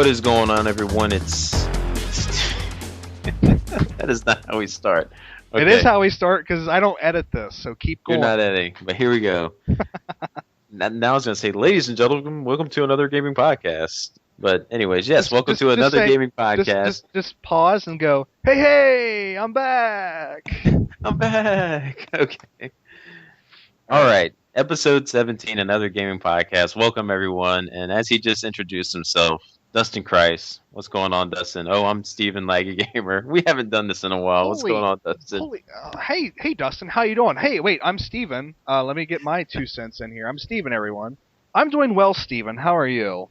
What is going on, everyone? It's that is not how we start. Okay. It is how we start because I don't edit this, so keep going. You're not editing, but here we go. Now I was going to say, ladies and gentlemen, welcome to another gaming podcast. But anyways, yes, welcome to another gaming podcast. Just pause and go, hey, I'm back. I'm back. Okay. All right. Episode 17, another gaming podcast. Welcome, everyone. And as he just introduced himself, Dustin Christ. What's going on, Dustin? Oh, I'm Steven Laggy Gamer. We haven't done this in a while. What's going on, Dustin? Hey, Dustin. How you doing? Hey, wait, I'm Steven. Let me get my 2 cents in here. I'm Steven, everyone. I'm doing well, Steven. How are you?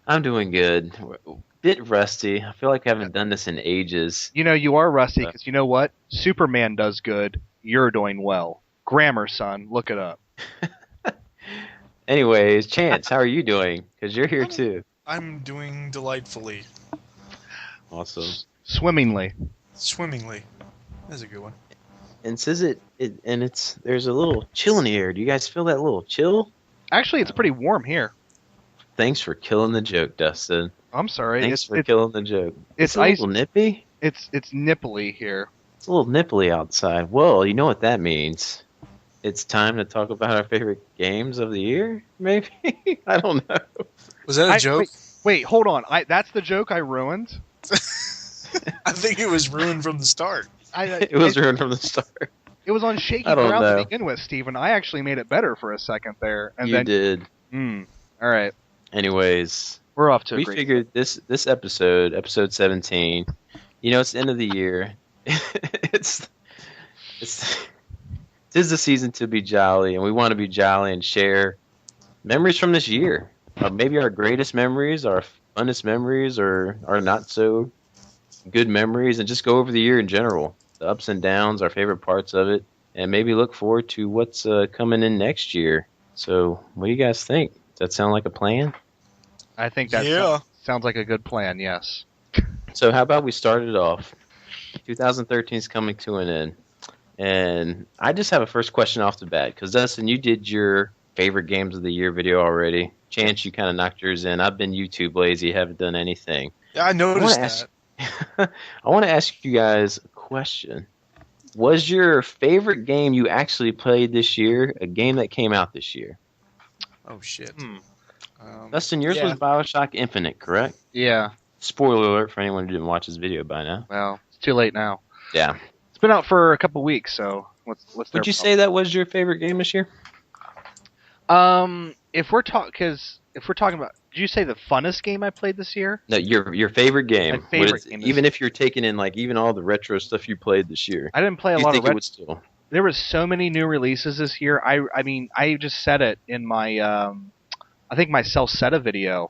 I'm doing good. A bit rusty. I feel like I haven't done this in ages. You know, you are rusty because you know what? Superman does good. You're doing well. Grammar, son. Look it up. Anyways, Chance, how are you doing? Because you're here too. I'm doing delightfully. Awesome. Swimmingly. That's a good one. And says there's a little chill in the air. Do you guys feel that little chill? Actually, it's pretty warm here. Thanks for killing the joke, Dustin. I'm sorry. Thanks for killing the joke. It's a little nippy? It's nipply here. It's a little nipply outside. Well, you know what that means. It's time to talk about our favorite games of the year, maybe? I don't know. Was that a joke? Wait, hold on. That's the joke I ruined? I think it was ruined from the start. It was ruined from the start. It was on shaky ground to begin with, Steven. I actually made it better for a second there. And you did. All right. Anyways, we're off to we figured this episode 17, it's the end of the year. Tis the season to be jolly, and we want to be jolly and share memories from this year. Maybe our greatest memories, our funnest memories, or our not so good memories, and just go over the year in general. The ups and downs, our favorite parts of it, and maybe look forward to what's coming in next year. So, what do you guys think? Does that sound like a plan? I think that sounds like a good plan, yes. So, how about we start it off? 2013 is coming to an end. And I just have a first question off the bat, because Dustin, you did your favorite games of the year video already. Chance, you kind of knocked yours in. I've been YouTube lazy, haven't done anything. Yeah, I noticed that. I want to ask you guys a question. Was your favorite game you actually played this year a game that came out this year? Oh, shit. Dustin, yours was BioShock Infinite, correct? Yeah. Spoiler alert for anyone who didn't watch this video by now. Well, it's too late now. Yeah. It's been out for a couple weeks, so what's Would you say that was your favorite game this year? If we're talking about, did you say the funnest game I played this year? No, your favorite game. My favorite game. Even if you're taking in even all the retro stuff you played this year. I didn't play a lot of retro. There was so many new releases this year. I mean, I just said it in my I think my self-seta video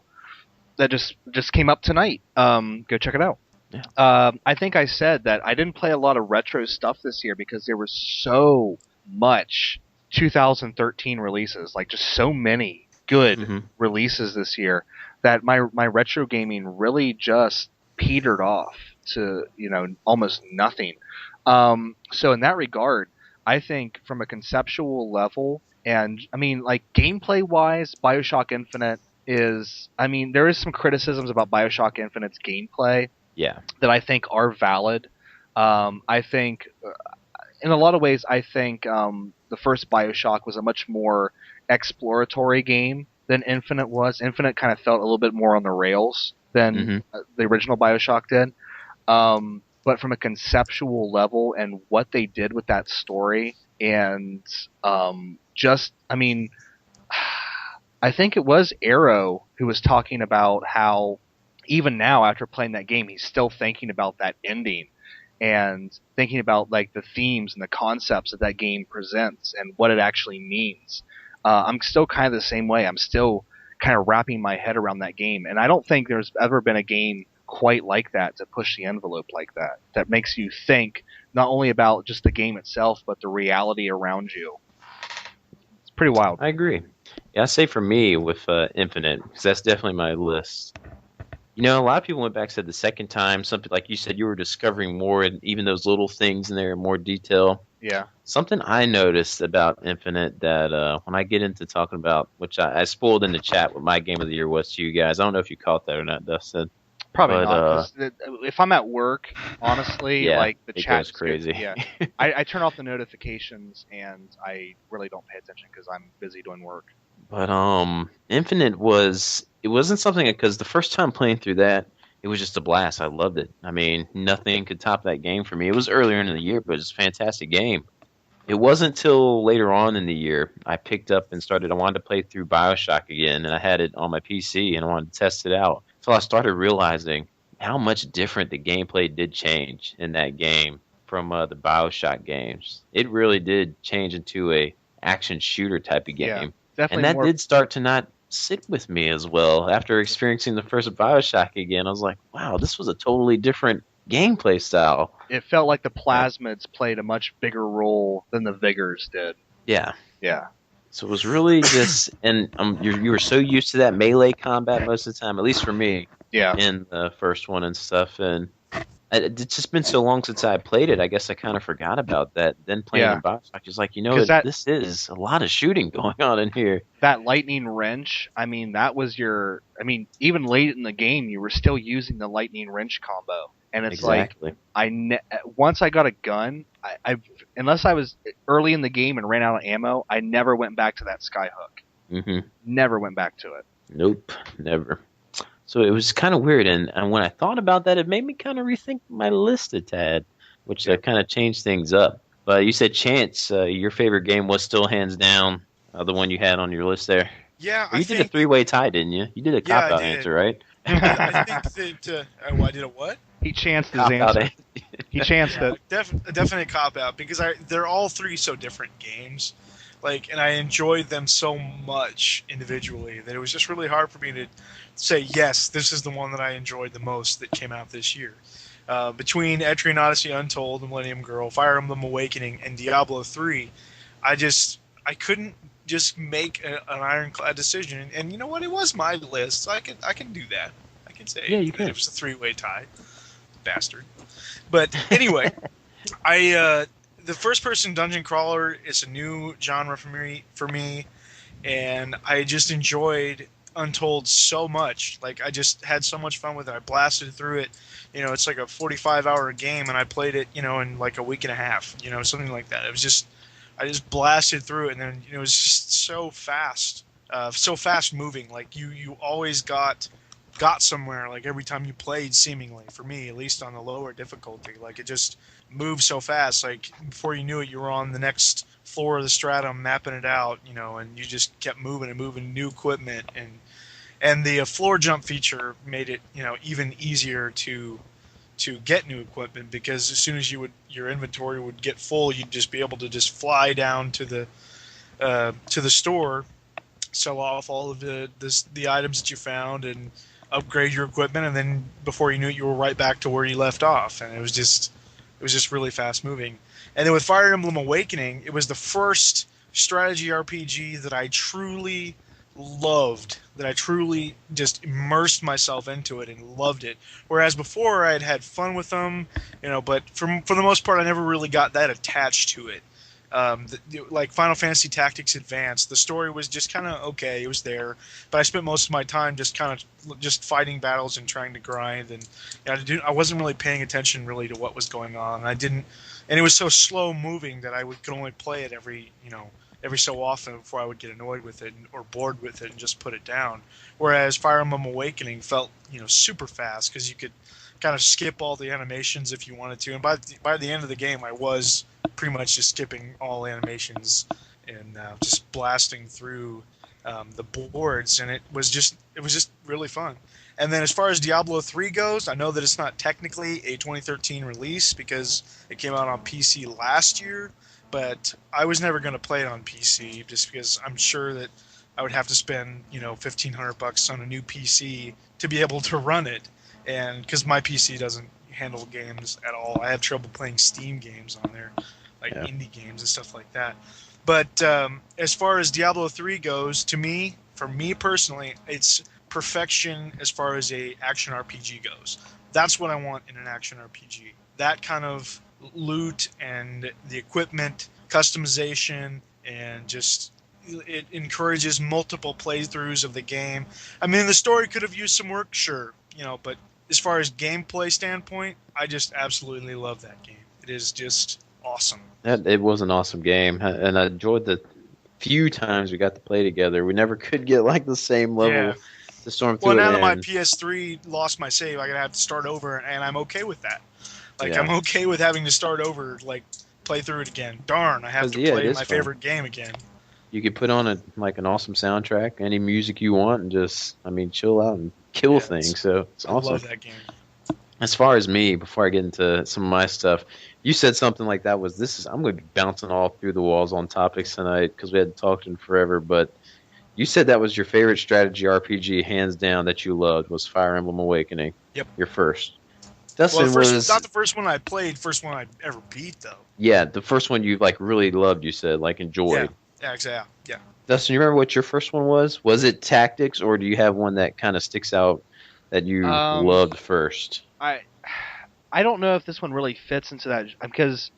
that just came up tonight. Go check it out. Yeah. I think I said that I didn't play a lot of retro stuff this year because there was so much 2013 releases, just so many good releases this year that my retro gaming really just petered off to almost nothing. So in that regard, I think from a conceptual level, and I mean gameplay wise, BioShock Infinite is, there is some criticisms about BioShock Infinite's gameplay. Yeah. That I think are valid. I think, in a lot of ways, the first BioShock was a much more exploratory game than Infinite was. Infinite kind of felt a little bit more on the rails than the original BioShock did. But from a conceptual level and what they did with that story, and I think it was Arrow who was talking about how even now, after playing that game, he's still thinking about that ending and thinking about the themes and the concepts that game presents and what it actually means. I'm still kind of the same way. I'm still kind of wrapping my head around that game, and I don't think there's ever been a game quite like that to push the envelope like that. That makes you think not only about just the game itself, but the reality around you. It's pretty wild. I agree. Yeah, I say for me with Infinite, because that's definitely my list. A lot of people went back and said the second time, something like you said, you were discovering more, and even those little things in there in more detail. Yeah. Something I noticed about Infinite that when I get into talking about, which I spoiled in the chat what my game of the year was to you guys. I don't know if you caught that or not, Dustin. Probably But not, because if I'm at work, honestly, yeah, like the it chat goes just goes, crazy. yeah. I turn off the notifications and I really don't pay attention because I'm busy doing work. But Infinite it wasn't something because the first time playing through that, it was just a blast. I loved it. I mean, nothing could top that game for me. It was earlier in the year, but it's a fantastic game. It wasn't till later on in the year I picked up and started. I wanted to play through BioShock again, and I had it on my PC and I wanted to test it out. So I started realizing how much different the gameplay did change in that game from the BioShock games. It really did change into a action shooter type of Yeah, game, and definitely that more. did start to not sit with me as well. After experiencing the first BioShock again, I was like, wow, this was a totally different gameplay style. It felt like the plasmids played a much bigger role than the Vigors did. Yeah. Yeah. So it was really just, and you were so used to that melee combat most of the time, at least for me, Yeah. in the first one and stuff. And it's just been so long since I played it. I guess I kind of forgot about that. Then playing Yeah. in BioShock, just like this is a lot of shooting going on in here. That lightning wrench, I mean, that was your. I mean, even late in the game, you were still using the lightning wrench combo, and it's Exactly. like once I got a gun, unless I was early in the game and ran out of ammo, I never went back to that skyhook. Mm-hmm. Never went back to it. Nope, never. So it was kind of weird, and when I thought about that, it made me kind of rethink my list a tad, which kind of changed things up. But you said Chance, your favorite game was still hands down the one you had on your list there. Yeah, Well, you did a three-way tie, didn't you? You did a Yeah, I cop-out did. answer, right? I think that I did a what? He chanced his Cop-out answer. He chanced it. A definite cop out because they're all three so different games, and I enjoyed them so much individually that it was just really hard for me to say yes, this is the one that I enjoyed the most that came out this year. Between Etrian Odyssey Untold, The Millennium Girl, Fire Emblem Awakening, and Diablo 3, I couldn't just make an ironclad decision. And you know what? It was my list, so I can do that. I can say you can. it was a three-way tie. Bastard. But anyway, the first-person dungeon crawler is a new genre for me, and I just enjoyed Untold so much. Like, I just had so much fun with it. I blasted through it. It's like a 45-hour game, and I played it, in like a week and a half, something like that. It was just, I just blasted through it, and then it was just so fast moving. Like, you always got somewhere, like, every time you played, seemingly, for me, at least on the lower difficulty. Like, it just moved so fast. Like, before you knew it, you were on the next floor of the stratum mapping it out, and you just kept moving and moving, new equipment, and the floor jump feature made it, even easier to get new equipment, because as soon as your inventory would get full, you'd just be able to just fly down to the store, sell off all of the items that you found, and upgrade your equipment, and then before you knew it, you were right back to where you left off, and it was just really fast moving. And then with Fire Emblem Awakening, it was the first strategy RPG that I truly loved, that I truly just immersed myself into it and loved it. Whereas before I had fun with them, but for the most part I never really got that attached to it. Like Final Fantasy Tactics Advance, the story was just kind of okay. It was there, but I spent most of my time just fighting battles and trying to grind, and I wasn't really paying attention really to what was going on. And it was so slow moving that could only play it every so often before I would get annoyed with it or bored with it and just put it down. Whereas Fire Emblem Awakening felt super fast, because you could kind of skip all the animations if you wanted to, and by the end of the game I was pretty much just skipping all animations and just blasting through the boards, and it was just really fun. And then as far as Diablo 3 goes, I know that it's not technically a 2013 release because it came out on PC last year, but I was never going to play it on PC just because I'm sure that I would have to spend $1,500 on a new PC to be able to run it, and because my PC doesn't handle games at all. I have trouble playing Steam games on there, like indie games and stuff like that. But as far as Diablo 3 goes, for me personally, it's perfection as far as a action RPG goes. That's what I want in an action RPG. That kind of loot and the equipment customization, and just it encourages multiple playthroughs of the game. I mean, the story could have used some work, sure, but as far as gameplay standpoint, I just absolutely love that game. It is just awesome. It was an awesome game, and I enjoyed the few times we got to play together. We never could get like the same level Yeah. to storm Well, through it. now that my And PS3 lost my save, I'm gonna have to start over, and I'm okay with that. Like, yeah, I'm okay with having to start over, like, play through it again. Darn, I have 'cause, to yeah, it play is my fun. favorite game again. You could put on an awesome soundtrack, any music you want, and just chill out and kill Yeah, things. So it's I awesome. love that game. As far as me, before I get into some of my stuff, you said something like that was this is I'm going to be bouncing all through the walls on topics tonight because we hadn't talked in forever. But you said that was your favorite strategy RPG, hands down, that you loved was Fire Emblem Awakening. Yep. Your first. Well, Dustin was not the first one I played, first one I ever beat, though. yeah the first one you like really loved. You said like enjoyed. Yeah, exactly. Yeah. Dustin, you remember what your first one was? Was it Tactics, or do you have one that kind of sticks out that you loved first? I don't know if this one really fits into that because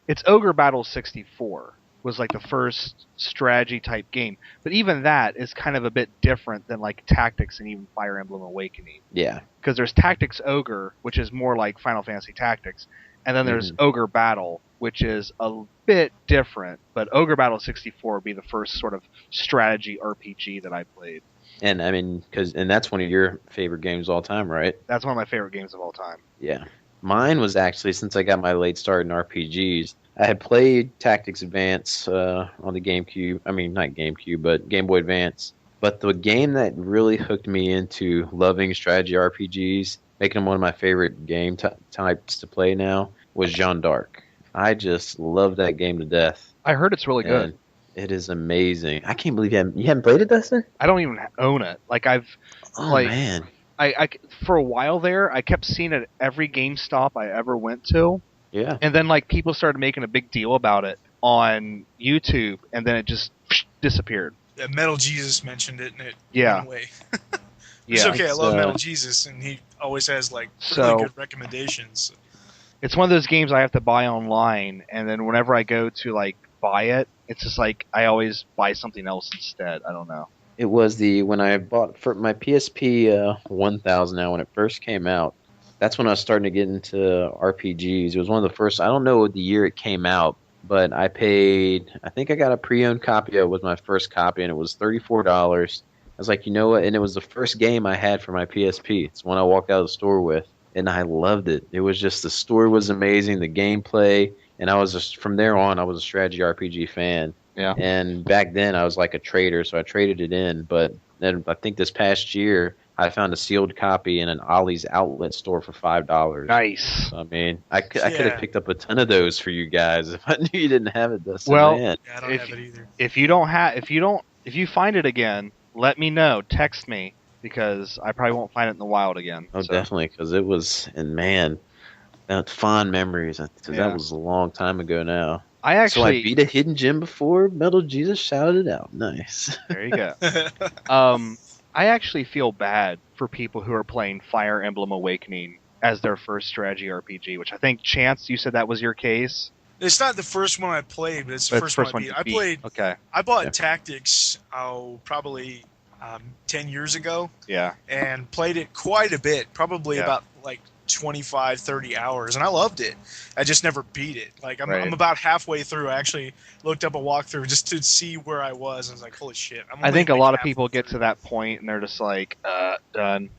it's Ogre Battle 64 was like the first strategy type game, but even that is kind of a bit different than like Tactics and even Fire Emblem Awakening. Yeah, because there's Tactics Ogre, which is more like Final Fantasy Tactics, and then there's Ogre Battle, which is a bit different. But Ogre Battle 64 would be the first sort of strategy RPG that I played. and I mean, and that's one of your favorite games of all time, right? That's one of my favorite games of all time. Yeah. Mine was actually, since I got my late start in RPGs, I had played Tactics Advance on the GameCube. I mean, not GameCube, but Game Boy Advance. But the game that really hooked me into loving strategy RPGs, making them one of my favorite game types to play now, was Jeanne d'Arc. I just love that game to death. I heard it's really good. And it is amazing. I can't believe you haven't played it, Dustin? I don't even own it. Like man. I for a while there, I kept seeing it at every GameStop I ever went to. Yeah. And then like people started making a big deal about it on YouTube, and then it just disappeared. Yeah, Metal Jesus mentioned it, and it went away. Yeah. It's okay. I love Metal Jesus, and he always has like really good recommendations. It's one of those games I have to buy online, and then whenever I go to like buy it, it's just like I always buy something else instead. I don't know. It was when I bought for my PSP 1000 now when it first came out. That's when I was starting to get into RPGs. It was one of the first. I don't know the year it came out, but I think I got a pre-owned copy of it was my first copy, and it was $34. I was like, you know what? And it was the first game I had for my PSP. It's one I walked out of the store with, and I loved it. It was just the story was amazing, the gameplay, and I was just from there on I was a strategy RPG fan. Yeah. And back then I was like a trader, so I traded it in. But then I think this past year I found a sealed copy in an Ollie's outlet store for $5. Nice. So, I mean, I could have picked up a ton of those for you guys if I knew you didn't have it. Dustin. Well, Yeah, I don't have it either. If you find it again, let me know. Text me because I probably won't find it in the wild again. Oh, definitely, because it was, and man, that's fond memories. Because that was a long time ago now. So I beat a hidden gem before Metal Jesus shouted it out. Nice. There you go. I actually feel bad for people who are playing Fire Emblem Awakening as their first strategy RPG, which I think, Chance, you said that was your case? It's not the first one I played, but it's the first one I beat. I bought Tactics probably 10 years ago. Yeah. And played it quite a bit, probably about like 25, 30 hours, and I loved it. I just never beat it. Like I'm about halfway through. I actually looked up a walkthrough just to see where I was, and I was like, holy shit. I think a lot of people get to that point and they're just like, done.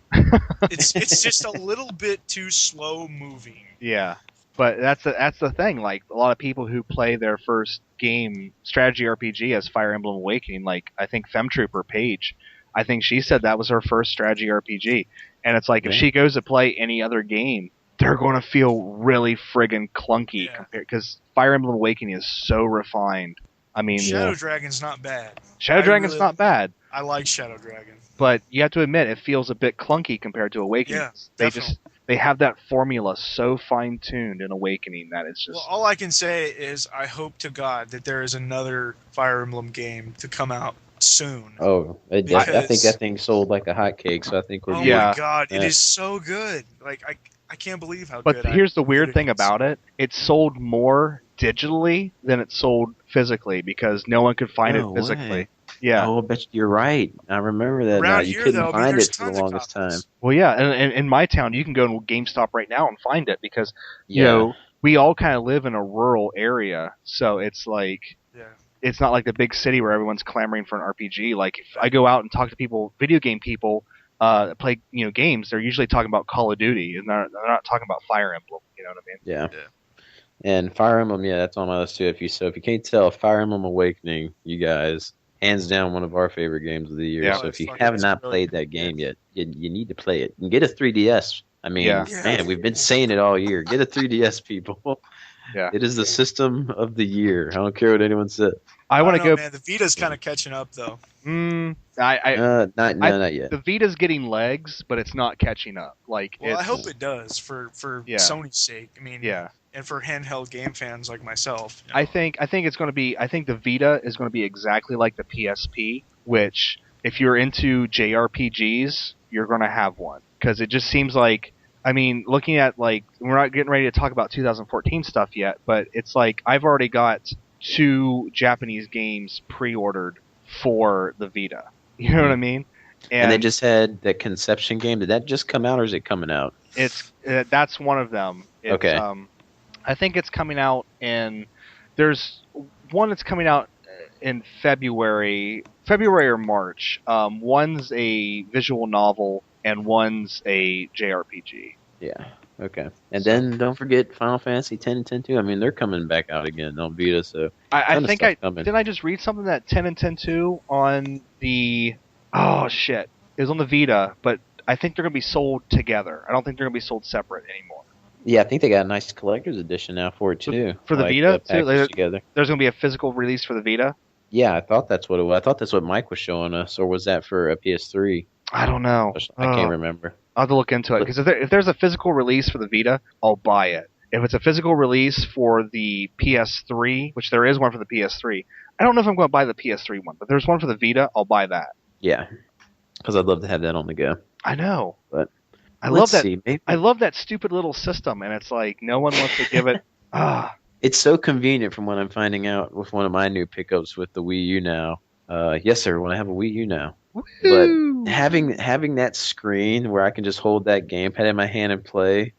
It's just a little bit too slow moving. Yeah. But that's the thing. Like a lot of people who play their first game strategy RPG as Fire Emblem Awakening, like I think Femtrooper Paige, I think she said that was her first strategy RPG. And it's like if she goes to play any other game, they're going to feel really friggin' clunky because Fire Emblem Awakening is so refined. I mean, Shadow Dragon's not bad. Shadow Dragon's not bad. I like Shadow Dragon, but you have to admit it feels a bit clunky compared to Awakening. Yeah, they have that formula so fine tuned in Awakening that it's just. Well, all I can say is I hope to God that there is another Fire Emblem game to come out soon. Oh, I think that thing sold like a hotcake, so I think we're Oh my God, it is so good. Like I can't believe how But good. here's the weird it thing is. about it: it sold more digitally than it sold physically because no one could find it No physically. way. Yeah. Oh, I bet you're right. I remember that now. Around You here, couldn't though, I mean, find there's it for the tons of longest time. copies. Well, yeah, and in my town, you can go to GameStop right now and find it because you Yeah. know we all kind of live in a rural area, so it's like Yeah. it's not like the big city where everyone's clamoring for an RPG. Like if I go out and talk to people, video game people, that play games, they're usually talking about Call of Duty, and they're not talking about Fire Emblem. You know what I mean? Yeah. Yeah. And Fire Emblem, yeah, that's on my list too. If you can't tell, Fire Emblem Awakening, you guys, hands down one of our favorite games of the year. Yeah. So if you Fucking have is not brilliant. played that game yet, you need to play it and get a 3DS. I mean, Yeah. man, we've been saying it all year. Get a 3DS, people. Yeah. It is the system of the year. I don't care what anyone said. I want to don't know, go. man. The Vita's kind of catching up, though. Not yet. The Vita's getting legs, but it's not catching up. Like, Well, I it's, hope it does for Yeah. Sony's sake. I mean, Yeah. and for handheld game fans like myself. I think it's going to be. I think the Vita is going to be exactly like the PSP, which if you're into JRPGs, you're going to have one because it just seems like. I mean, looking at like we're not getting ready to talk about 2014 stuff yet, but it's like I've already got 2 Japanese games pre-ordered for the Vita. You know what I mean? And they just had that Conception game. Did that just come out, or is it coming out? It's that's one of them. It's, Okay. I think it's coming out in. There's one that's coming out in February or March. One's a visual novel and one's a JRPG. Yeah. Okay. And then don't forget Final Fantasy 10 and 10 2. I mean, they're coming back out again on Vita, so I ton of think stuff coming. didn't I just read something that 10 and 10-2 on the it was on the Vita, but I think they're going to be sold together. I don't think they're going to be sold separate anymore. Yeah, I think they got a nice collector's edition now for it too. For the like, Vita, too? packaged together. There's going to be a physical release for the Vita. Yeah, I thought that's what it was. I thought that's what Mike was showing us, or was that for a PS3? I don't know. I can't remember. I'll have to look into it because if there's a physical release for the Vita, I'll buy it. If it's a physical release for the PS3, which there is one for the PS3, I don't know if I'm going to buy the PS3 one, but there's one for the Vita, I'll buy that. Yeah, because I'd love to have that on the go. I know. But I love that. See, maybe. I love that stupid little system, and it's like no one wants to give it. It's so convenient from what I'm finding out with one of my new pickups with the Wii U now. Yes, everyone, I have a Wii U now. Woo! But having that screen where I can just hold that gamepad in my hand and play,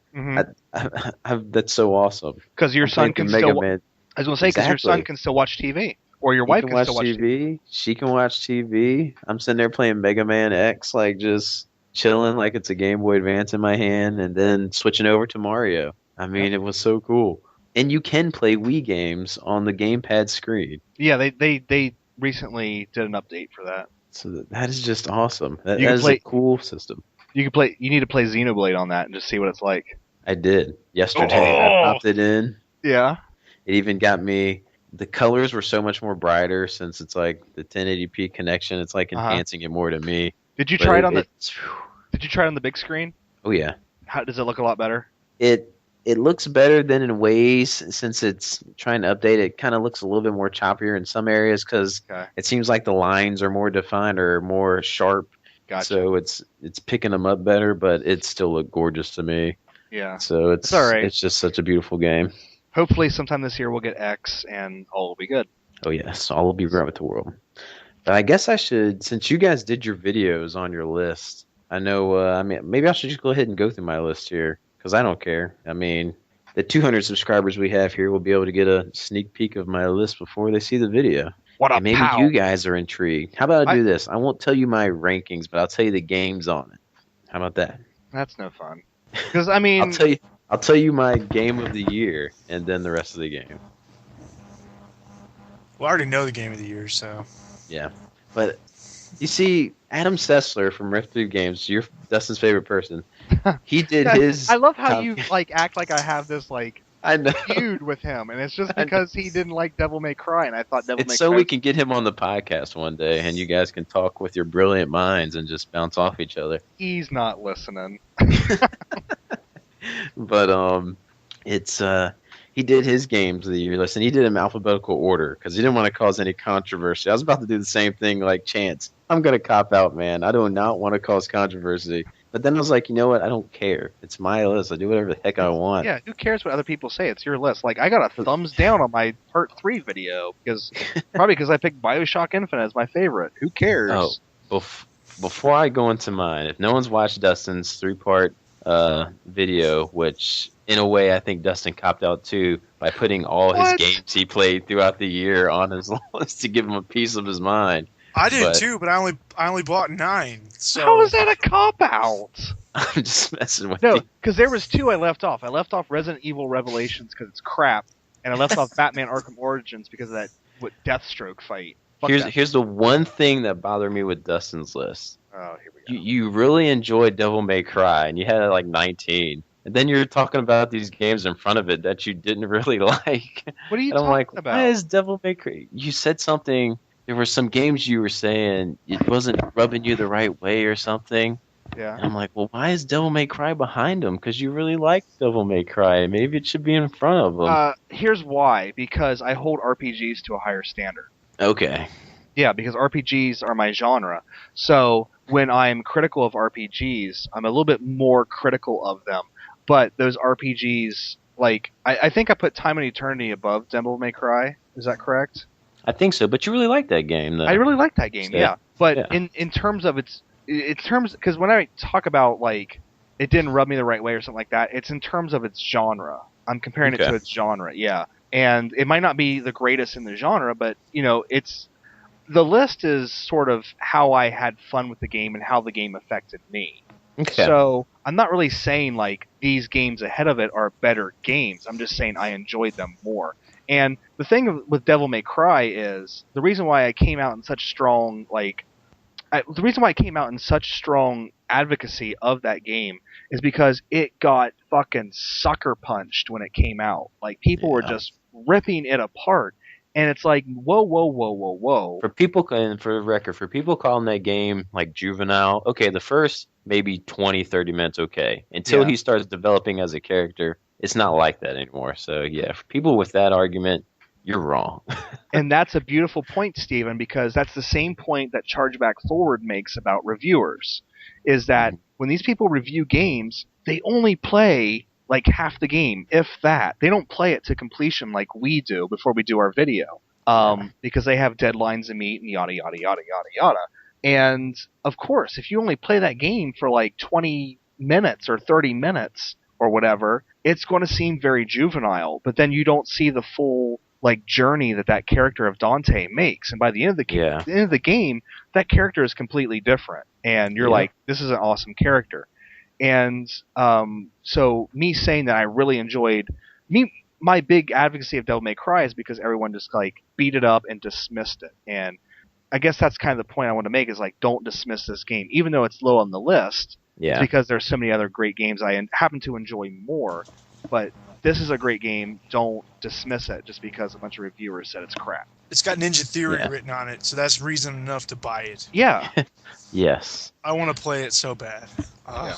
that's so awesome. Because your son can still. Man. I was going to say because your son can still watch TV, or your wife can watch still watch TV. She can watch TV. I'm sitting there playing Mega Man X, like just chilling, like it's a Game Boy Advance in my hand, and then switching over to Mario. I mean, it was so cool. And you can play Wii games on the gamepad screen. Yeah, they recently did an update for that. So that is just awesome. That You can is play- a cool system. You need to play Xenoblade on that and just see what it's like. I did yesterday. I popped it in. Yeah. It even got me. The colors were so much more brighter since it's like the 1080p connection. It's like enhancing it more to me. Did you But try it on Did you try it on the big screen? Oh yeah. How does it look? A lot better. It looks better than in ways since it's trying to update. It kind of looks a little bit more choppier in some areas because it seems like the lines are more defined or more sharp. Gotcha. So it's picking them up better, but it still looked gorgeous to me. Yeah. So it's all right. It's just such a beautiful game. Hopefully, sometime this year we'll get X and all will be good. Oh yes, all will be right with the world. But I guess I should, since you guys did your videos on your list. I know. I mean, maybe I should just go ahead and go through my list here because I don't care. I mean, the 200 subscribers we have here will be able to get a sneak peek of my list before they see the video. What a and maybe pal. you guys are intrigued. How about I do this? I won't tell you my rankings, but I'll tell you the games on it. How about that? That's no fun. Because I mean, I'll tell you my game of the year, and then the rest of the game. Well, I already know the game of the year, so. Yeah, but you see, Adam Sessler from Rift Through Games, Dustin's favorite person. He did his. I love how you act like I have this I know. feud with him, and it's just because he didn't like Devil May Cry, and I thought Devil May Cry. It's so we can get him on the podcast one day, and you guys can talk with your brilliant minds and just bounce off each other. He's not listening. But it's he did his games of the year list, and he did them alphabetical order because he didn't want to cause any controversy. I was about to do the same thing like Chance. I'm gonna cop out, man. I do not want to cause controversy But then I was like, you know what? I don't care. It's my list. I do whatever the heck I want. Yeah, who cares what other people say? It's your list. Like, I got a thumbs down on my Part 3 video, probably because I picked Bioshock Infinite as my favorite. Who cares? Oh, before I go into mine, if no one's watched Dustin's 3-part video, which in a way I think Dustin copped out too by putting all his What? games he played throughout the year on his list to give him a piece of his mind. I did But- too, but I only bought 9. So How is that a cop-out? I'm just messing with No, you. because there was 2 I left off. I left off Resident Evil Revelations because it's crap, and I left off Batman Arkham Origins because of that Deathstroke fight. Fuck that. Here's the one thing that bothered me with Dustin's list. Oh, here we go. You really enjoyed Devil May Cry, and you had like 19. And then you're talking about these games in front of it that you didn't really like. What are you And I'm talking like, about? why is Devil May Cry? You said something. There were some games you were saying it wasn't rubbing you the right way or something. Yeah. And I'm like, well, why is Devil May Cry behind him? Because you really like Devil May Cry. Maybe it should be in front of him. Here's why. Because I hold RPGs to a higher standard. Okay. Yeah, because RPGs are my genre. So when I'm critical of RPGs, I'm a little bit more critical of them. But those RPGs, like, I think I put Time and Eternity above Devil May Cry. Is that correct? I think so, but you really like that game, though. I really like that game, So, yeah. But yeah. in terms of because when I talk about, like, it didn't rub me the right way or something like that, it's in terms of its genre. I'm comparing it Okay. to its genre, yeah. And it might not be the greatest in the genre, but, you know, the list is sort of how I had fun with the game and how the game affected me. Okay. So I'm not really saying, like, these games ahead of it are better games. I'm just saying I enjoyed them more. And the thing with Devil May Cry is the reason why I came out in such strong, advocacy of that game is because it got fucking sucker punched when it came out. Like, people were just ripping it apart. And it's like, whoa, whoa, whoa, whoa, whoa. For people, and for the record, for people calling that game like juvenile, okay, the first maybe 20, 30 minutes, okay. Until Yeah. he starts developing as a character, it's not like that anymore. So, yeah, for people with that argument, you're wrong. And that's a beautiful point, Steven, because that's the same point that Chargeback Forward makes about reviewers, is that when these people review games, they only play like half the game, if that. They don't play it to completion like we do before we do our video, because they have deadlines to meet and yada, yada, yada, yada, yada. And, of course, if you only play that game for like 20 minutes or 30 minutes or whatever, it's going to seem very juvenile, but then you don't see the full like journey that character of Dante makes, and by the end of the game, that character is completely different, and you're like, this is an awesome character. And so me saying that I really enjoyed my big advocacy of Devil May Cry is because everyone just like beat it up and dismissed it, and I guess that's kind of the point I want to make is like, don't dismiss this game, even though it's low on the list. Yeah. It's because there's so many other great games I happen to enjoy more, but this is a great game. Don't dismiss it just because a bunch of reviewers said it's crap. It's got Ninja Theory written on it, so that's reason enough to buy it. Yeah. Yes. I want to play it so bad. Yeah.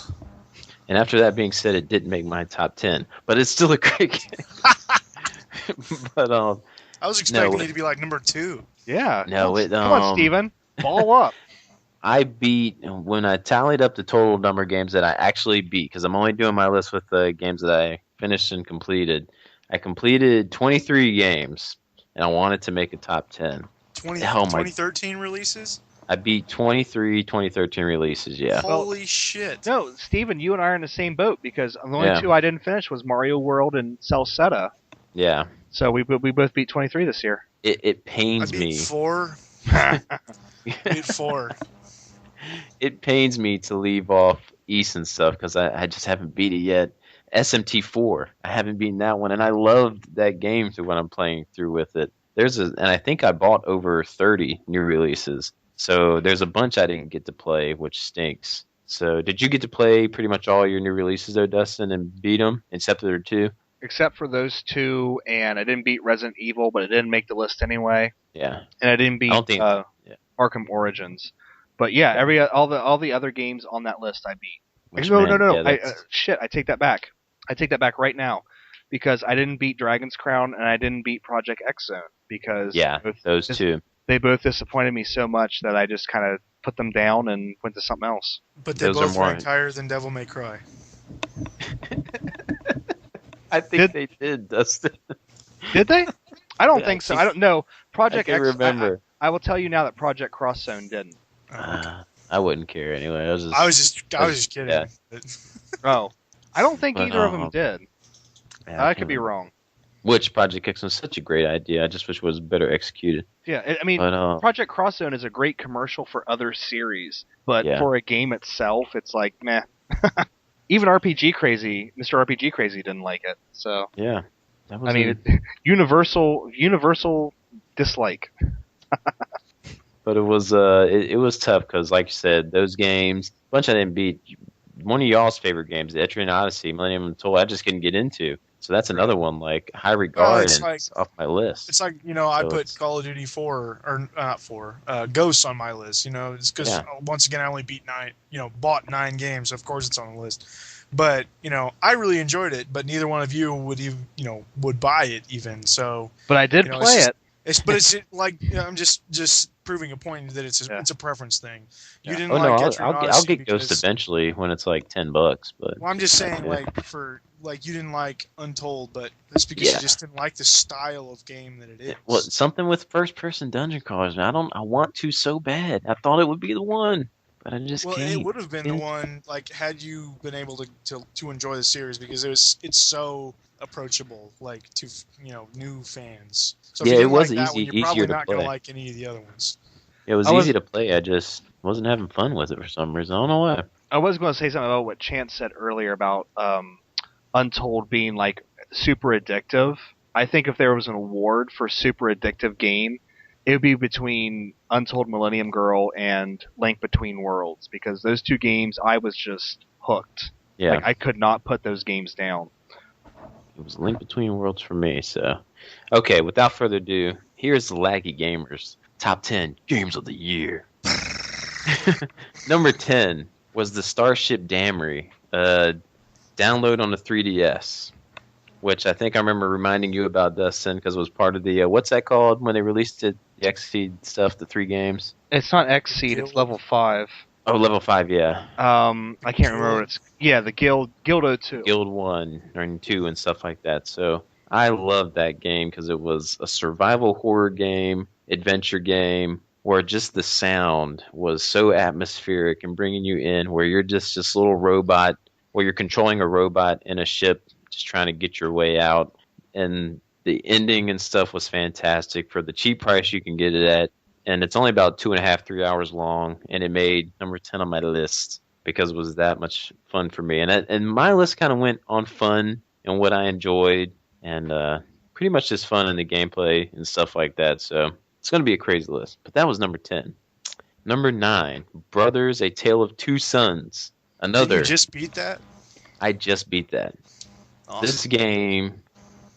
And after that being said, it didn't make my top 10, but it's still a great game. But I was expecting it to be like number 2. Yeah. No, Come on, Steven. Ball up. I beat, when I tallied up the total number of games that I actually beat, because I'm only doing my list with the games that I finished and completed. I completed 23 games, and I wanted to make a top 10. 2013 releases? I beat 23 2013 releases, yeah. Holy shit. No, Steven, you and I are in the same boat because the only Yeah. 2 I didn't finish was Mario World and Celceta. Yeah. So we both beat 23 this year. It pains I me. beat 4. Beat 4. It pains me to leave off East and stuff because I just haven't beat it yet. SMT4, I haven't beaten that one, and I loved that game through when I'm playing through with it. And I think I bought over 30 new releases, so there's a bunch I didn't get to play, which stinks. So did you get to play pretty much all your new releases there, Dustin, and beat them, except for the 2? Except for those 2, and I didn't beat Resident Evil, but it didn't make the list anyway. Yeah. And I didn't beat Arkham Origins. But yeah, all the other games on that list I beat. No. I take that back. I take that back right now, because I didn't beat Dragon's Crown and I didn't beat Project X Zone because those 2. They both disappointed me so much that I just kind of put them down and went to something else. But they Those are both more- ranked higher than Devil May Cry. I think they did, Dustin. Did they? I don't Yeah, think so. I I don't know. Project I can't X. remember. I will tell you now that Project Cross Zone didn't. I wouldn't care anyway. I was just I was just kidding. yeah. But- Oh, I don't think But, either of them did. yeah, I can't could be remember. wrong. Which Project X was such a great idea. I just wish it was better executed. Yeah, I mean, But Project Cross Zone is a great commercial for other series, but Yeah. for a game itself, it's like meh. Even RPG Crazy, Mr. RPG Crazy didn't like it. So yeah, that was. I mean, universal dislike. But it was tough because, like you said, those games, a bunch I didn't beat. One of y'all's favorite games, the Etrian Odyssey, Millennium Untold, I just couldn't get into. So that's another one, like high regard, it's and like- it's off my list. It's like, I So put it's- Call of Duty 4, or not 4, Ghosts on my list. It's because, Yeah. once again, I only bought 9 games. Of course it's on the list. But, I really enjoyed it, but neither one of you would even, would buy it even. So, But I did You know, play it's it. it's like, I'm just proving a point that it's a preference thing. You Yeah. didn't Oh no, like I'll Etrian get Odyssey Ghost because- eventually when it's like $10. But Well, I'm just saying, Yeah. you didn't like Untold, but that's because Yeah. you just didn't like the style of game that it is. well, something with first-person dungeon crawlers. And I want to so bad. I thought it would be the one, but I just Well, can't. it would have been the Yeah. one, had you been able to enjoy the series, because it's so approachable, to new fans. So if Yeah, you it didn't was like that one, easy- you're probably easier to not going play. to like any of the other ones. It was I was- easy to play. I just wasn't having fun with it for some reason. I don't know why. I was going to say something about what Chance said earlier about Untold being like super addictive. I think if there was an award for super addictive game, it would be between Untold Millennium Girl and Link Between Worlds, because those two games I was just hooked. Yeah, Like I could not put those games down. it was Link Between Worlds for me. So, okay, without further ado, here's the Laggy Gamers top 10 games of the year. Number 10 was the Starship Damry, download on the 3DS, which I think I remember reminding you about, Dustin, because it was part of the what's that called when they released it? The Xseed stuff, the 3 games. It's not Xseed, it's level 5. Oh, level 5, yeah. I can't remember what it's. Yeah, the Guildo 2. Guild 1 and 2 and stuff like that. So I loved that game because it was a survival horror game, adventure game, where just the sound was so atmospheric and bringing you in, where you're just this little robot, where you're controlling a robot in a ship just trying to get your way out. And the ending and stuff was fantastic for the cheap price you can get it at. And it's only about 2.5, 3 hours long, and it made number 10 on my list because it was that much fun for me. And my list kind of went on fun and what I enjoyed, and pretty much just fun in the gameplay and stuff like that. So it's going to be a crazy list. But that was number 10. Number 9, Brothers: A Tale of Two Sons. Another. Did you just beat that? I just beat that. Awesome. This game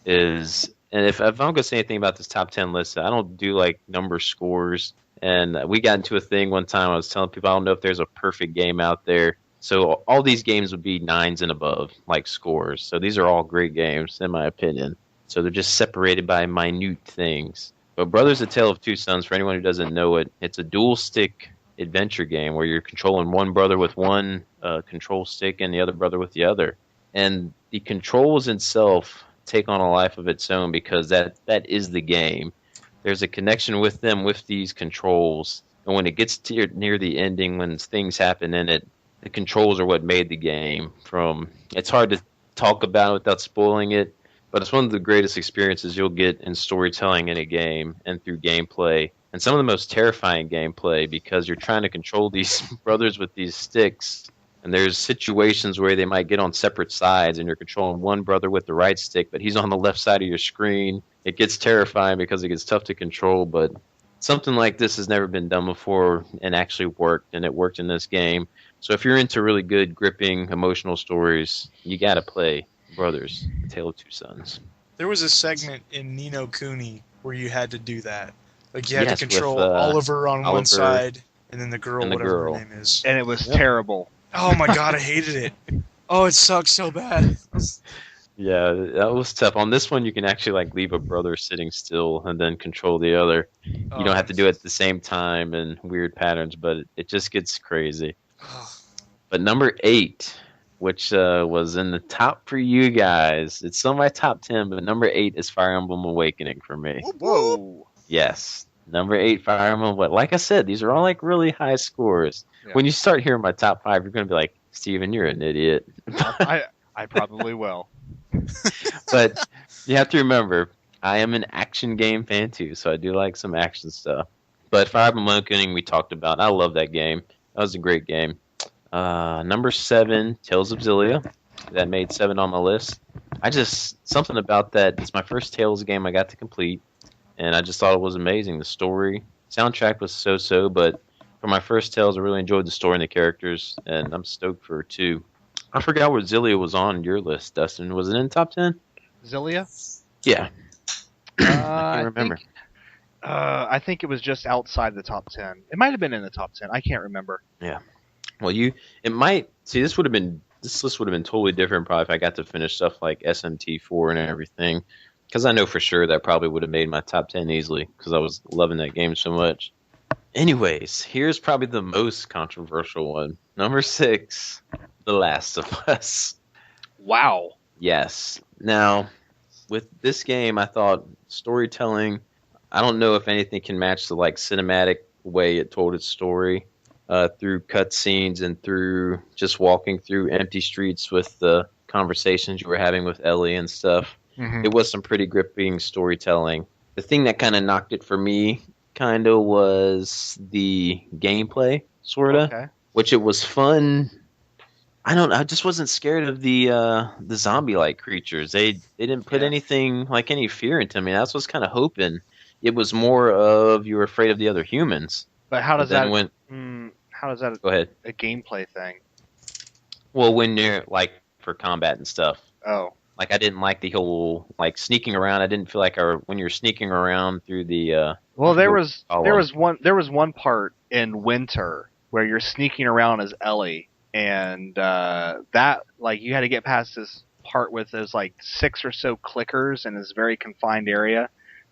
is, and if I'm going to say anything about this top 10 list, I don't do like number scores. And we got into a thing one time. I was telling people I don't know if there's a perfect game out there. So all these games would be 9s and above, like scores. So these are all great games, in my opinion. So they're just separated by minute things. But Brothers: A Tale of Two Sons, for anyone who doesn't know it, it's a dual stick adventure game where you're controlling one brother with one control stick and the other brother with the other. And the controls itself take on a life of its own because that is the game. There's a connection with them with these controls. And when it gets near the ending, when things happen in it, the controls are what made the game. It's hard to talk about it without spoiling it, but it's one of the greatest experiences you'll get in storytelling in a game and through gameplay. And some of the most terrifying gameplay because you're trying to control these brothers with these sticks. And there's situations where they might get on separate sides and you're controlling one brother with the right stick, but he's on the left side of your screen. It gets terrifying because it gets tough to control, but something like this has never been done before and actually worked, and it worked in this game. So if you're into really good, gripping, emotional stories, you got to play Brothers: A Tale of Two Sons. There was a segment in Ni no Kuni where you had to do that. Like, you had Yes, to with, control Oliver on one Oliver side, and then the girl, and the whatever girl. her name is. And it was Yep. terrible. Oh my god, I hated it. Oh, it sucks so bad. Yeah, that was tough. On this one, you can actually like leave a brother sitting still and then control the other. You don't have to do it at the same time and weird patterns, but it just gets crazy. But number 8, which was in the top for you guys, it's still my top 10, but number 8 is Fire Emblem Awakening for me. Whoop, whoop. Whoa. Yes, number 8, Fire Emblem. But like I said, these are all like really high scores. Yeah. When you start hearing my top 5, you're gonna be like, Steven, you're an idiot. I probably will. But you have to remember, I am an action game fan too, so I do like some action stuff. But Fire Emblem Awakening, we talked about. I love that game. That was a great game. Number 7, Tales of Xillia. That made 7 on my list. Something about that. It's my first Tales game I got to complete, and I just thought it was amazing. The story, soundtrack was so, but for my first Tales, I really enjoyed the story and the characters, and I'm stoked for 2. I forgot what Xillia was on your list, Dustin. Was it in the top 10? Xillia? Yeah. I I can't remember. think, I think it was just outside the top 10. It might have been in the top 10. I can't remember. Well, this list would have been totally different probably if I got to finish stuff like SMT4 and everything, because I know for sure that probably would have made my top 10 easily because I was loving that game so much. Anyways, here's probably the most controversial one. Number 6, The Last of Us. Wow. Yes. Now, with this game, I thought storytelling, I don't know if anything can match the like cinematic way it told its story. Through cutscenes and through just walking through empty streets with the conversations you were having with Ellie and stuff. Mm-hmm. It was some pretty gripping storytelling. The thing that kind of knocked it for me kind of was the gameplay, sort of, Okay. which it was fun. I just wasn't scared of the zombie-like creatures. They didn't put anything like any fear into me. That's what I was kind of hoping. It was more of you were afraid of the other humans. But how does But then that? How is that Go ahead. a gameplay thing? Well, when you're like for combat and stuff, Oh. like I didn't like the whole like sneaking around. I didn't feel like when you're sneaking around through the. Well, there was column. there was one part in Winter where you're sneaking around as Ellie, and that like you had to get past this part with those like 6 or so clickers in this very confined area.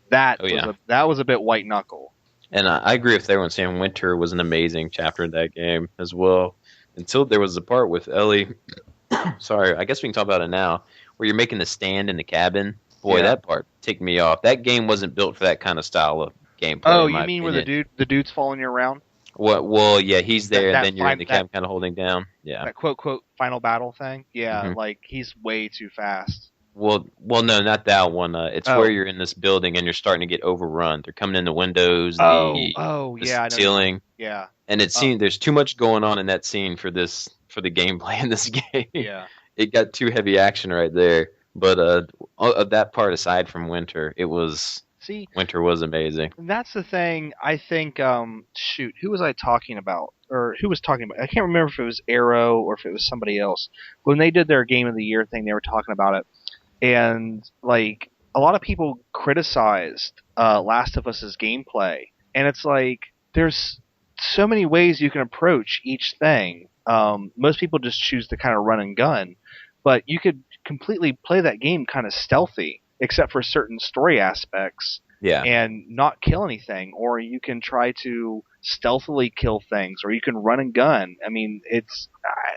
That was a bit white knuckle. And I agree with everyone saying Winter was an amazing chapter in that game as well. Until there was the part with Ellie. Sorry, I guess we can talk about it now. Where you're making the stand in the cabin. Boy, that part ticked me off. That game wasn't built for that kind of style of gameplay. Oh, you mean where the dude's following you around? Well, yeah, he's there, That and then you're in the cabin kind of holding down. Yeah. That quote final battle thing? Yeah, Mhm. like he's way too fast. Well, no, not that one. It's where you're in this building and you're starting to get overrun. They're coming in the windows, the yeah, I know. ceiling, Yeah. and there's too much going on in that scene for the gameplay in this game. Yeah. It got too heavy action right there. But of that part aside from Winter, Winter was amazing. That's the thing. I think. Shoot, who was I talking about? Or who was talking about? I can't remember if it was Arrow or if it was somebody else. When they did their Game of the Year thing, they were talking about it. And like a lot of people criticized Last of Us's gameplay, and it's like there's so many ways you can approach each thing. Most people just choose to kind of run and gun, but you could completely play that game kind of stealthy, except for certain story aspects, Yeah. and not kill anything. Or you can try to stealthily kill things, or you can run and gun. I mean,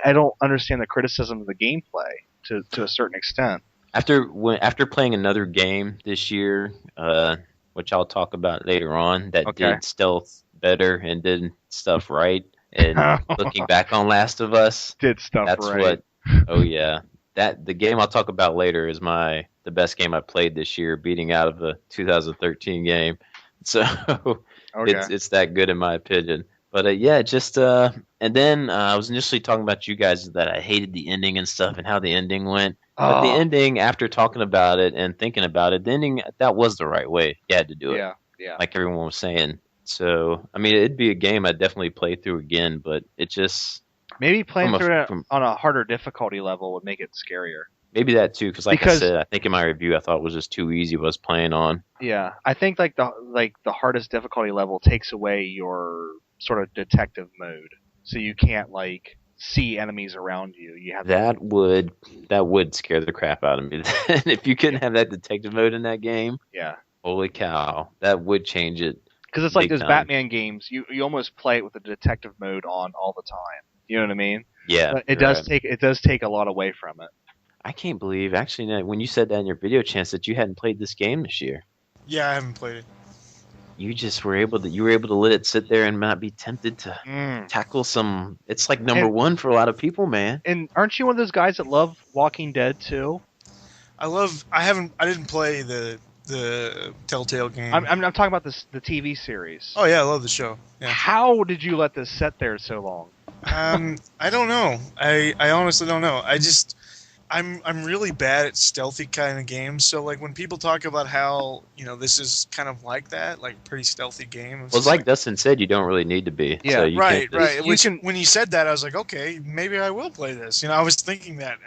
I don't understand the criticism of the gameplay to a certain extent. After playing another game this year, which I'll talk about later on, that did stealth better and did stuff right, and looking back on Last of Us, did stuff that's right. Oh yeah, the game I'll talk about later is the best game I played this year, beating out of a 2013 game. So it's that good in my opinion. But and then I was initially talking about you guys that I hated the ending and stuff and how the ending went. But the ending, after talking about it and thinking about it, the ending, that was the right way. You had to do it. Yeah. Like everyone was saying. So, I mean, it'd be a game I'd definitely play through again, but it just... Maybe playing through it on a harder difficulty level would make it scarier. Maybe that too, because I said, I think in my review I thought it was just too easy what I was playing on. Yeah, I think the hardest difficulty level takes away your sort of detective mode, so you can't like see enemies around you. You have That would scare the crap out of me. If you couldn't have that detective mode in that game, yeah. holy cow, that would change it Because it's like big those time. Batman games, you almost play it with the detective mode on all the time. You know what I mean? Yeah, But you're right. it does take a lot away from it. I can't believe actually Ned, when you said that in your video chance that you hadn't played this game this year. Yeah, I haven't played it. You were able to let it sit there and not be tempted to tackle some. It's like number And- one for a lot of people, man. And aren't you one of those guys that love Walking Dead too? I didn't play the Telltale game. I'm talking about the TV series. Oh yeah, I love the show. Yeah. How did you let this sit there so long? I don't know. I honestly don't know. I'm really bad at stealthy kind of games. So like when people talk about how this is kind of like that, like pretty stealthy game. Well, it's like Dustin said, you don't really need to be. Yeah, so you right, can't just- right. When you said that, I was like, okay, maybe I will play this. I was thinking that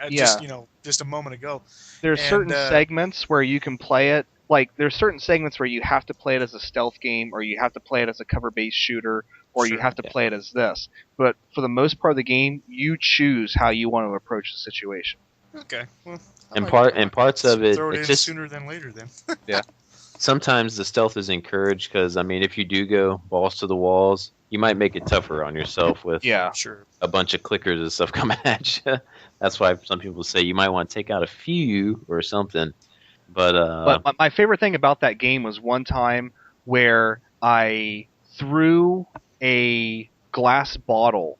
just a moment ago. There's certain segments where you can play it. Like there's certain segments where you have to play it as a stealth game, or you have to play it as a cover-based shooter, or you have to play it as this. But for the most part of the game, you choose how you want to approach the situation. Okay. Well, parts of it, throw it it's in just sooner than later then. Yeah. sometimes the stealth is encouraged because I mean, if you do go balls to the walls, you might make it tougher on yourself with Sure. a bunch of clickers and stuff coming at you. That's why some people say you might want to take out a few or something. But my favorite thing about that game was one time where I threw a glass bottle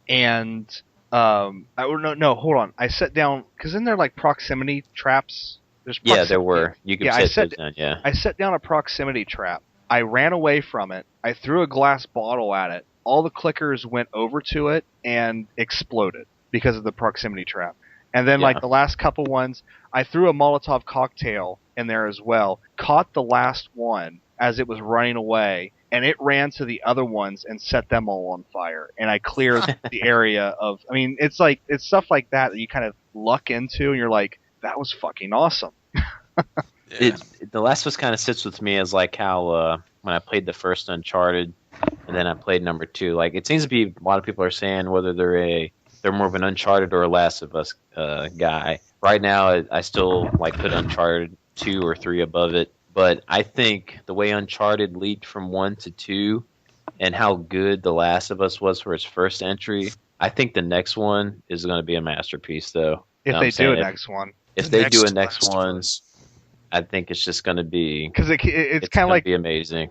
and hold on. I set down because isn't there like proximity traps? There were. You could set those down. Yeah. I set down a proximity trap. I ran away from it. I threw a glass bottle at it. All the clickers went over to it and exploded because of the proximity trap. And then like the last couple ones, I threw a Molotov cocktail in there as well. Caught the last one as it was running away, and it ran to the other ones and set them all on fire. And I cleared the area of. I mean, it's stuff like that you kind of luck into, and you're like, that was fucking awesome. The Last of Us kind of sits with me as like how when I played the first Uncharted, and then I played number 2. Like it seems to be a lot of people are saying whether they're more of an Uncharted or a Last of Us guy. Right now, I still like put Uncharted 2 or 3 above it. But I think the way Uncharted leaped from 1 to 2 and how good The Last of Us was for its first entry, I think the next one is going to be a masterpiece, though. If they do a next one. If they do a next one, I think it's just going to be... Because it's kind of like... be amazing.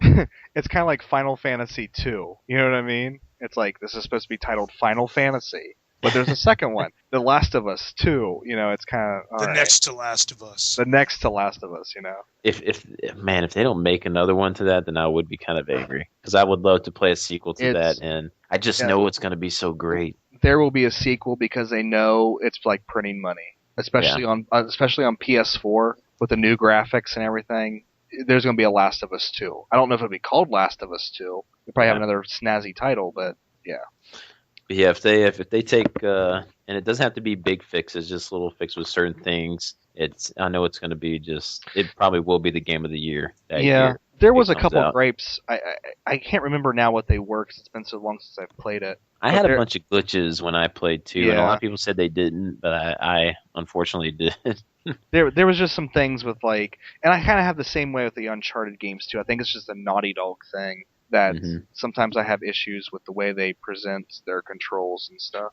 It's kind of like Final Fantasy 2. You know what I mean? It's like, this is supposed to be titled Final Fantasy. But there's a second one, The Last of Us 2. It's kind of the next to Last of Us. The next to Last of Us. If they don't make another one to that, then I would be kind of angry because I would love to play a sequel to that, and I just know it's going to be so great. There will be a sequel because they know it's like printing money, especially on PS4 with the new graphics and everything. There's going to be a Last of Us 2. I don't know if it'll be called Last of Us 2. They'll probably have another snazzy title, but yeah. Yeah, if they take and it doesn't have to be big fixes, just little fixes with certain things. I know it's going to be it probably will be the game of the year. Year there was a couple of gripes. I can't remember now what they were because it's been so long since I've played it. I had a bunch of glitches when I played too, and a lot of people said they didn't, but I unfortunately did. There was just some things with and I kind of have the same way with the Uncharted games too. I think it's just a Naughty Dog thing. That sometimes I have issues with the way they present their controls and stuff.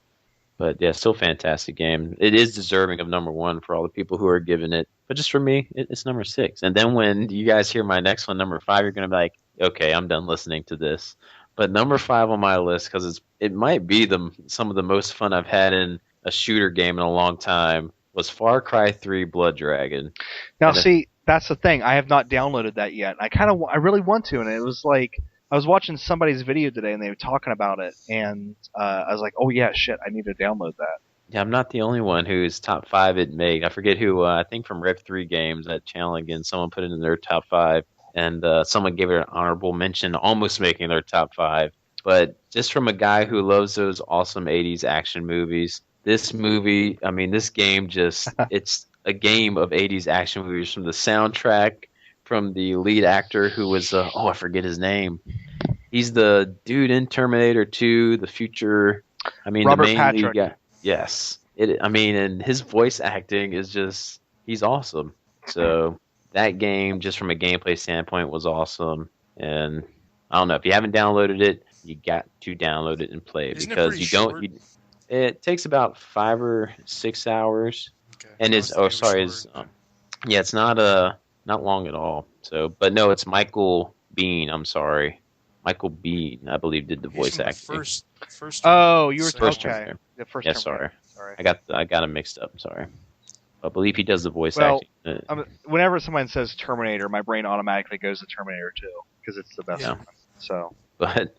But yeah, still fantastic game. It is deserving of number 1 for all the people who are giving it. But just for me, it's number 6. And then when you guys hear my next one, number 5, you're going to be like, okay, I'm done listening to this. But number 5 on my list, because it might be some of the most fun I've had in a shooter game in a long time, was Far Cry 3 Blood Dragon. Now, see, that's the thing. I have not downloaded that yet. I really want to, and it was like... I was watching somebody's video today, and they were talking about it, and I was like, oh, yeah, shit, I need to download that. Yeah, I'm not the only one who's top 5 it made. I forget who, I think from Rev 3 Games, that channel again, someone put it in their top 5, and someone gave it an honorable mention, almost making their top 5. But just from a guy who loves those awesome 80s action movies, this game it's a game of 80s action movies from the soundtrack, from the lead actor who was I forget his name. He's the dude in Terminator 2, the future I mean, the Robert main lead Patrick. guy. Yes. I mean, and his voice acting is just, he's awesome. So that game, just from a gameplay standpoint, was awesome. And I don't know, if you haven't downloaded it, you got to download it and play it Isn't it because pretty short? it takes about 5 or 6 hours. Okay. And I it's, was oh, thinking it was sorry, shorter. yeah, it's not long at all. So, but no, it's Michael Bean. I'm sorry, Michael Bean. I believe did the He's voice from the acting. first. Oh, you were First okay. Terminator. The first Yeah, Terminator. Sorry. I got him mixed up. Sorry. I believe he does the voice Well, acting. Whenever someone says Terminator, my brain automatically goes to Terminator 2 because it's the best Yeah. one. So But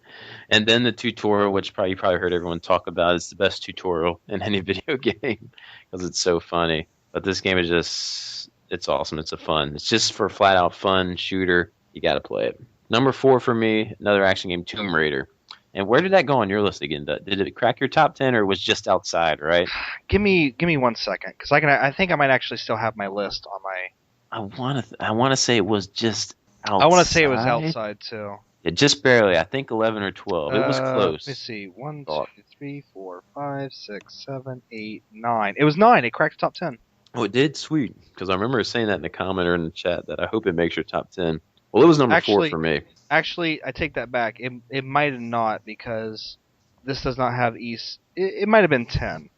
and then the tutorial, which you probably heard everyone talk about, is the best tutorial in any video game because it's so funny. But this game is just, it's awesome. It's it's just for flat out fun shooter. You got to play it. Number 4 for me, another action game, Tomb Raider. And where did that go on your list again? Did it crack your top 10 or was just outside? Right? give me 1 second because I think I might actually still have my list on my. I want to say it was just outside. I want to say it was outside too. Yeah, just barely. I think 11 or 12. It was close. Let me see. 1, 2, 3, 4, 5, 6, 7, 8, 9. It was 9. It cracked the top 10. Oh, it did? Sweet. Because I remember saying that in the comment or in the chat that I hope it makes your top 10. Well, it was number 4 for me. Actually, I take that back. It might have not because this does not have East. It might have been 10.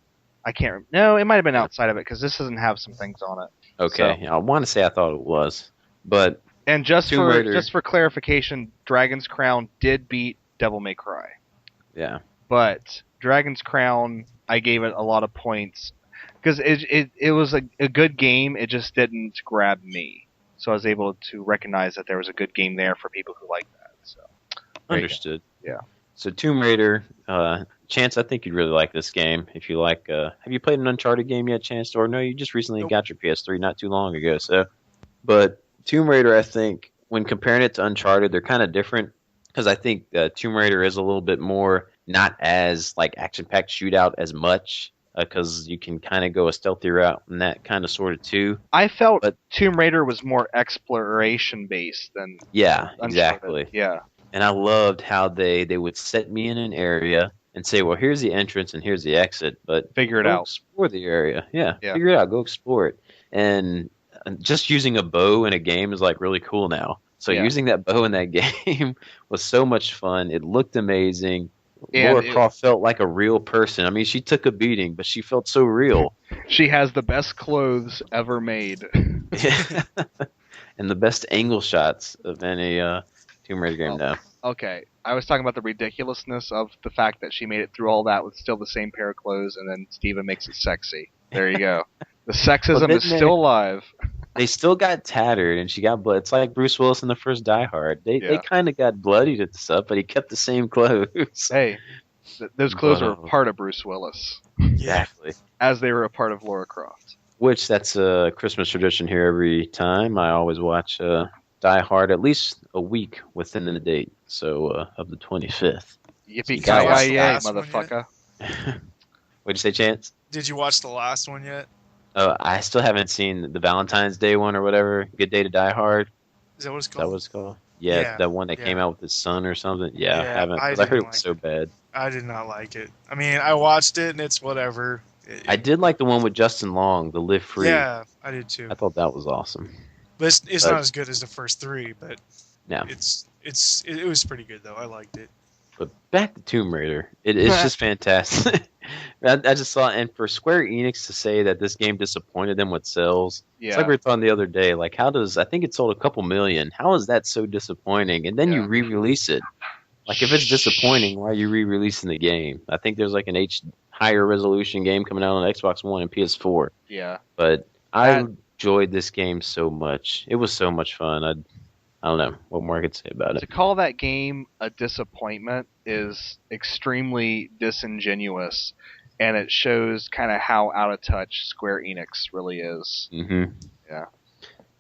I can't. No, it might have been outside of it because this doesn't have some things on it. Okay, So. yeah, I want to say I thought it was, but And just Tomb Raider. just for clarification, Dragon's Crown did beat Devil May Cry, yeah, but Dragon's Crown I gave it a lot of points because it was a good game. It just didn't grab me, so I was able to recognize that there was a good game there for people who like that. So understood. Yeah. So Tomb Raider, Chance, I think you'd really like this game if you like. Have you played an Uncharted game yet, Chance? Or no, you just recently Nope. got your PS3 not too long ago. So, but Tomb Raider, I think when comparing it to Uncharted, they're kind of different because I think Tomb Raider is a little bit more not as like action-packed shootout as much because you can kind of go a stealthy route and that kind of sort of too. I felt But- Tomb Raider was more exploration based than Yeah, Uncharted. exactly. Yeah. And I loved how they would set me in an area and say, well, here's the entrance and here's the exit, but Figure it go out. explore the area. Yeah, Yeah. figure it out. Go explore it. And just using a bow in a game is like really cool now. So Yeah. using that bow in that game was so much fun. It looked amazing. And Laura Croft felt like a real person. I mean, she took a beating, but she felt so real. She has the best clothes ever made. And the best angle shots of any Tomb Raider game now. Okay, I was talking about the ridiculousness of the fact that she made it through all that with still the same pair of clothes, and then Steven makes it sexy. There you go. The sexism Well, is still alive. They still got tattered, and she got blood. It's like Bruce Willis in the first Die Hard. They Yeah. kind of got bloodied at stuff, but he kept the same clothes. Hey, those clothes were Wow. a part of Bruce Willis, Yeah. Exactly. as they were a part of Laura Croft. Which that's a Christmas tradition here every time. I always watch Die Hard at least a week within the date, so of the 25th. Yippee gotta watch ki the yay, last one yet? motherfucker! What'd you say, Chance? Did you watch the last one yet? I still haven't seen the Valentine's Day one or whatever. Good Day to Die Hard. Is that what it's Is that called? what it's called? Yeah, Yeah, that one that yeah. came out with his son or something. Yeah, I Yeah, haven't. I 'Cause I heard it didn't was like so bad. I did not like it. I mean, I watched it and it's whatever. I did like the one with Justin Long, the Live Free. Yeah, I did too. I thought that was awesome. But it's But- not as good as the first three. But Yeah. it was pretty good though. I liked it. But back to Tomb Raider, it's just fantastic. I just saw, and for Square Enix to say that this game disappointed them with sales, it's Yeah, like we were talking the other day. Like, I think it sold a couple million. How is that so disappointing? And then you Yeah. re-release it. Like, if it's disappointing, why are you re-releasing the game? I think there's like an higher resolution game coming out on Xbox One and PS4. yeah. But I That- enjoyed this game so much. It was so much fun. I don't know what more I could say about To it. call that game a disappointment is extremely disingenuous, and it shows kind of how out of touch Square Enix really is. hmm Yeah.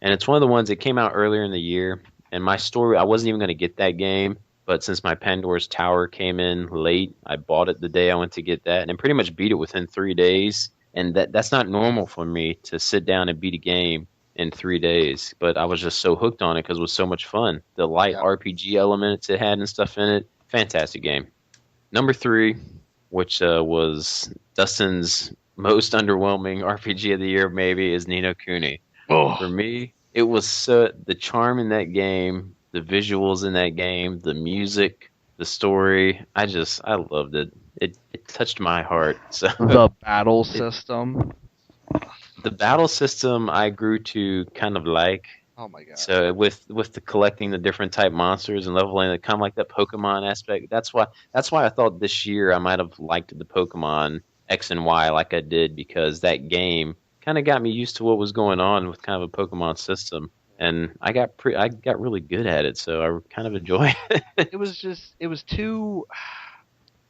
And it's one of the ones that came out earlier in the year. And my story, I wasn't even going to get that game, but since my Pandora's Tower came in late, I bought it the day I went to get that, and pretty much beat it within 3 days. And that's not normal for me to sit down and beat a game in 3 days. But I was just so hooked on it because it was so much fun. The light Yeah. RPG elements it had and stuff in it, fantastic game. Number 3, which was Dustin's most underwhelming RPG of the year, maybe, is Ni no Kuni. For Oh, me, it was so the charm in that game, the visuals in that game, the music, the story. I loved it. It touched my heart. So the battle it, system. the battle system I grew to kind of like. Oh my god. So with the collecting the different type monsters and leveling it, kind of like that Pokemon aspect. That's why I thought this year I might have liked the Pokemon X and Y like I did, because that game kind of got me used to what was going on with kind of a Pokemon system, and I got really good at it, so I kind of enjoy it. It was too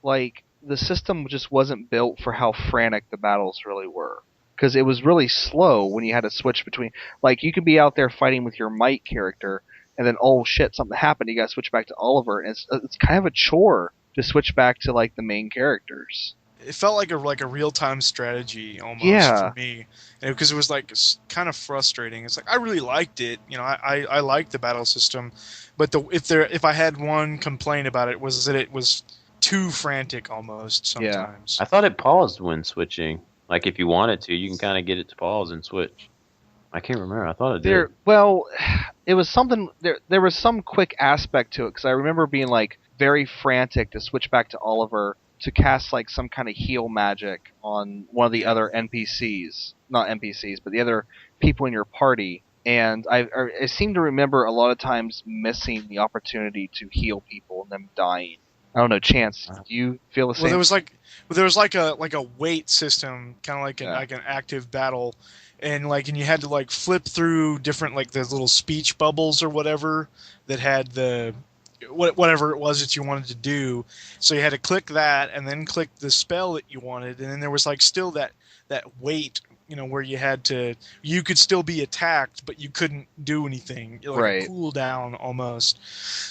like the system just wasn't built for how frantic the battles really were. Because it was really slow when you had to switch between. Like, you could be out there fighting with your Might character, and then, oh shit, something happened, you gotta switch back to Oliver, and it's kind of a chore to switch back to, like, the main characters. It felt like a real time strategy almost Yeah. for me, because it was like kind of frustrating. It's like I really liked it, I liked the battle system, but if I had one complaint about it was that it was too frantic almost Yeah. sometimes. I thought it paused when switching. Like if you wanted to, you can kind of get it to pause and switch. I can't remember. I thought it did. Well, it was something, there was some quick aspect to it, because I remember being, like, very frantic to switch back to Oliver to cast, like, some kind of heal magic on one of the other NPCs. Not NPCs, but the other people in your party. And I seem to remember a lot of times missing the opportunity to heal people and them dying. I don't know, Chance, do you feel the same? There was like a weight system, kind of like Yeah. like an active battle, and you had to like flip through different like the little speech bubbles or whatever that had whatever it was that you wanted to do. So you had to click that and then click the spell that you wanted, and then there was like still that weight, where you could still be attacked, but you couldn't do anything, like Right. a cooldown almost.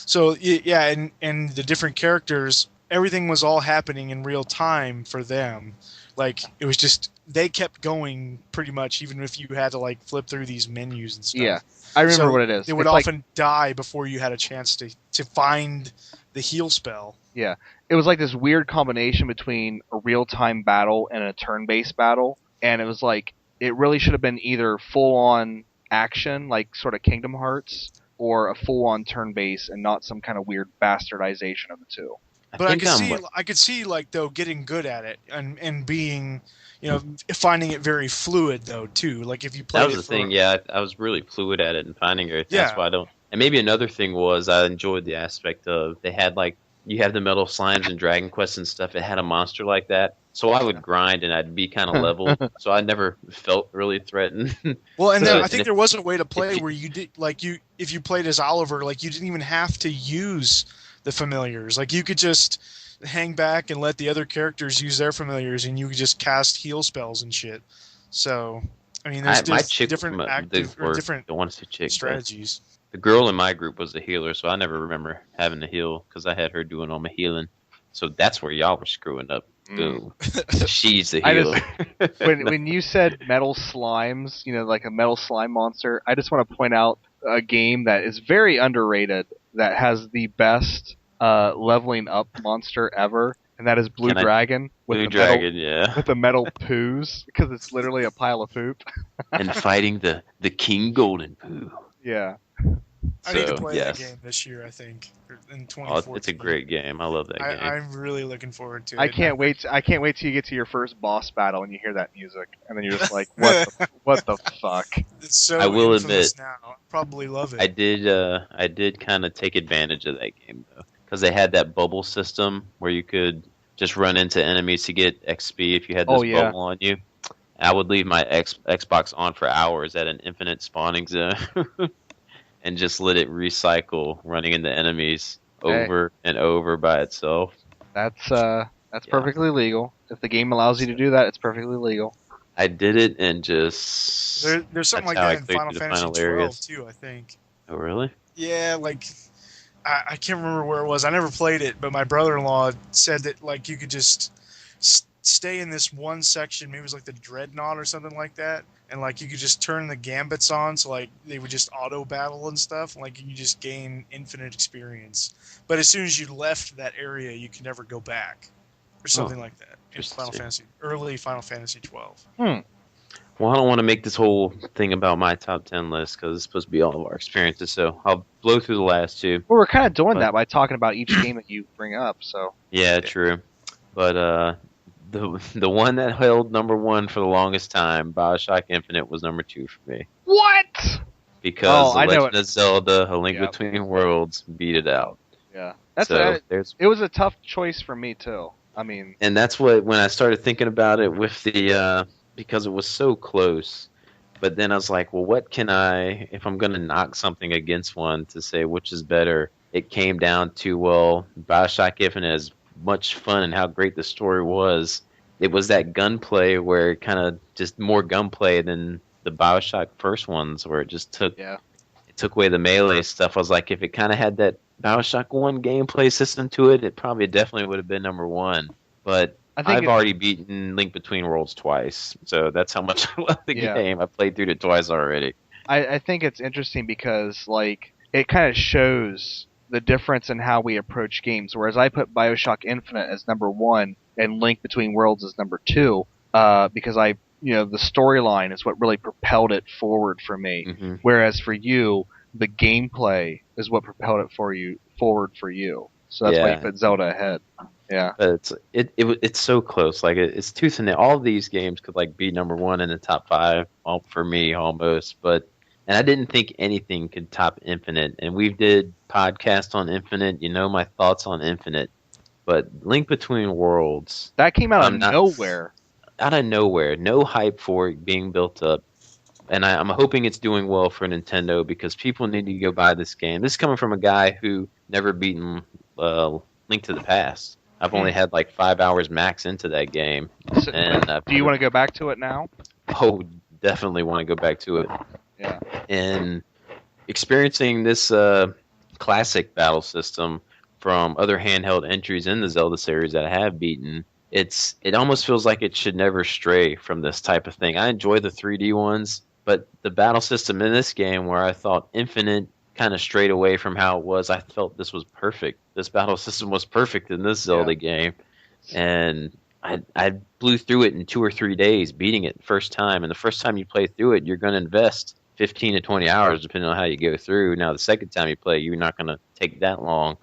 So yeah, and the different characters, everything was all happening in real time for them. Like it was just they kept going pretty much, even if you had to like flip through these menus and stuff. Yeah, I remember So what it is. They would It's like, often die before you had a chance to find the heal spell. yeah, it was like this weird combination between a real-time battle and a turn-based battle, and it was like it really should have been either full-on action, like sort of Kingdom Hearts, or a full-on turn-based, and not some kind of weird bastardization of the two. But think I could see like though getting good at it and being, finding it very fluid though too. Like if you played that was it the thing. Yeah, I was really fluid at it and finding it. Yeah. That's why I don't. And maybe another thing was I enjoyed the aspect of they had like you have the metal slimes and Dragon Quest and stuff. It had a monster like that, so I would grind and I'd be kind of leveled, so I never felt really threatened. Well, and So I think there was a way to play if where you did if you played as Oliver, like you didn't even have to use the familiars. Like you could just hang back and let the other characters use their familiars, and you could just cast heal spells and shit. So, I mean, there's my just chick different from active or different don't want to say chick, but strategies. the girl in my group was a healer, so I never remember having to heal because I had her doing all my healing. So that's where y'all were screwing up. Boom. She's the I healer. When you said metal slimes, like a metal slime monster, I just want to point out a game that is very underrated that has the best leveling up monster ever, and that is Blue Can I- Dragon with Blue the metal, Dragon, yeah. with the metal poos, because it's literally a pile of poop. And fighting the King Golden Poo. Yeah. I need to So, play yes. that game this year. I think or in Oh, 2014. it's a great game. I love that game. I'm really looking forward to it. I can't wait. I can't wait till you get to your first boss battle and you hear that music, and then you're just like, what the fuck? It's so I will infamous admit, now. I probably love it. I did kind of take advantage of that game though, because they had that bubble system where you could just run into enemies to get XP if you had this Oh, yeah. bubble on you. I would leave my Xbox on for hours at an infinite spawning zone and just let it recycle, running into enemies over and over by itself. That's Yeah. perfectly legal. If the game allows you to do that, it's perfectly legal. I did it and just There's something like that's how I that in cleared Final through the Fantasy final 12 areas. too. I think. Oh really? Yeah, like I can't remember where it was. I never played it, but my brother-in-law said that like you could just stay in this one section. Maybe it was like the Dreadnought or something like that, and like you could just turn the gambits on, so like they would just auto battle and stuff. And, like you just gain infinite experience. But as soon as you left that area, you can never go back. or something like that. In interesting. early Final Fantasy 12. Well, I don't want to make this whole thing about my top 10 list because it's supposed to be all of our experiences. So I'll blow through the last two. Well, we're kind of doing But that by talking about each game that you bring up. So yeah, Yeah. true. But the one that held number one for the longest time, BioShock Infinite, was number two for me what? because Oh, The I know Legend it. of Zelda: A Link Yep. Between Worlds beat it out. Yeah, that's So there's it was a tough choice for me too. I mean, and that's what when I started thinking about it with the because it was so close. But then I was like, well, what can I if I'm going to knock something against one to say which is better? It came down to well, BioShock Infinite is much fun and how great the story was. It was that gunplay where it kind of just more gunplay than the BioShock first ones, where it just yeah, took away the melee stuff. I was like, if it kind of had that BioShock 1 gameplay system to it, it probably definitely would have been number one. But I think I've already beaten Link Between Worlds twice, so that's how much I love the Yeah. game. I played through it twice already. I think it's interesting because like it kind of shows the difference in how we approach games. Whereas I put Bioshock Infinite as number one and Link Between Worlds as number two, because the storyline is what really propelled it forward for me. Hmm. Whereas for you, the gameplay is what propelled it forward for you. So that's why you Yeah, put Zelda ahead. Yeah. but it's so close. Like it's tooth and nail. All of these games could like be number one in the top five, all for me almost. But and I didn't think anything could top Infinite. And we did podcast on Infinite. You know my thoughts on Infinite. But Link Between Worlds, That came out of I'm not nowhere. out of nowhere. No hype for it being built up. And I'm hoping it's doing well for Nintendo because people need to go buy this game. This is coming from a guy who never beaten Link to the Past. I've only had like 5 hours max into that game, So, and do you want to go back to it now? oh, definitely want to go back to it. Yeah. And experiencing this classic battle system from other handheld entries in the Zelda series that I have beaten, it almost feels like it should never stray from this type of thing. I enjoy the 3D ones, but the battle system in this game, where I thought Infinite kind of strayed away from how it was, I felt this was perfect. This battle system was perfect in this Zelda game, and I blew through it in 2 or 3 days, beating it the first time. And the first time you play through it, you're going to invest 15 to 20 hours, depending on how you go through. Now, the second time you play, you're not going to take that long.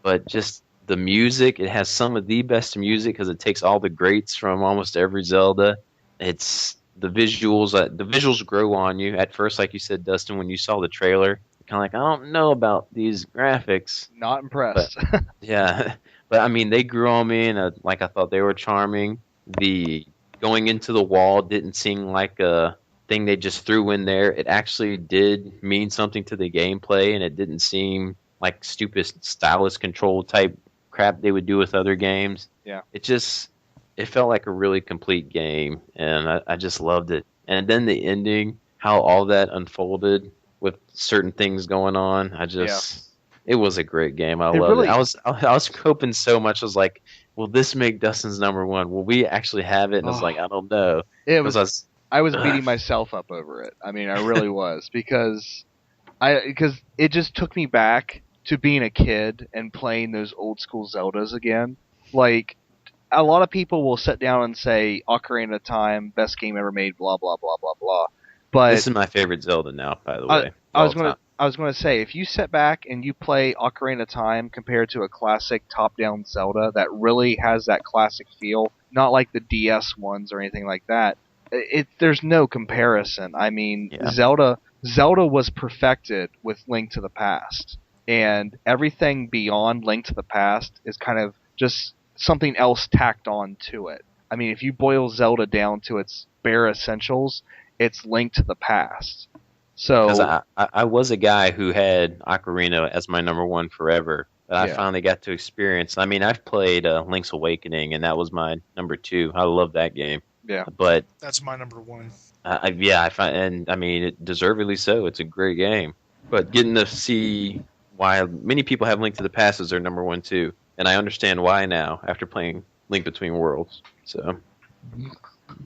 But just the music, it has some of the best music because it takes all the greats from almost every Zelda. It's the visuals. The visuals grow on you at first, like you said, Dustin. When you saw the trailer, kind of like, I don't know about these graphics. Not impressed. Yeah, but I mean, they grew on me, and like I thought they were charming. The going into the wall didn't seem like a thing they just threw in there. It actually did mean something to the gameplay, and it didn't seem like stupid stylus control type crap they would do with other games. Yeah. It felt like a really complete game, and I just loved it. And then the ending, how all that unfolded with certain things going on, it was a great game. I loved it. I was hoping so much. I was like, will this make Dustin's number one? Will we actually have it? And I was like, I don't know. I was beating myself up over it. I mean, I really was because it just took me back to being a kid and playing those old school Zeldas again. Like a lot of people will sit down and say Ocarina of Time, best game ever made, blah blah blah blah blah. But this is my favorite Zelda now, by the way. I was going to say, if you sit back and you play Ocarina of Time compared to a classic top-down Zelda that really has that classic feel, not like the DS ones or anything like that, there's no comparison. I mean, Yeah. Zelda was perfected with Link to the Past, and everything beyond Link to the Past is kind of just something else tacked on to it. I mean, if you boil Zelda down to its bare essentials, it's Link to the Past. So, because I was a guy who had Ocarina as my number one forever, but I finally got to experience. I mean, I've played Link's Awakening, and that was my number two. I love that game. Yeah, but That's my number one. I find, and I mean, it deservedly so. It's a great game. But getting to see why many people have Link to the Past as their number one too, and I understand why now after playing Link Between Worlds. So.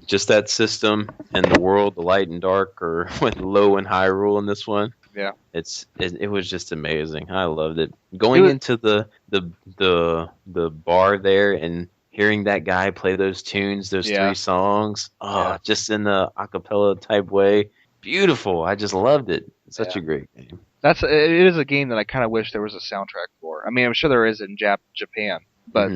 Just that system and the world, the light and dark, or low and high rule in this one. Yeah, it was just amazing. I loved it. Going into the bar there and hearing that guy play those tunes, those Yeah. 3 songs, Yeah. just in the acapella type way, beautiful. I just loved it. Such a great game. It is a game that I kind of wish there was a soundtrack for. I mean, I'm sure there is in Japan, but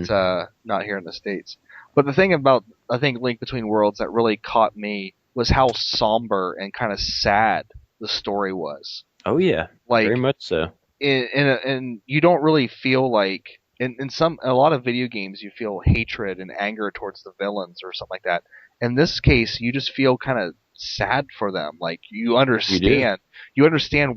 not here in the States. But the thing about, I think, Link Between Worlds that really caught me was how somber and kind of sad the story was. Oh yeah, like very much so. And you don't really feel like in a lot of video games you feel hatred and anger towards the villains or something like that. In this case, you just feel kind of sad for them. Like you understand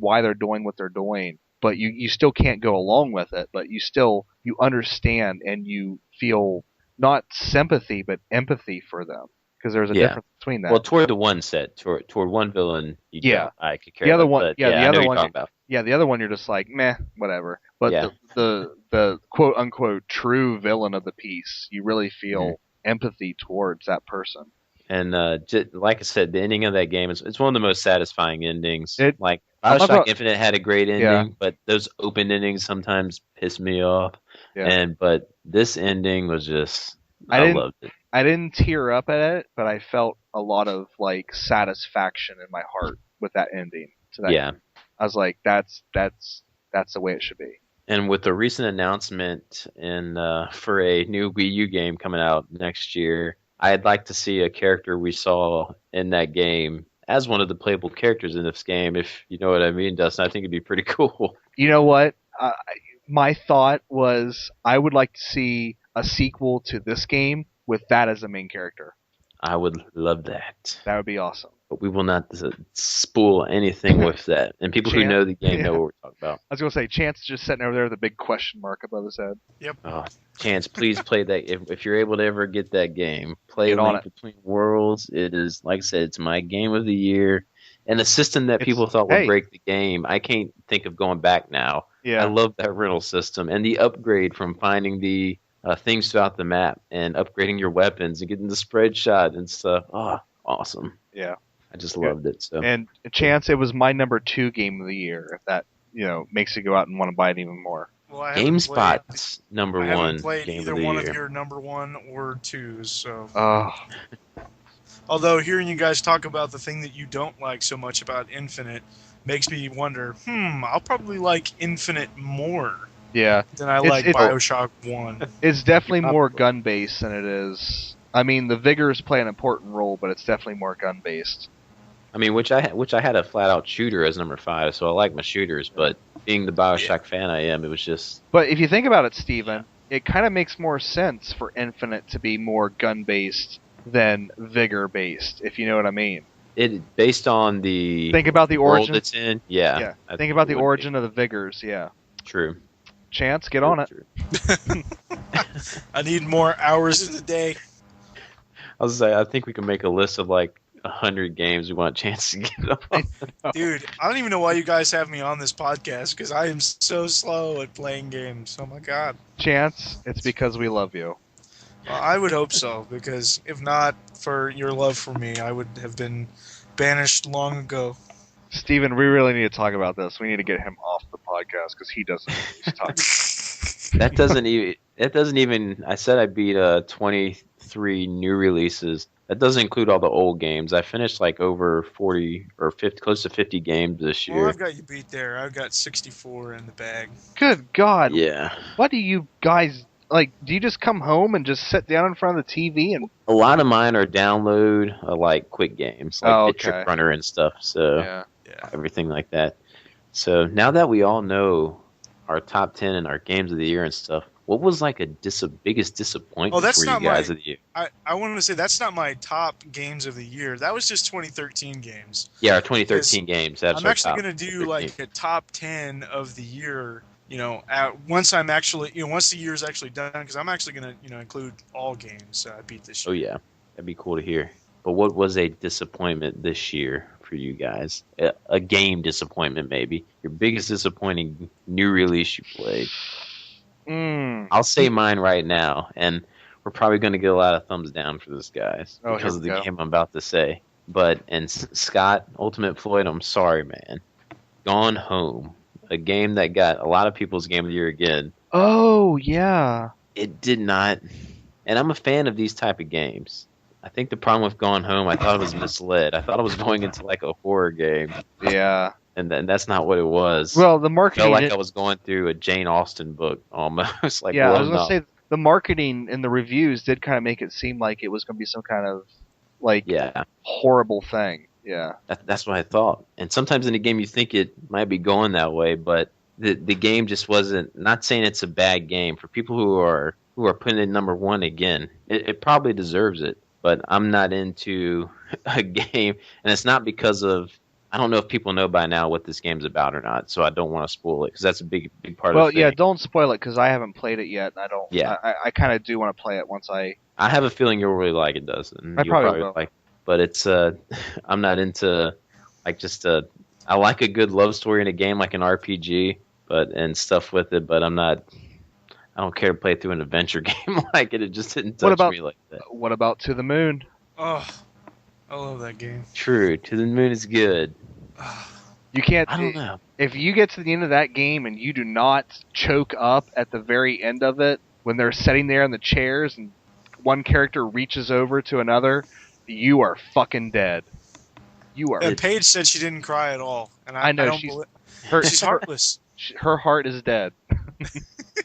why they're doing what they're doing, but you still can't go along with it. But you understand and you feel not sympathy but empathy for them, because there's a difference between that. Well, toward the one set, toward one villain, I could care. The other about, one, but, the other one, about. the other one, you're just like meh, whatever. But the quote unquote true villain of the piece, you really feel empathy towards that person. And like I said, the ending of that game it's one of the most satisfying endings. Like BioShock Infinite had a great ending, but those open endings sometimes piss me off. Yeah. But this ending was just I loved it. I didn't tear up at it, but I felt a lot of like satisfaction in my heart with that ending. To that game. I was like, that's the way it should be. And with the recent announcement for a new Wii U game coming out next year, I'd like to see a character we saw in that game as one of the playable characters in this game, if you know what I mean, Dustin. I think it'd be pretty cool. You know what? My thought was I would like to see a sequel to this game with that as the main character. I would love that. That would be awesome. But we will not spoil anything with that. And people who know the game know what we're talking about. I was going to say, Chance is just sitting over there with a big question mark above his head. Yep. Oh, Chance, please play that. If you're able to ever get that game, play Link Between Worlds. It is, like I said, it's my game of the year. And a system that people thought would break the game. I can't think of going back now. Yeah. I love that rental system. And the upgrade from finding the things throughout the map and upgrading your weapons and getting the spread shot and stuff. Oh, awesome. Yeah. I just loved it. So. And Chance, it was my number 2 game of the year. If that makes you go out and want to buy it even more. Well, GameSpot's number 1. I haven't played either one of your number 1 or 2s. So. Oh. Although hearing you guys talk about the thing that you don't like so much about Infinite makes me wonder. I'll probably like Infinite more. Yeah. Than I like BioShock 1. It's definitely more gun based than it is. I mean, the vigors play an important role, but it's definitely more gun based. I mean, which I had a flat out shooter as number 5, so I like my shooters. But being the BioShock fan I am, it was just. But if you think about it, Steven, it kind of makes more sense for Infinite to be more gun based than vigor based, if you know what I mean. It based on the. Think about the origin it's in. Yeah. Think about the origin of the vigors. Yeah. True. Chance, get on it. I need more hours in the day. I was say I think we can make a list of like 100 games we want a chance to get on. Dude, I don't even know why you guys have me on this podcast, because I am so slow at playing games. Oh my god. Chance, it's because we love you. Well, I would hope so, because if not for your love for me, I would have been banished long ago. Steven, we really need to talk about this. We need to get him off the podcast because he doesn't know what he's talking about. That doesn't even. I said I beat 23 new releases. That doesn't include all the old games. I finished like over 40 or 50, close to 50 games this year. Well, I've got you beat there. I've got 64 in the bag. Good God. Yeah. What do you guys like? Do you just come home and just sit down in front of the TV and? A lot of mine are download like quick games, like Hit Trick Runner and stuff. So everything like that. So now that we all know our top 10 and our games of the year and stuff, what was like biggest disappointment for you guys of the year? I wanted to say that's not my top games of the year. That was just 2013 games. Yeah, our 2013 games. That's I'm actually going to do like a top 10 of the year. Once the year's actually done, because I'm actually going to include all games I beat this year. Oh yeah, that'd be cool to hear. But what was a disappointment this year for you guys? A game disappointment, maybe your biggest disappointing new release you played. I'll say mine right now, and we're probably going to get a lot of thumbs down for this, guys, because of the game I'm about to say. But, and Scott, Ultimate Floyd, I'm sorry, man. Gone Home, a game that got a lot of people's game of the year again. Oh, yeah. It did not, and I'm a fan of these type of games. I think the problem with Gone Home, I thought it was misled. I thought I was going into like a horror game, Yeah. and then that's not what it was. Well, the Felt marketing. like I was going through a Jane Austen book almost. Like Yeah, I was blown gonna up. say the marketing and the reviews did kind of make it seem like it was gonna be some kind of like Yeah, horrible thing. Yeah. that's what I thought. And sometimes in a game you think it might be going that way, but the game just wasn't. Not saying it's a bad game for people who are putting it number one again. It probably deserves it, but I'm not into a game, and it's not because of. I don't know if people know by now what this game's about or not, so I don't want to spoil it because that's a big part of Well, the thing. yeah, don't spoil it because I haven't played it yet. And I don't. Yeah. I kind of do want to play it once I. I have a feeling you'll really like it, Dustin. I You'll probably will. like, but it's I'm not into like just I like a good love story in a game like an RPG, but and stuff with it. But I'm not. I don't care to play through an adventure game like it. It just didn't touch me like that. What about To the Moon? Oh, I love that game. True, To the Moon is good. You can't. I don't know. If you get to the end of that game and you do not choke up at the very end of it when they're sitting there in the chairs and one character reaches over to another, you are fucking dead. You are. And Paige said she didn't cry at all, and I know, I don't she's- believe. Her, She's heartless. her heart is dead.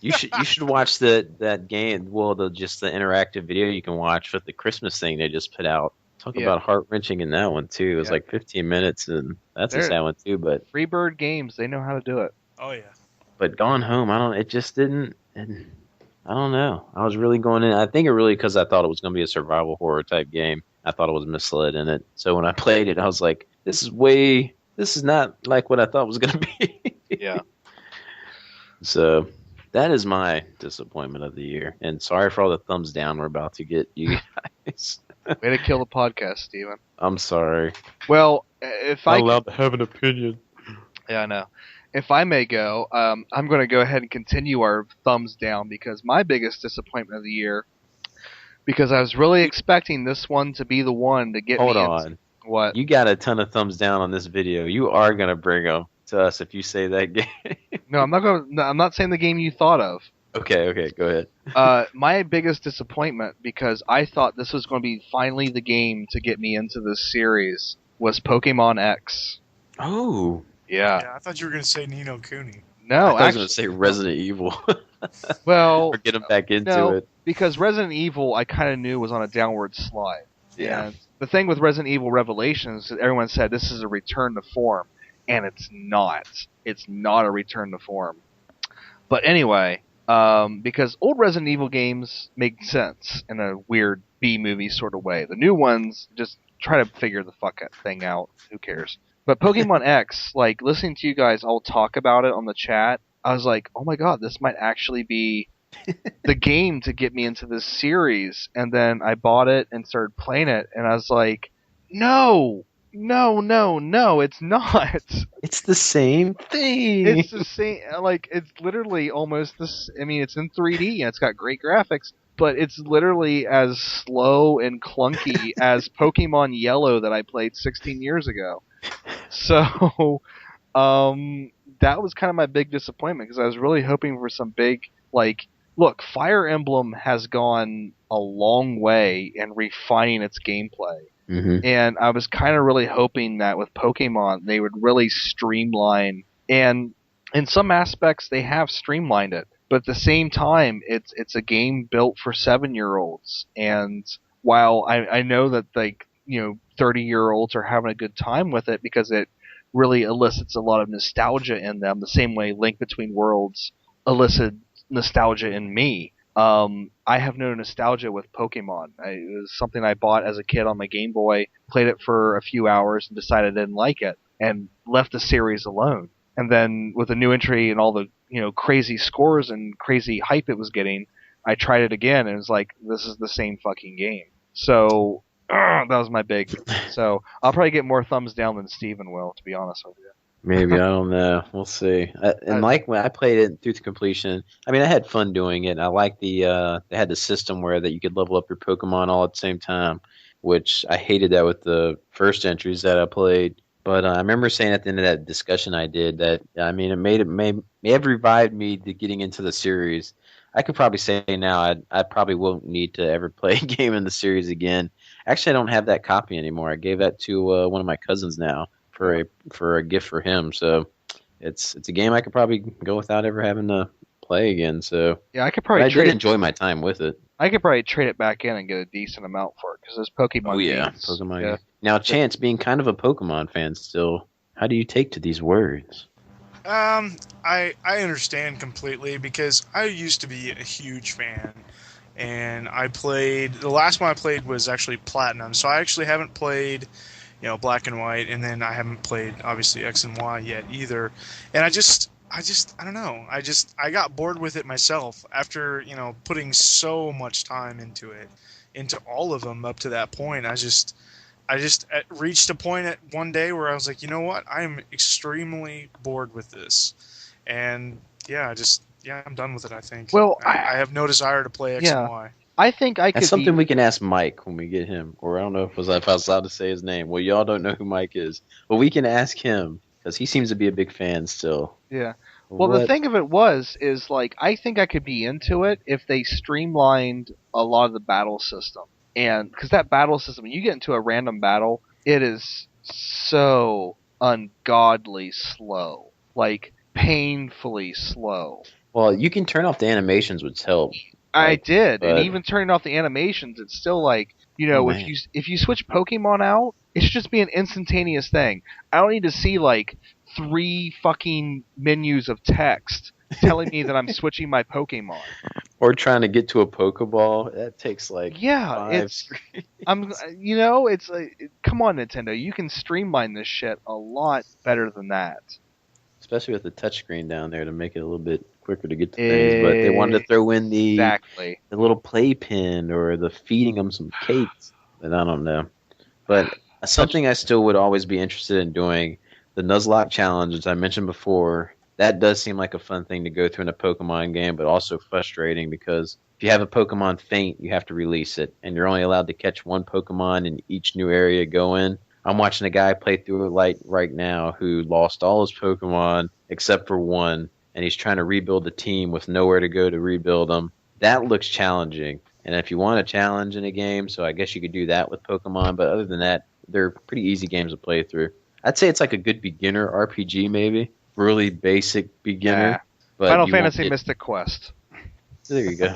You should watch that game. Well, just the interactive video you can watch with the Christmas thing they just put out. Talk Yeah. about heart wrenching in that one too. It was Yeah. like 15 minutes, and that's a There- sad one too. But Freebird Games, they know how to do it. Oh yeah. Gone Home, I don't. It just didn't. I don't know. I was really going in. I think it really because I thought it was going to be a survival horror type game. I thought it was misled in it. So when I played it, I was like, this is not like what I thought it was going to be. Yeah. So that is my disappointment of the year. And sorry for all the thumbs down we're about to get, you guys. Way to kill the podcast, Steven. I'm sorry. Well, if I allowed to have an opinion. Yeah, I know. If I may go, I'm going to go ahead and continue our thumbs down because my biggest disappointment of the year, because I was really expecting this one to be the one to get Hold me. on. What? You got a ton of thumbs down on this video. You are going to bring them to us if you say that game. No, I'm not going. No, I'm not saying the game you thought of. Okay, go ahead. My biggest disappointment, because I thought this was going to be finally the game to get me into this series, was Pokemon X. Oh. Yeah, I thought you were gonna say Nino Cooney. No, I thought I was actually, going to say Resident Evil. well, or get them back into no, it. because Resident Evil I kind of knew was on a downward slide. Yeah. And the thing with Resident Evil Revelations, everyone said this is a return to form, and it's not. It's not a return to form. But anyway, because old Resident Evil games make sense in a weird B-movie sort of way. The new ones just try to figure the thing out. Who cares? But Pokemon X, like listening to you guys all talk about it on the chat, I was like, oh my god, this might actually be the game to get me into this series. And then I bought it and started playing it, and I was like, no, it's not. It's the same thing. It's the same. Like, it's literally almost this. I mean, it's in 3D and it's got great graphics, but it's literally as slow and clunky as Pokemon Yellow that I played 16 years ago. So, that was kind of my big disappointment because I was really hoping for some big, like, look, Fire Emblem has gone a long way in refining its gameplay. Mm-hmm. And I was kind of really hoping that with Pokemon, they would really streamline. And in some aspects, they have streamlined it. But at the same time, it's a game built for 7-year-olds. And while I know that, like, 30-year-olds are having a good time with it because it really elicits a lot of nostalgia in them, the same way Link Between Worlds elicited nostalgia in me. I have no nostalgia with Pokemon. It was something I bought as a kid on my Game Boy, played it for a few hours, and decided I didn't like it, and left the series alone. And then with a new entry and all the crazy scores and crazy hype it was getting, I tried it again, and it was like, this is the same fucking game. So that was my big. So I'll probably get more thumbs down than Steven will, to be honest with you. Maybe, I don't know. We'll see. Like when I played it through the completion, I mean, I had fun doing it. I like they had the system where that you could level up your Pokemon all at the same time, which I hated that with the first entries that I played. But I remember saying at the end of that discussion I did that, I mean, it may have revived me to getting into the series. I could probably say now I probably won't need to ever play a game in the series again. Actually, I don't have that copy anymore. I gave that to one of my cousins now for a gift for him. So it's a game I could probably go without ever having to play again. So, Yeah, I could but probably I did trade. enjoy my time with it. I could probably trade it back in and get a decent amount for it because those Pokemon Oh yeah, games. Pokemon. Yeah. Now, Chance, being kind of a Pokemon fan still, how do you take to these words? I understand completely because I used to be a huge fan, and the last one I played was actually Platinum, so I actually haven't played, Black and White, and then I haven't played obviously X and Y yet either, and I don't know, I got bored with it myself after putting so much time into all of them up to that point. I just reached a point at one day where I was like, you know what? I am extremely bored with this, and yeah, I'm done with it. I think. Well, I have no desire to play X and Y. I think I could That's something be. we can ask Mike when we get him, or I don't know if I was allowed to say his name. Well, y'all don't know who Mike is, but we can ask him because he seems to be a big fan still. Yeah. Well, the thing of it is like I think I could be into it if they streamlined a lot of the battle system, and because that battle system, when you get into a random battle, it is so ungodly slow, like painfully slow. Well, you can turn off the animations, which help. I did, but- and even turning off the animations, it's still like Oh, if you switch Pokemon out, it should just be an instantaneous thing. I don't need to see like 3 fucking menus of text telling me that I'm switching my Pokemon. Or trying to get to a Pokeball, that takes like 5 screens. It's like, come on, Nintendo, you can streamline this shit a lot better than that. Especially with the touchscreen down there to make it a little bit quicker to get to things. But they wanted to throw in the little playpen or the feeding them some cakes. And I don't know. But something I still would always be interested in doing, the Nuzlocke challenge, as I mentioned before, that does seem like a fun thing to go through in a Pokemon game, but also frustrating because if you have a Pokemon faint, you have to release it. And you're only allowed to catch one Pokemon in each new area you go in. I'm watching a guy play through it right now who lost all his Pokemon except for one, and he's trying to rebuild the team with nowhere to go to rebuild them. That looks challenging. And if you want a challenge in a game, so I guess you could do that with Pokemon, but other than that, they're pretty easy games to play through. I'd say it's like a good beginner RPG, maybe. Really basic beginner. Yeah. But Final Fantasy Mystic Quest. There you go.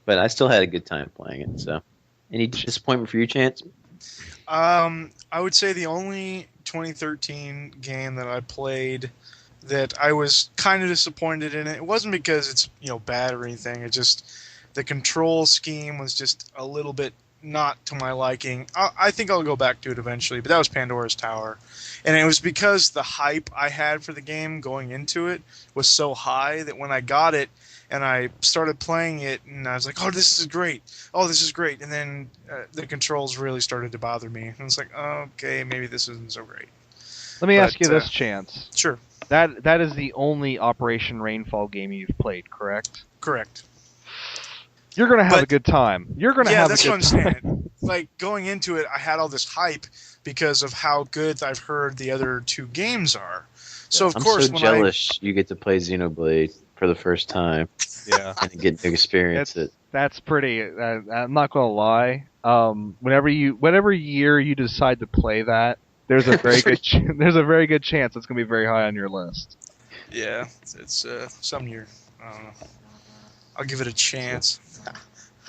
But I still had a good time playing it, so. Any disappointment for you, Chance? I would say the only 2013 game that I played that I was kind of disappointed in it wasn't because it's bad or anything. It just the control scheme was just a little bit not to my liking. I think I'll go back to it eventually, but that was Pandora's Tower, and it was because the hype I had for the game going into it was so high that when I got it and I started playing it, and I was like, "Oh, this is great! Oh, this is great!" And then the controls really started to bother me, and I was like, oh, "Okay, maybe this isn't so great." Let me ask you this, Chance. Sure. That is the only Operation Rainfall game you've played, correct? Correct. You're gonna have a good time. You're gonna have a good time. Yeah, that's what I'm saying. Like going into it, I had all this hype because of how good I've heard the other 2 games are. So of course, I'm so jealous you get to play Xenoblade for the first time. Yeah, and get to experience it. That's pretty. I'm not gonna lie. Whatever year you decide to play that, there's a very good chance it's gonna be very high on your list. Yeah, it's some year. I don't know. I'll give it a chance.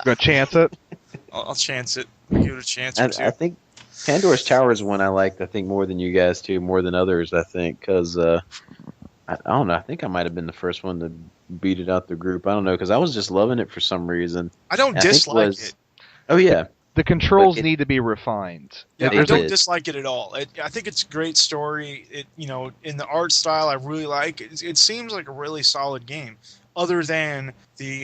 Gonna chance it? I'll chance it. I'll give it a chance. I think Pandora's Tower is one I liked. I think more than you guys too, more than others. I think because I don't know. I think I might have been the first one to beat it out the group. I don't know because I was just loving it for some reason. I don't dislike it. Oh yeah. The controls need to be refined. Yeah, I don't dislike it at all. I think it's a great story. In the art style, I really like it. It seems like a really solid game. Other than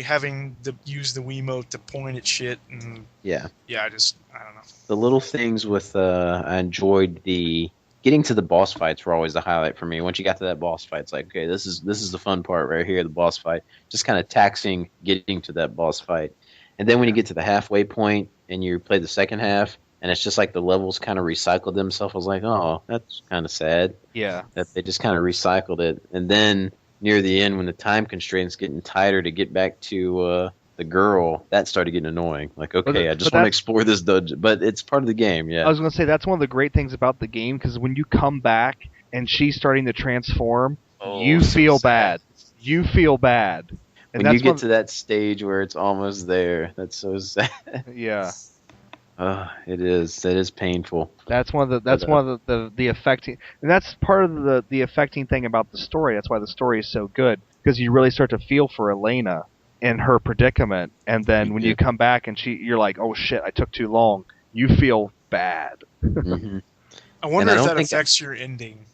having to use the Wiimote to point at shit and I don't know. The little things with I enjoyed the getting to the boss fights were always the highlight for me. Once you got to that boss fight, it's like, okay, this is the fun part right here, the boss fight. Just kind of taxing getting to that boss fight. And then when you get to the halfway point and you play the second half, and it's just like the levels kind of recycled themselves, I was like, oh, that's kind of sad. Yeah. That they just kind of recycled it. And then near the end when the time constraints getting tighter to get back to the girl, that started getting annoying. Like, okay, I just want to explore this dungeon, but it's part of the game. Yeah, I was going to say that's one of the great things about the game, because when you come back and she's starting to transform, you feel bad. You feel bad. And when you get to that stage where it's almost there, that's so sad. Yeah. It is. That is painful. That's one of the affecting, and that's part of the affecting thing about the story. That's why the story is so good, because you really start to feel for Elena and her predicament, and then when you come back and you're like, oh shit, I took too long. You feel bad. Mm-hmm. I wonder if that affects your ending.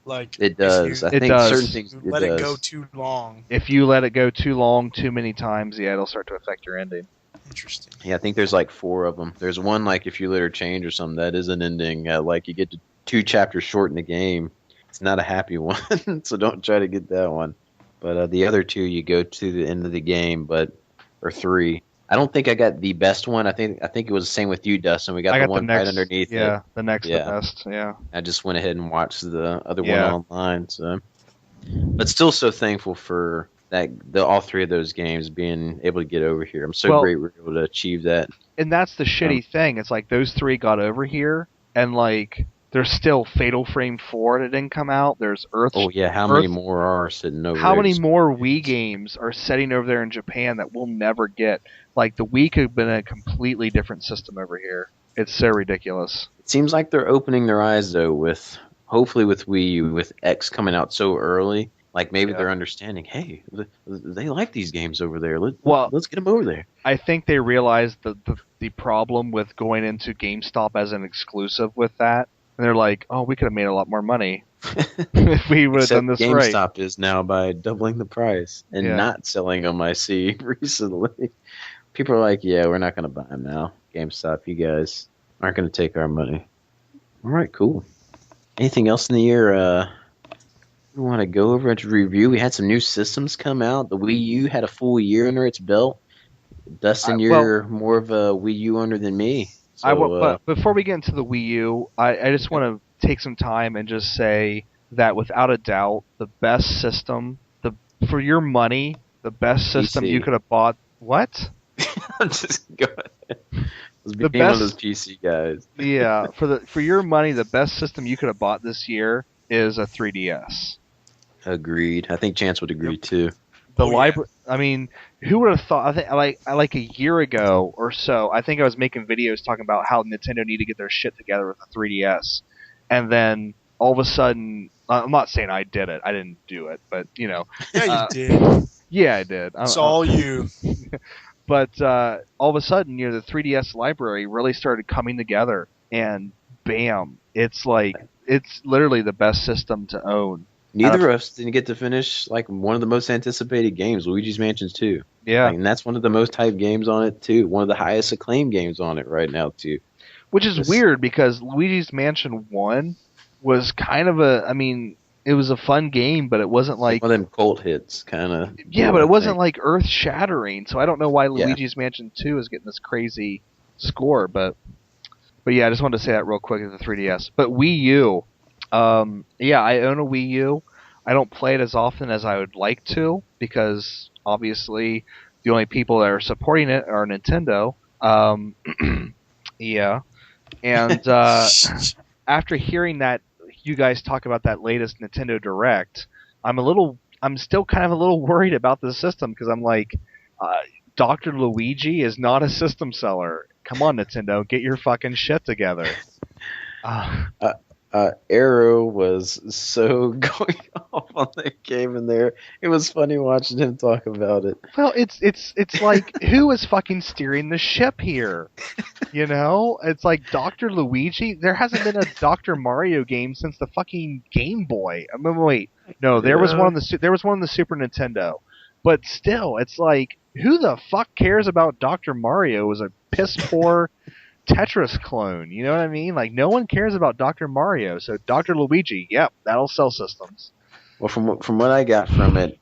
Like it does. I think certain things let it go too long. If you let it go too long, too many times, yeah, it'll start to affect your ending. Interesting. Yeah, I think there's like 4 of them. There's one like if you let her change or something, that is an ending. Like you get to 2 chapters short in the game. It's not a happy one, so don't try to get that one. But the other 2, you go to the end of the game, or 3. I don't think I got the best one. I think it was the same with you, Dustin. We got the one right underneath it. Yeah, the next best. Yeah. I just went ahead and watched the other one online. So, but still, so thankful for all 3 of those games being able to get over here. I'm so great we're able to achieve that. And that's the shitty thing. It's like those 3 got over here, and like there's still Fatal Frame 4 that didn't come out. There's Earth. Oh yeah, how many more are sitting over there? How many more Wii games are sitting over there in Japan that we'll never get? Like the Wii could have been a completely different system over here. It's so ridiculous. It seems like they're opening their eyes though, hopefully with Wii U, with X coming out so early. Like maybe they're understanding, hey, they like these games over there. Let's get them over there. I think they realized the problem with going into GameStop as an exclusive with that. And they're like, oh, we could have made a lot more money if we would have done this right. GameStop is now by doubling the price and not selling them, I see, recently. People are like, yeah, we're not going to buy them now. GameStop, you guys aren't going to take our money. All right, cool. Anything else in the year we want to go over to review? We had some new systems come out. The Wii U had a full year under its belt. Dustin, you're more of a Wii U owner than me. So, but before we get into the Wii U, I just want to take some time and just say that without a doubt, the best system, for your money, the best system you could have bought. What? I'm just going. The best, one of those PC guys. Yeah, for your money, the best system you could have bought this year is a 3DS. Agreed. I think Chance would agree too. The library. I mean, who would have thought? I think like a year ago or so, I think I was making videos talking about how Nintendo need to get their shit together with the 3DS, and then all of a sudden, I'm not saying I did it. I didn't do it, but you know. Yeah, you did. Yeah, I did. It's all you. But all of a sudden, the 3DS library really started coming together, and bam, it's literally the best system to own. Neither of us didn't get to finish like one of the most anticipated games, Luigi's Mansion 2. Yeah. And that's one of the most hyped games on it too. One of the highest acclaimed games on it right now too. Which is weird because Luigi's Mansion 1 was kind of it was a fun game, but it wasn't like one of them cult hits kind of. Yeah, but it wasn't like earth shattering, so I don't know why Luigi's Mansion 2 is getting this crazy score, but yeah, I just wanted to say that real quick at the 3DS. But Wii U, I own a Wii U. I don't play it as often as I would like to because obviously the only people that are supporting it are Nintendo. Yeah, and after hearing that you guys talk about that latest Nintendo Direct, I'm still kind of a little worried about the system because I'm like, Dr. Luigi is not a system seller. Come on, Nintendo, get your fucking shit together. Arrow was so going off on that game in there. It was funny watching him talk about it. Well, it's like, who is fucking steering the ship here? It's like Dr. Luigi. There hasn't been a Dr. Mario game since the fucking Game Boy. I mean, wait, no, there was one on the Super Nintendo. But still, it's like, who the fuck cares about Dr. Mario? It was a piss poor Tetris clone, you know what I mean? Like, no one cares about Dr. Mario, so Dr. Luigi, yep, that'll sell systems. Well, from what I got from it,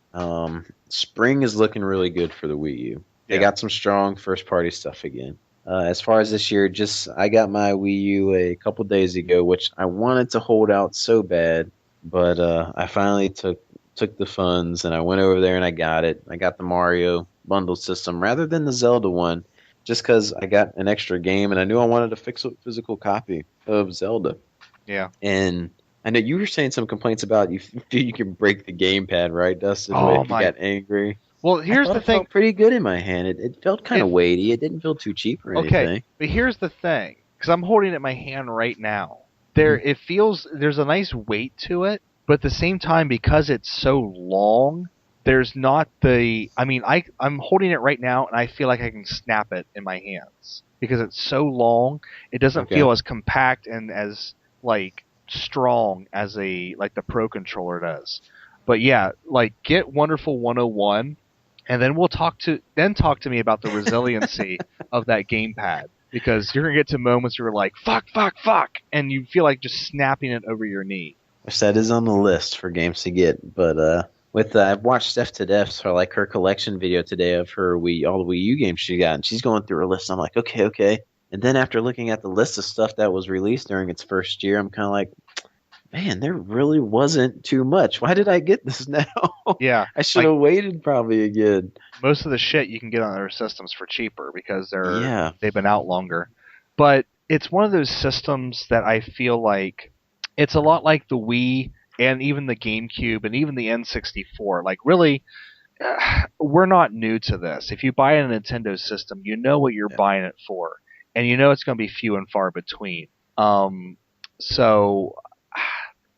spring is looking really good for the Wii U. They got some strong first-party stuff again. As far as this year, I got my Wii U a couple days ago, which I wanted to hold out so bad, but I finally took took the funds and I went over there and I got it. I got the Mario bundle system rather than the Zelda one, just because I got an extra game and I knew I wanted a physical copy of Zelda. Yeah. And I know you were saying some complaints about you feel you can break the gamepad, right, Dustin? Oh If you my. got angry, Well, I here's thought the it thing. felt pretty good in my hand. It felt kind If of weighty. It didn't feel too cheap or Okay, anything. but here's the thing, because I'm holding it in my hand right now. Mhm. It feels there's a nice weight to it, but at the same time, because it's so long, there's not the. I mean, I'm holding it right now, and I feel like I can snap it in my hands because it's so long. It doesn't Okay. feel as compact and as like strong as the Pro controller does. But yeah, like get Wonderful 101, and then talk to me about the resiliency of that gamepad, because you're gonna get to moments where you're like fuck, fuck, fuck, and you feel like just snapping it over your knee. Which that is on the list for games to get. But I've watched Steph to Death for like her collection video today of her all the Wii U games she got, and she's going through her list. I'm like, okay, okay. And then after looking at the list of stuff that was released during its first year, I'm kind of like, man, there really wasn't too much. Why did I get this now? Yeah, I should like have waited probably again. most of the shit you can get on other systems for cheaper because Yeah. they've been out longer. But it's one of those systems that I feel like it's a lot like the Wii and even the GameCube and even the N64. Like really, we're not new to this. If you buy a Nintendo system, you know what you're buying it for, and you know it's going to be few and far between. So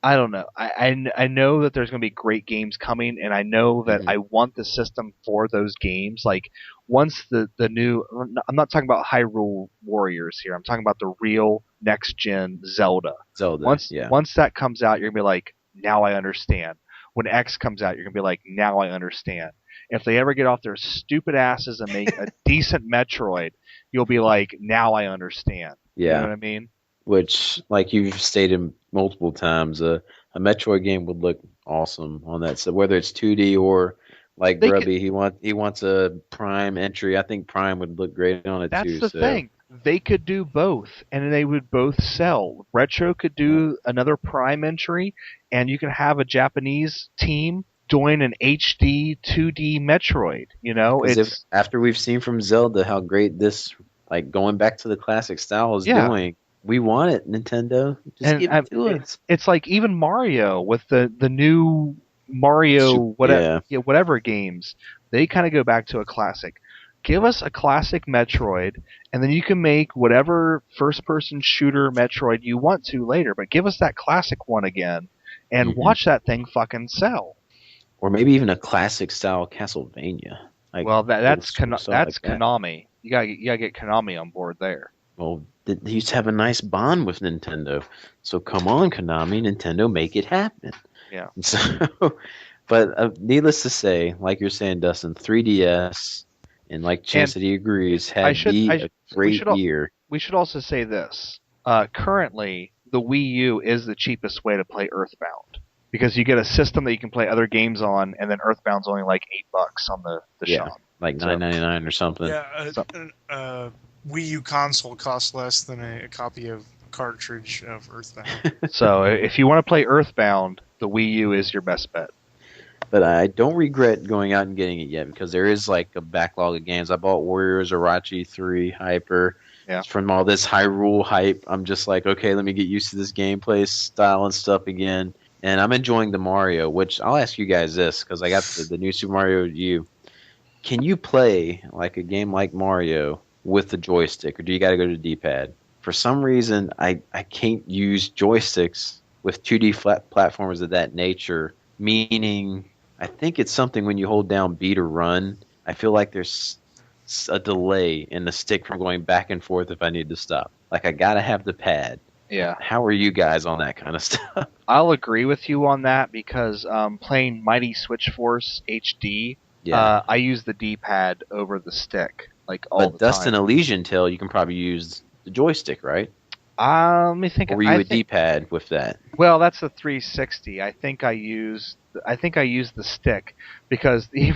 I don't know. I know that there's going to be great games coming, and I know that Mhm. I want the system for those games. Like once the new, I'm not talking about Hyrule Warriors here. I'm talking about the real next gen Zelda. Zelda, yeah. Once that comes out, you're gonna be like, now I understand. When X comes out, you're gonna be like, now I understand. If they ever get off their stupid asses and make a decent Metroid, you'll be like, now I understand. You know Yeah. what I mean? Which, like you've stated multiple times, a Metroid game would look awesome on that. So whether it's 2D or like They could. Grubby, he wants a Prime entry. I think Prime would look great on it That's too. the So thing. They could do both, and they would both sell. Retro could yeah. do another Prime entry, and you can have a Japanese team doing an HD 2D Metroid. You know, Because if it's after we've seen from Zelda how great this like going back to the classic style is yeah, doing, we want it, Nintendo. Just and give it to us. it's like even Mario with the new Mario Yeah. whatever games, they kind of go back to a classic. Give us a classic Metroid, and then you can make whatever first-person shooter Metroid you want to later. But give us that classic one again, and Hmm. watch that thing fucking sell. Or maybe even a classic style Castlevania. Like Well, old school stuff That's like that. Konami. You gotta get Konami on board there. Well, they used to have a nice bond with Nintendo. So come on, Konami, Nintendo, make it happen. Yeah. And so, but needless to say, like you're saying, Dustin, 3DS, and like And Chancey agrees, I had should the I a we great should year. we should also say this. Currently, the Wii U is the cheapest way to play Earthbound because you get a system that you can play other games on, and then Earthbound's only like $8 on the Yeah, shop. like So, 9.99 or something. Yeah, so Wii U console costs less than a copy of cartridge of Earthbound. so if you want to play Earthbound, the Wii U is your best bet. But I don't regret going out and getting it yet because there is like a backlog of games. I bought Warriors, Irachi 3, Hyper. Yeah. From all this Hyrule hype, I'm just like, okay, let me get used to this gameplay style and stuff again. And I'm enjoying the Mario, which I'll ask you guys this because I got the new Super Mario U. Can you play like a game like Mario with the joystick, or do you got to go to the D-pad? For some reason, I can't use joysticks with 2D flat platformers of that nature, meaning I think it's something when you hold down B to run, I feel like there's a delay in the stick from going back and forth if I need to stop. Like I gotta have the pad. Yeah. How are you guys on that kind of stuff? I'll agree with you on that because playing Mighty Switch Force HD, Yeah. I use the D-pad over the stick like all the But Dustin time. Elysian Tale, you can probably use the joystick, right? Let me think. Or were you I a think, D-pad with that? well, that's a 360. I think I used the stick because the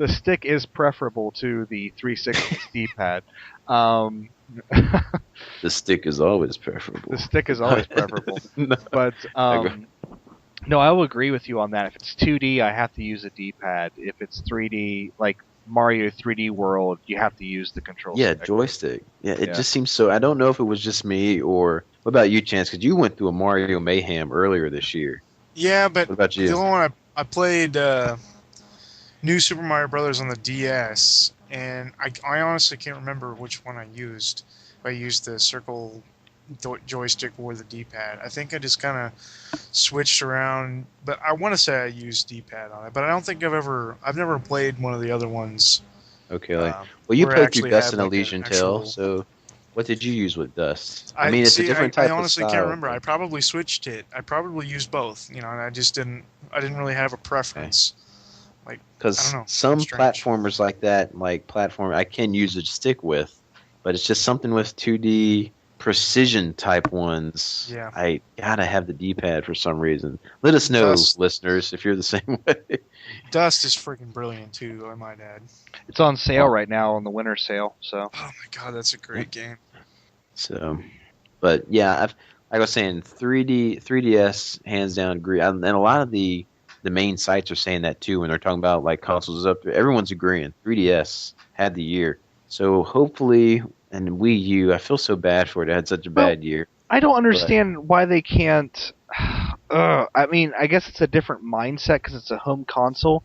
stick is preferable to the 360 D-pad. Um, The stick is always preferable. the stick is always preferable, No. but I No, I will agree with you on that. If it's 2D, I have to use a D-pad. If it's 3D, like Mario 3D World, you have to use the control Yeah, stick. joystick. Yeah, it Yeah. just seems so. I don't know if it was just me or what about you, Chance? Because you went through a Mario Mayhem earlier this year. Yeah, but What about the you? only one I played New Super Mario Brothers on the DS, and I honestly can't remember which one I used. If I used the circle joystick or the D-pad. I think I just kind of switched around, but I want to say I used D-pad on it. But I don't think I've never played one of the other ones Okay, like, well, you where it played through actually Dust had and like an Elysian Tale, actual. so what did you use with Dust? I I mean, it's a see. different I type of honestly can't style, remember. I but probably switched it. I probably used both. And I just didn't. I didn't really have a okay. preference. Like I don't Because know. It's some strange. platformers like that, like platform, I can use a stick with, but it's just something with 2D precision type ones. Yeah. I gotta have the D-pad for some reason. Let us know, Dust. listeners, if you're the same way. Dust is freaking brilliant too. I might add. It's on sale Oh, right now on the winter sale. So Oh my god, that's a yeah. great game. So, but yeah, like I was saying, 3DS hands down agree, and a lot of the main sites are saying that too when they're talking about like consoles up there. Everyone's agreeing 3DS had the year. So hopefully, and Wii U, I feel so bad for it. It had such a well, bad year, I don't but understand why they can't. I mean, I guess it's a different mindset because it's a home console,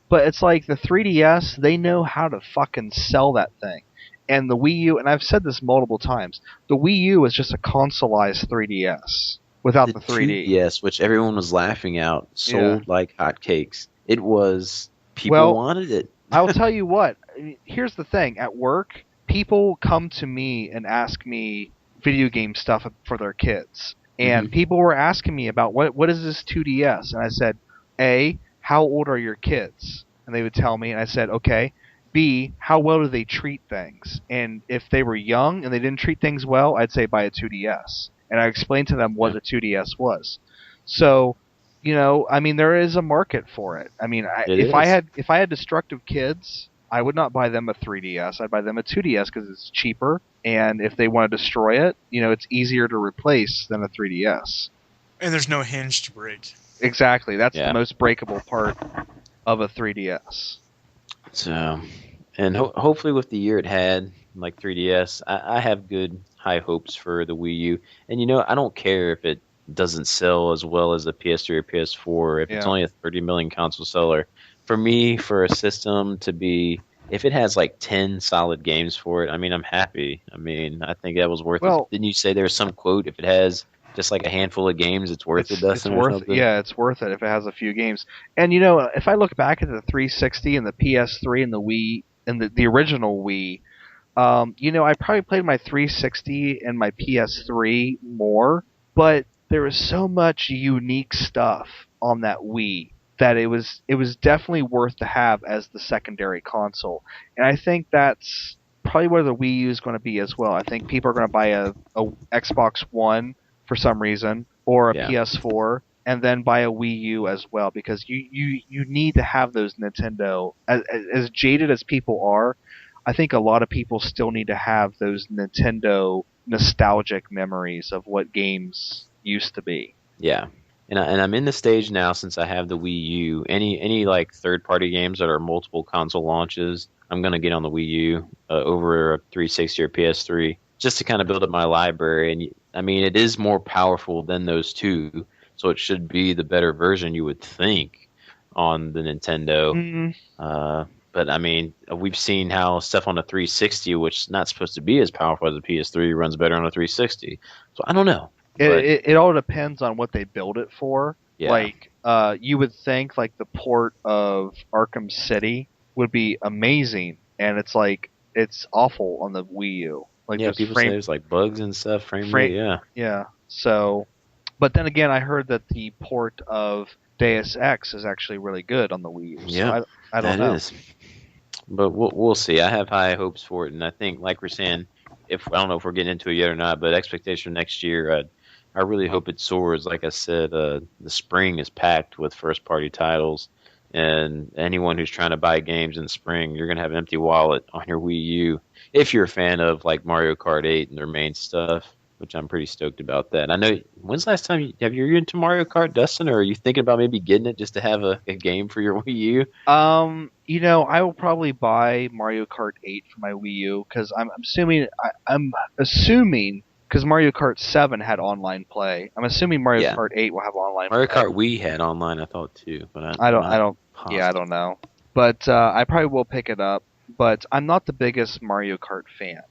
but it's like the 3DS. They know how to fucking sell that thing, and the Wii U. And I've said this multiple times. The Wii U is just a consoleized 3DS without the the 3D. 2DS, which everyone was laughing out, Yeah. sold like hotcakes. It was people Well, wanted it. I'll tell you what. Here's the thing. At work, people come to me and ask me video game stuff for their kids. And Hmm. people were asking me about what is this 2DS? And I said, A, how old are your kids? And they would tell me, and I said, okay. B, how well do they treat things? And if they were young and they didn't treat things well, I'd say buy a 2DS. And I explained to them what Yeah, a 2DS was. So, I mean, there is a market for it. I mean, it is. if I had destructive kids, I would not buy them a 3DS. I'd buy them a 2DS because it's cheaper, and if they want to destroy it, it's easier to replace than a 3DS. And there's no hinge to break. Exactly. That's the Yeah. most breakable part of a 3DS. So, and hopefully with the year it had, like 3DS, I have good high hopes for the Wii U. And I don't care if it doesn't sell as well as the PS3 or PS4, if it's Yeah. only a 30 million console seller. For me, for a system to be, if it has like 10 solid games for it, I mean, I'm happy. I mean, I think that was worth it. Well, Didn't you say there's some quote, if it has just like a handful of games, it's worth it, it's Dustin, or worth something? yeah, it's worth it if it has a few games. And if I look back at the 360 and the PS3 and the Wii and the original Wii, I probably played my 360 and my PS3 more, but there was so much unique stuff on that Wii that it was definitely worth to have as the secondary console. And I think that's probably where the Wii U is going to be as well. I think people are going to buy a Xbox One for some reason or a Yeah. PS4 and then buy a Wii U as well because you need to have those Nintendo as jaded as people are. I think a lot of people still need to have those Nintendo nostalgic memories of what games used to be. Yeah, and I'm in the stage now since I have the Wii U. Any like third party games that are multiple console launches, I'm gonna get on the Wii U over a 360 or PS3 just to kind of build up my library. And I mean, it is more powerful than those two, so it should be the better version you would think on the Nintendo. Mm, Uh, but I mean, we've seen how stuff on the 360, which is not supposed to be as powerful as a PS3, runs better on a 360. So I don't know, it, but it it all depends on what they build it for. yeah. Like, you would think like the port of Arkham City would be amazing, and it's like it's awful on the Wii U. Like Yeah, there's people say there's like bugs and stuff, frame frame, rate. Yeah, yeah. So, but then again, I heard that the port of Deus Ex is actually really good on the Wii U. So yeah, I don't that know. is. But we'll see. I have high hopes for it, and I think, like we're saying, if I don't know if we're getting into it yet or not, but expectation next year, I really hope it soars. Like I said, the spring is packed with first party titles, and anyone who's trying to buy games in spring, you're gonna have an empty wallet on your Wii U if you're a fan of like Mario Kart 8 and their main stuff. which I'm pretty stoked about that. I know. When's the last time have you into Mario Kart, Dustin, or are you thinking about maybe getting it just to have a game for your Wii U? I will probably buy Mario Kart 8 for my Wii U because I'm assuming because Mario Kart 7 had online play. I'm assuming Mario Yeah. Kart 8 will have online Mario play. Kart Wii had online, I thought too, but I I'm don't, I not don't, yeah, I positive. don't know. But I probably will pick it up. But I'm not the biggest Mario Kart fan.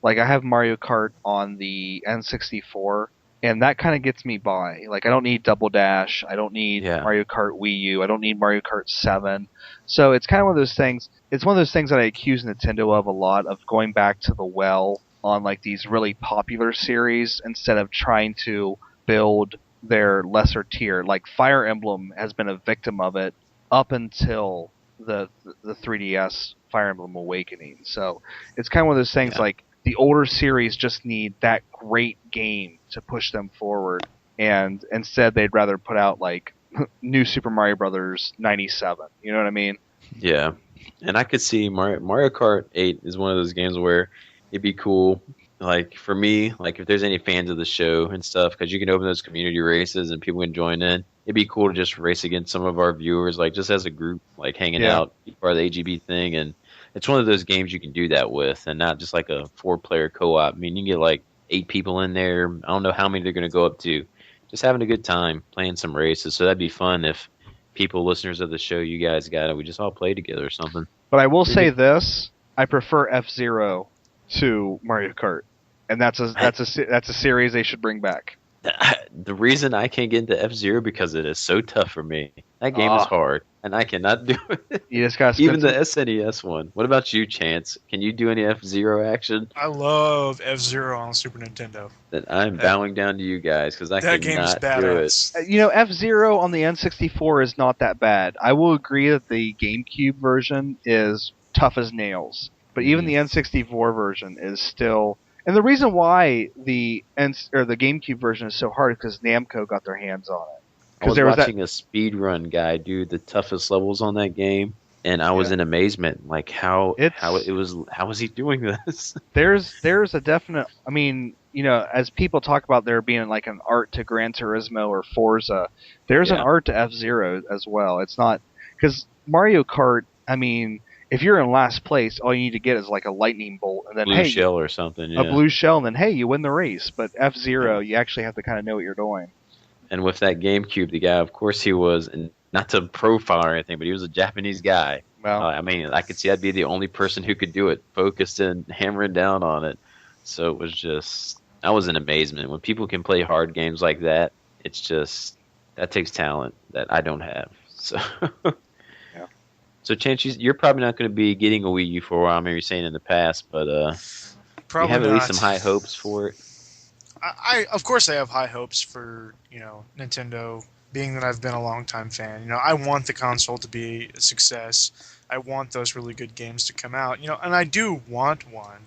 Like I have Mario Kart on the N64, and that kind of gets me by. Like I don't need Double Dash, I don't need Yeah. Mario Kart Wii U, I don't need Mario Kart 7. So it's kind of one of those things. It's one of those things that I accuse Nintendo of a lot of going back to the well on like these really popular series instead of trying to build their lesser tier. Like Fire Emblem has been a victim of it up until the 3DS Fire Emblem Awakening. So it's kind of one of those things Yeah. like the older series just need that great game to push them forward, and instead they'd rather put out like New Super Mario Brothers 97. You know what I mean? Yeah, and I could see Mario Kart 8 is one of those games where it'd be cool. Like for me, like if there's any fans of the show and stuff, because you can open those community races and people can join in. It'd be cool to just race against some of our viewers, like just as a group, like hanging Yeah. out, be part of the AGB thing. And it's one of those games you can do that with, and not just like a 4-player co-op. I mean, you can get like 8 people in there. I don't know how many they're going to go up to. Just having a good time playing some races. So that'd be fun if people, listeners of the show, you guys got it. We just all play together or something. But I will say this: I prefer F-Zero to Mario Kart, and that's a series they should bring back. The reason I can't get into F-Zero because it is so tough for me. That game is hard, and I cannot do it. You just gotta Even spend the SNES one. What about you, Chance? Can you do any F-Zero action? I love F-Zero on Super Nintendo. Then I'm bowing down to you guys because I That game is cannot do it. badass. F-Zero on the N64 is not that bad. I will agree that the GameCube version is tough as nails, but even the N64 version is still. And the reason why the GameCube version is so hard is because Namco got their hands on it. I was watching a speedrun guy do the toughest levels on that game, and I was in amazement, like how was he doing this? There's a definite. I mean, as people talk about there being like an art to Gran Turismo or Forza, there's an art to F-Zero as well. It's not because Mario Kart. I mean, if you're in last place, all you need to get is like a lightning bolt, and then Blue shell or something. A blue shell, and then hey, you win the race. But F-Zero, you actually have to kind of know what you're doing. And with that GameCube, the guy, of course, he was, and not to profile or anything, but he was a Japanese guy. Well, I mean, I could see I'd be the only person who could do it, focused and hammering down on it. So it was just, I was in amazement. When people can play hard games like that, it's just, that takes talent that I don't have. So, yeah. So Chance, you're probably not going to be getting a Wii U for a while. I remember you saying in the past, but Probably you have not. at least some high hopes for it. I of course I have high hopes for Nintendo, being that I've been a longtime fan. I want the console to be a success. I want those really good games to come out. And I do want one.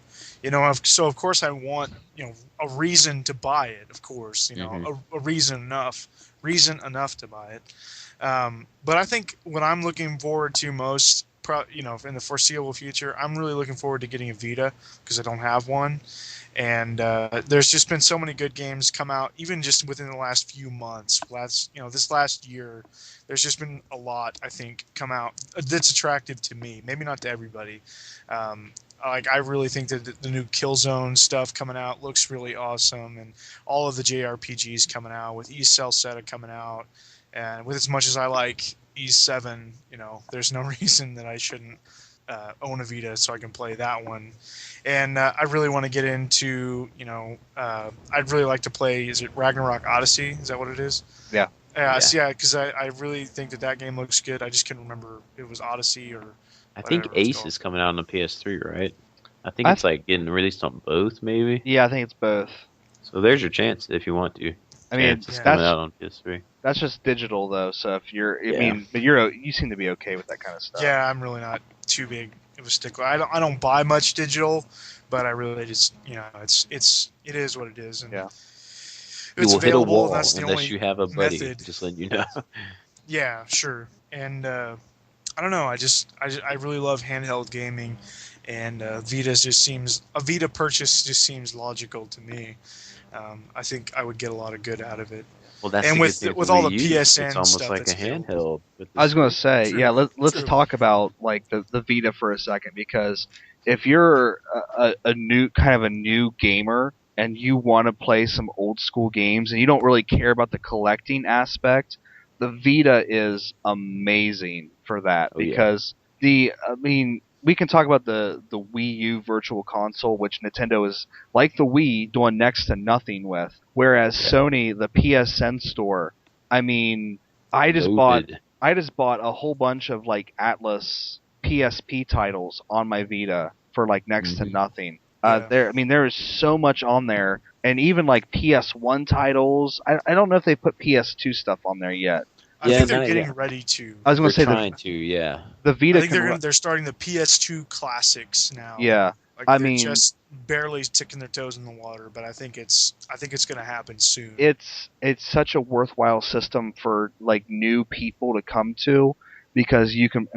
So of course I want a reason to buy it. Of course, a reason enough to buy it. But I think what I'm looking forward to most, in the foreseeable future, I'm really looking forward to getting a Vita because I don't have one. And there's just been so many good games come out, even just within the last few months. This last year, there's just been a lot, I think, come out that's attractive to me. Maybe not to everybody. I really think that the new Killzone stuff coming out looks really awesome, and all of the JRPGs coming out with East Celceta coming out, and with as much as I like East 7, there's no reason that I shouldn't own a Vita so I can play that one. And I really want to get into, I'd really like to play, is it Ragnarok Odyssey? Is that what it is? Yeah. Because I really think that game looks good. I just couldn't remember if it was Odyssey or I think Ace is coming out on the PS3, right? I think it's like getting released on both, maybe. Yeah, I think it's both. So there's your chance if you want to. I mean, it's coming out on PS3. That's just digital, though. So if you're, but you seem to be okay with that kind of stuff. Yeah, I'm really not too big of a stickler. I don't buy much digital, but I really just it is what it is. And you it's will hit a wall that's the unless only you have a buddy. method. Just letting you know. Yeah, sure. And I don't know. I really love handheld gaming, and a Vita purchase just seems logical to me. I think I would get a lot of good out of it, Well, that's and the good thing with the with all Wii the U. It's PSN almost stuff like that's a available. handheld with the I was going to screen. say, yeah, True, let's true. talk about like the Vita for a second, because if you're a new gamer and you want to play some old school games and you don't really care about the collecting aspect, the Vita is amazing for that, Oh yeah, because we can talk about the Wii U Virtual Console, which Nintendo is, like the Wii, doing next to nothing with, whereas yeah. Sony, the PSN store, I mean, I just bought Loaded. I just bought a whole bunch of like Atlas PSP titles on my Vita for like next to Hmm. nothing. Yeah. There is so much on there, and even like PS1 titles. I don't know if they put PS2 stuff on there yet. I Yeah, think they're not getting yet. ready to. I was going They're to say trying to. Yeah. the I Vita think can they're starting the PS2 classics now. yeah. Like I they're mean, just barely sticking their toes in the water, but I think it's going to happen soon. it's such a worthwhile system for like new people to come to, because you can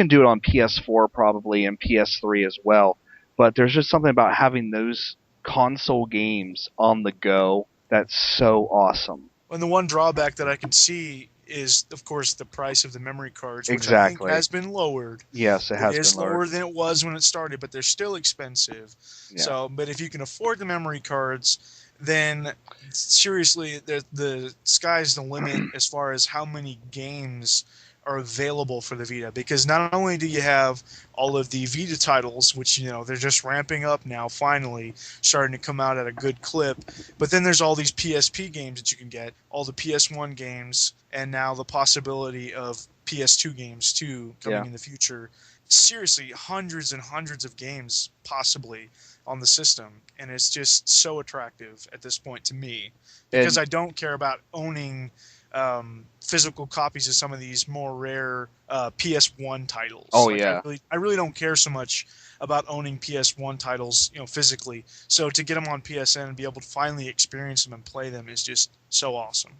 do it on PS4 probably and PS3 as well, but there's just something about having those console games on the go that's so awesome. And the one drawback that I can see is, of course, the price of the memory cards, which I think Exactly. has been lowered. Yes, it It has been is lower lowered. than it was when it started, but they're still expensive. Yeah. So, but if you can afford the memory cards, then seriously, the sky's the limit as far as how many games are available for the Vita. Because not only do you have all of the Vita titles, which they're just ramping up now, finally starting to come out at a good clip, but then there's all these PSP games that you can get, all the PS1 games, and now the possibility of PS2 games too coming Yeah. in the future. Seriously, hundreds and hundreds of games possibly on the system, and it's just so attractive at this point to me, because And I don't care about owning physical copies of some of these more rare PS1 titles. oh Like yeah. I really don't care so much about owning PS1 titles, physically. So to get them on PSN and be able to finally experience them and play them is just so awesome.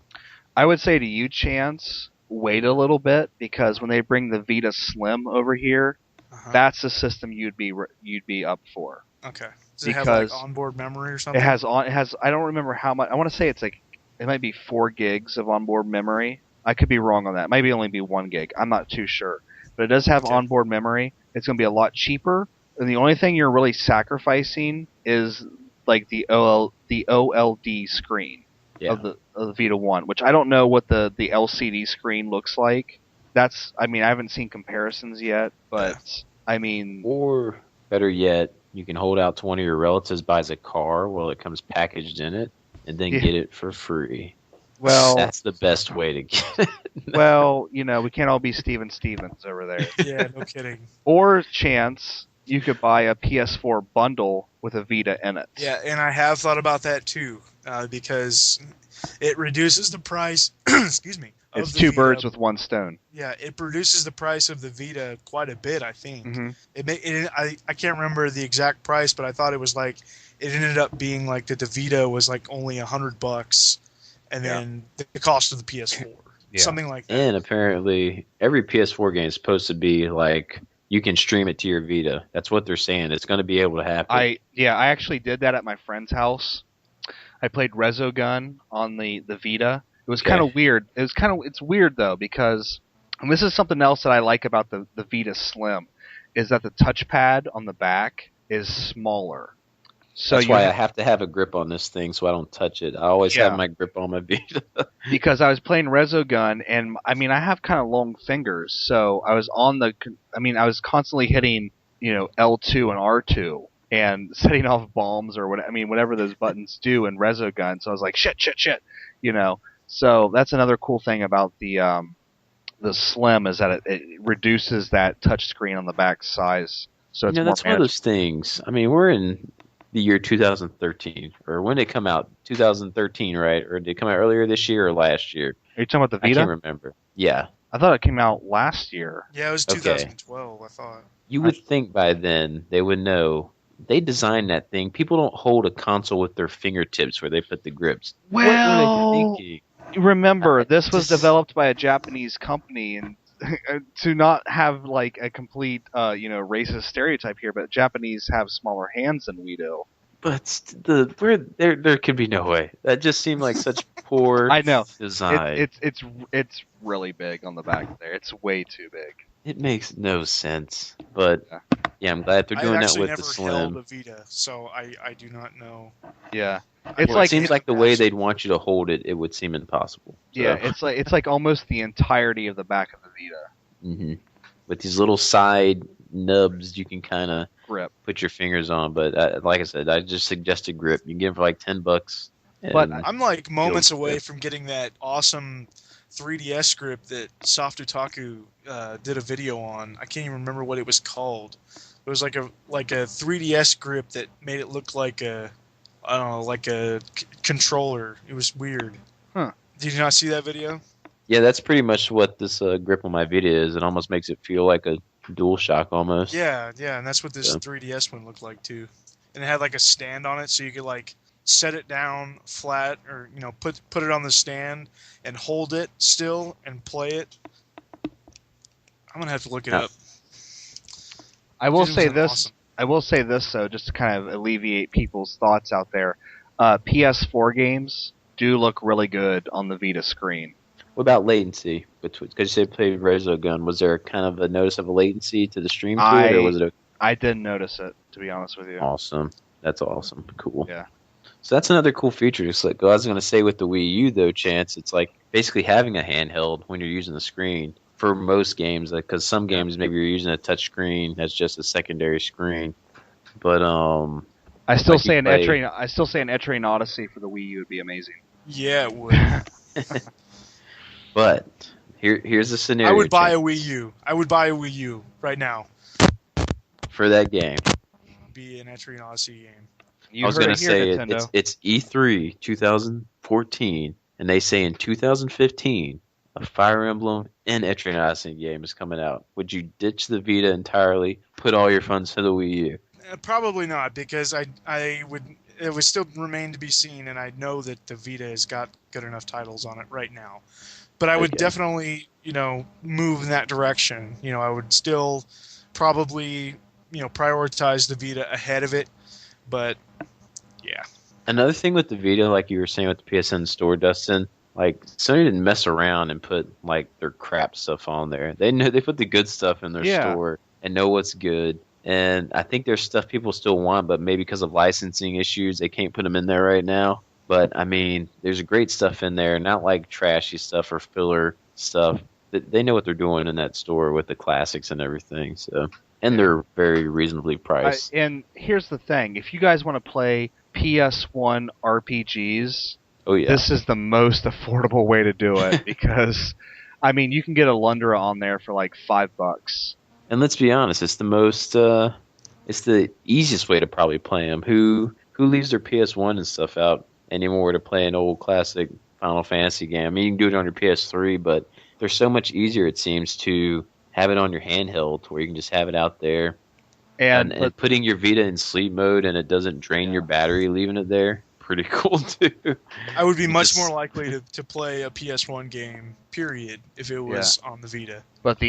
I would say to you, Chance, wait a little bit, because when they bring the Vita Slim over here, Uh-huh. that's the system you'd be up for. Okay. Does it have like Because onboard memory or something? it has I don't remember how much. I want to say it might be 4 gigs of onboard memory. I could be wrong on that. Maybe only be 1 gig. I'm not too sure. But it does have Okay. onboard memory. It's going to be a lot cheaper, and the only thing you're really sacrificing is like the OLD screen Yeah. of the Vita 1, which I don't know what the LCD screen looks like. I haven't seen comparisons yet, but I mean, Or better yet, you can hold out to one of your relatives buys a car while it comes packaged in it, and then Yeah. get it for free. well, That's the best way to get it. well, we can't all be Steven Stevens over there. Yeah, no kidding. Or Chance, you could buy a PS4 bundle with a Vita in it. Yeah, and I have thought about that too, because it reduces the price. Excuse me. Of It's the two Vita. birds with one stone. Yeah, it reduces the price of the Vita quite a bit. I think Mhm. I can't remember the exact price, but I thought it was like it ended up being like that the Vita was like only $100, and Yeah. then the cost of the PS4, Yeah. something like that. And apparently, every PS4 game is supposed to be like you can stream it to your Vita. That's what they're saying. It's going to be able to happen. I actually did that at my friend's house. I played Resogun on the Vita. It was Okay. kind of weird. It's weird though, because, and this is something else that I like about the Vita Slim, is that the touchpad on the back is smaller. So That's why I have to have a grip on this thing so I don't touch it. I always Yeah. have my grip on my Vita. because I was playing Resogun, and I have kind of long fingers, so I was I was constantly hitting L2 and R2 and setting off bombs or whatever those buttons do in Resogun. So I was like shit, So that's another cool thing about the Slim, is that it reduces that touch screen on the back size, so it's more That's one of manageable. those things. I mean, we're in the year 2013, or when did it come out? 2013, right? Or did it come out earlier this year or last year? Are you talking about the I Vita? can't remember. Yeah. I thought it came out last year. Yeah, it was Okay. 2012. I thought. You would think by then they would know. They designed that thing. People don't hold a console with their fingertips where they put the grips. What were Well, they thinking? remember, this was Just- developed by a Japanese company, and to not have like a complete racist stereotype here, but Japanese have smaller hands than we do. But there could be no way. That just seemed like such poor I know design. it's really big on the back there. It's way too big. It makes no sense. But Yeah. yeah, I'm glad they're I've doing that actually with the never held Slim. a Vita, so I do not know. Yeah, It's Well, it seems like the way they'd want you to hold it, it would seem impossible. So, yeah, it's like almost the entirety of the back of the Vita hmm with these little side nubs, you can kind of grip. put your fingers on. But like I said, I just suggested grip. You can get them for like $10. But and- I'm like moments Feels away good. from getting that awesome 3DS grip that Soft Otaku did a video on. I can't even remember what it was called. It was like a 3DS grip that made it look like a I don't know, like a controller. It was weird. Huh. Did you not see that video? Yeah, that's pretty much what this grip on my Vita is. It almost makes it feel like a DualShock almost. Yeah, and that's what this Yeah. 3DS one looked like too. And it had like a stand on it, so you could like set it down flat, or put it on the stand and hold it still and play it. I'm gonna have to look it Yeah. up. I will Dude, it say was this. awesome. I will say this though, just to kind of alleviate people's thoughts out there. PS4 games do look really good on the Vita screen. What about latency? Because you said played Resogun. Was there kind of a notice of a latency to the stream to it, or was it I didn't notice it, to be honest with you. awesome? That's awesome. Cool. Yeah. So that's another cool feature. Just like I was going to say with the Wii U, though, Chance, it's like basically having a handheld when you're using the screen for most games. Because some games maybe you're using a touch screen as just a secondary screen. But I still Like you say an play- Etrian. I still say an Etrian Odyssey for the Wii U would be amazing. Yeah, it would. but here's the scenario. I would buy a Chance, Wii U. I would buy a Wii U right now. for that game. Be an Etrian Odyssey game. You I was heard going it to here, say Nintendo. it's E3 2014, and they say in 2015 a Fire Emblem and Etrian Odyssey game is coming out. Would you ditch the Vita entirely, put all your funds to the Wii U? Probably not, because I would. It would still remain to be seen, and I know that the Vita has got good enough titles on it right now. But I would Okay. definitely, move in that direction. I would still probably, prioritize the Vita ahead of it. But yeah, Another thing with the Vita, like you were saying with the PSN store, Dustin, like Sony didn't mess around and put like their crap stuff on there. They know they put the good stuff in their Yeah. store and know what's good. And I think there's stuff people still want, but maybe because of licensing issues, they can't put them in there right now. But I mean, there's great stuff in there, not like trashy stuff or filler stuff. They know what they're doing in that store with the classics and everything. So, and they're very reasonably priced. And here's the thing: if you guys want to play PS1 RPGs, Oh yeah, this is the most affordable way to do it because, I mean, you can get a Lundra on there for like $5. and let's be honest, it's the most, it's the easiest way to probably play them. Who leaves their PS1 and stuff out anymore to play an old classic Final Fantasy game? I mean, you can do it on your PS3, but they're so much easier, it seems, to have it on your handheld, where you can just have it out there. And putting your Vita in sleep mode and it doesn't drain your battery, leaving it there, pretty cool too. I would be much Just- more likely to play a PS1 game, period, if it was on the Vita. But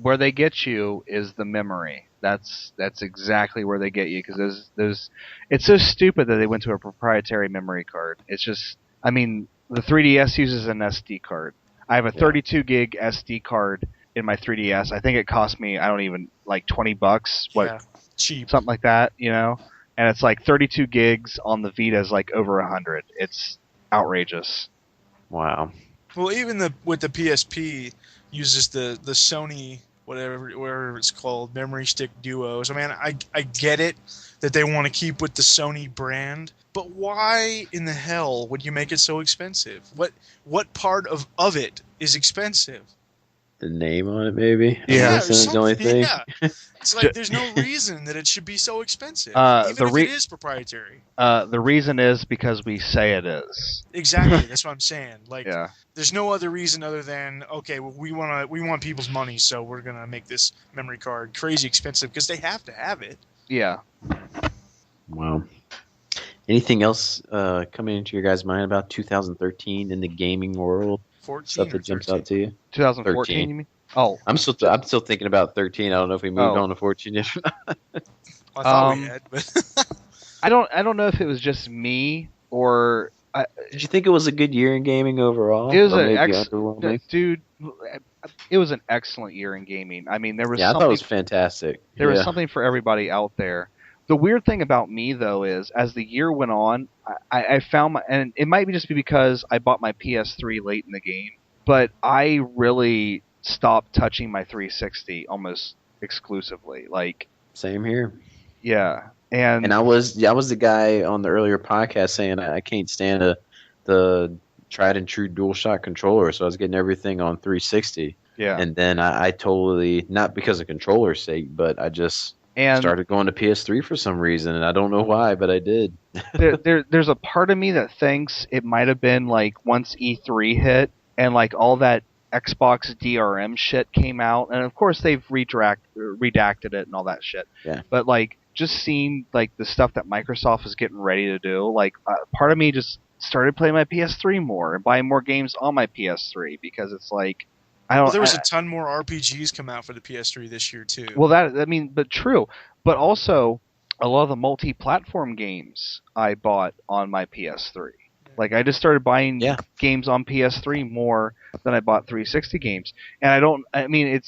where they get you is the memory. That's exactly where they get you because those it's so stupid that they went to a proprietary memory card. It's just, I mean, the 3DS uses an SD card. I have a 32 gig SD card in my 3DS. I think it cost me, I don't even, like $20. Yeah, cheap. Something like that, And it's like 32 gigs on the Vita is like over 100. It's outrageous. Wow. Well, even with the PSP uses the Sony whatever it's called, memory stick duos. I mean, I get it that they want to keep with the Sony brand, but why in the hell would you make it so expensive? What part of it is expensive? The name on it, maybe? Yeah, That's the only thing. Yeah. It's like there's no reason that it should be so expensive, The even if it is proprietary. The reason is because we say it is. Exactly, that's what I'm saying. Like, Yeah. there's no other reason other than, okay, well, we want people's money, so we're gonna make this memory card crazy expensive because they have to have it. Yeah. Wow. Anything else coming into your guys' mind about 2013 in the gaming world? 14 Stuff or that jumps 13. out to you? 2014, 13. you mean? Oh, I'm still thinking about 13. I don't know if we moved oh. on to 14 yet. I thought we had, but I don't know if it was just me or Did you think it was a good year in gaming overall, it was or an maybe underwhelming? dude. It was an excellent year in gaming. I mean, Yeah, I thought it was fantastic. there was Yeah, something for everybody out there. The weird thing about me though is, as the year went on, I found and it might be just be because I bought my PS3 late in the game, but I really stopped touching my 360 almost exclusively. Like, same here. yeah, And and I was the guy on the earlier podcast saying I can't stand the tried and true DualShock controller, so I was getting everything on 360. yeah, And then I totally, not because of controller's sake, but I just and started going to PS3 for some reason, and I don't know why, but I did. there's a part of me that thinks it might have been like once E3 hit and like all that Xbox DRM shit came out, and of course they've redacted it and all that shit. Yeah. But like just seeing like the stuff that Microsoft is getting ready to do, like part of me just started playing my PS3 more and buying more games on my PS3 because it's like I don't. well, there was a ton more RPGs come out for the PS3 this year too. Well, that I mean, but true. But also, a lot of the multi-platform games I bought on my PS3. Like I just started buying Yeah. games on PS3 more than I bought 360 games. And I don't. I mean,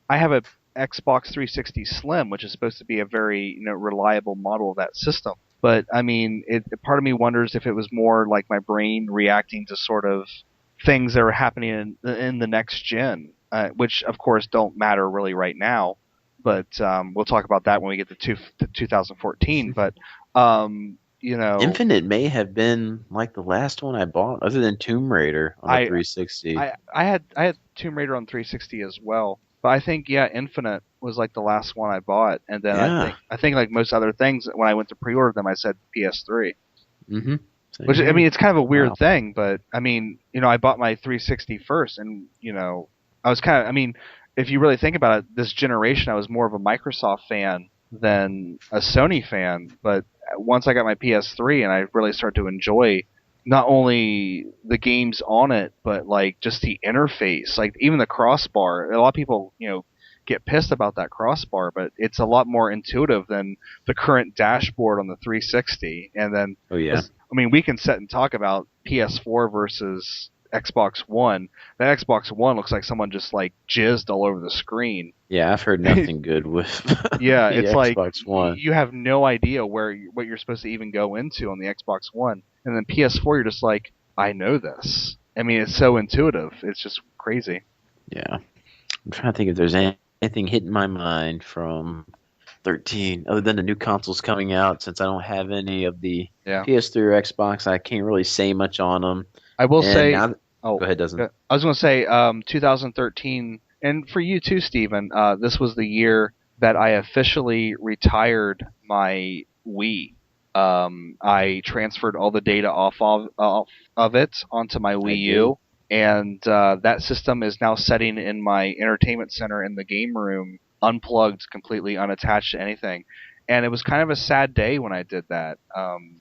I have a Xbox 360 Slim, which is supposed to be a very reliable model of that system. But I mean, part of me wonders if it was more like my brain reacting to sort of things that are happening in the next gen, which of course don't matter really right now. But we'll talk about that when we get to 2014. But Infinite may have been like the last one I bought, other than Tomb Raider on the 360. I had Tomb Raider on 360 as well. But I think Infinite was like the last one I bought, and then Yeah. I think like most other things, when I went to pre-order them, I said PS3. Mm-hmm. Which I mean, it's kind of a weird Wow. thing, but I mean, I bought my 360 first, and I was kind of, I mean, if you really think about it, this generation, I was more of a Microsoft fan than a Sony fan. But once I got my PS3, and I really started to enjoy not only the games on it, but like just the interface, like even the crossbar. A lot of people, get pissed about that crossbar, but it's a lot more intuitive than the current dashboard on the 360. And then, Oh yeah. I mean, we can sit and talk about PS4 versus Xbox One. That Xbox One looks like someone just like jizzed all over the screen. Yeah, I've heard nothing good with Yeah, the it's like Xbox One. you have no idea what you're supposed to even go into on the Xbox One. And then PS4, you're just like, I know this. I mean, it's so intuitive. It's just crazy. Yeah. I'm trying to think if there's anything hitting my mind from 13, other than the new consoles coming out. Since I don't have any of the Yeah. PS3 or Xbox, I can't really say much on them. I will say. Go ahead, Doesn't. I was going to say 2013, and for you too, Stephen, this was the year that I officially retired my Wii. I transferred all the data off of it onto my Wii U, and that system is now setting in my entertainment center in the game room, unplugged, completely unattached to anything. And it was kind of a sad day when I did that.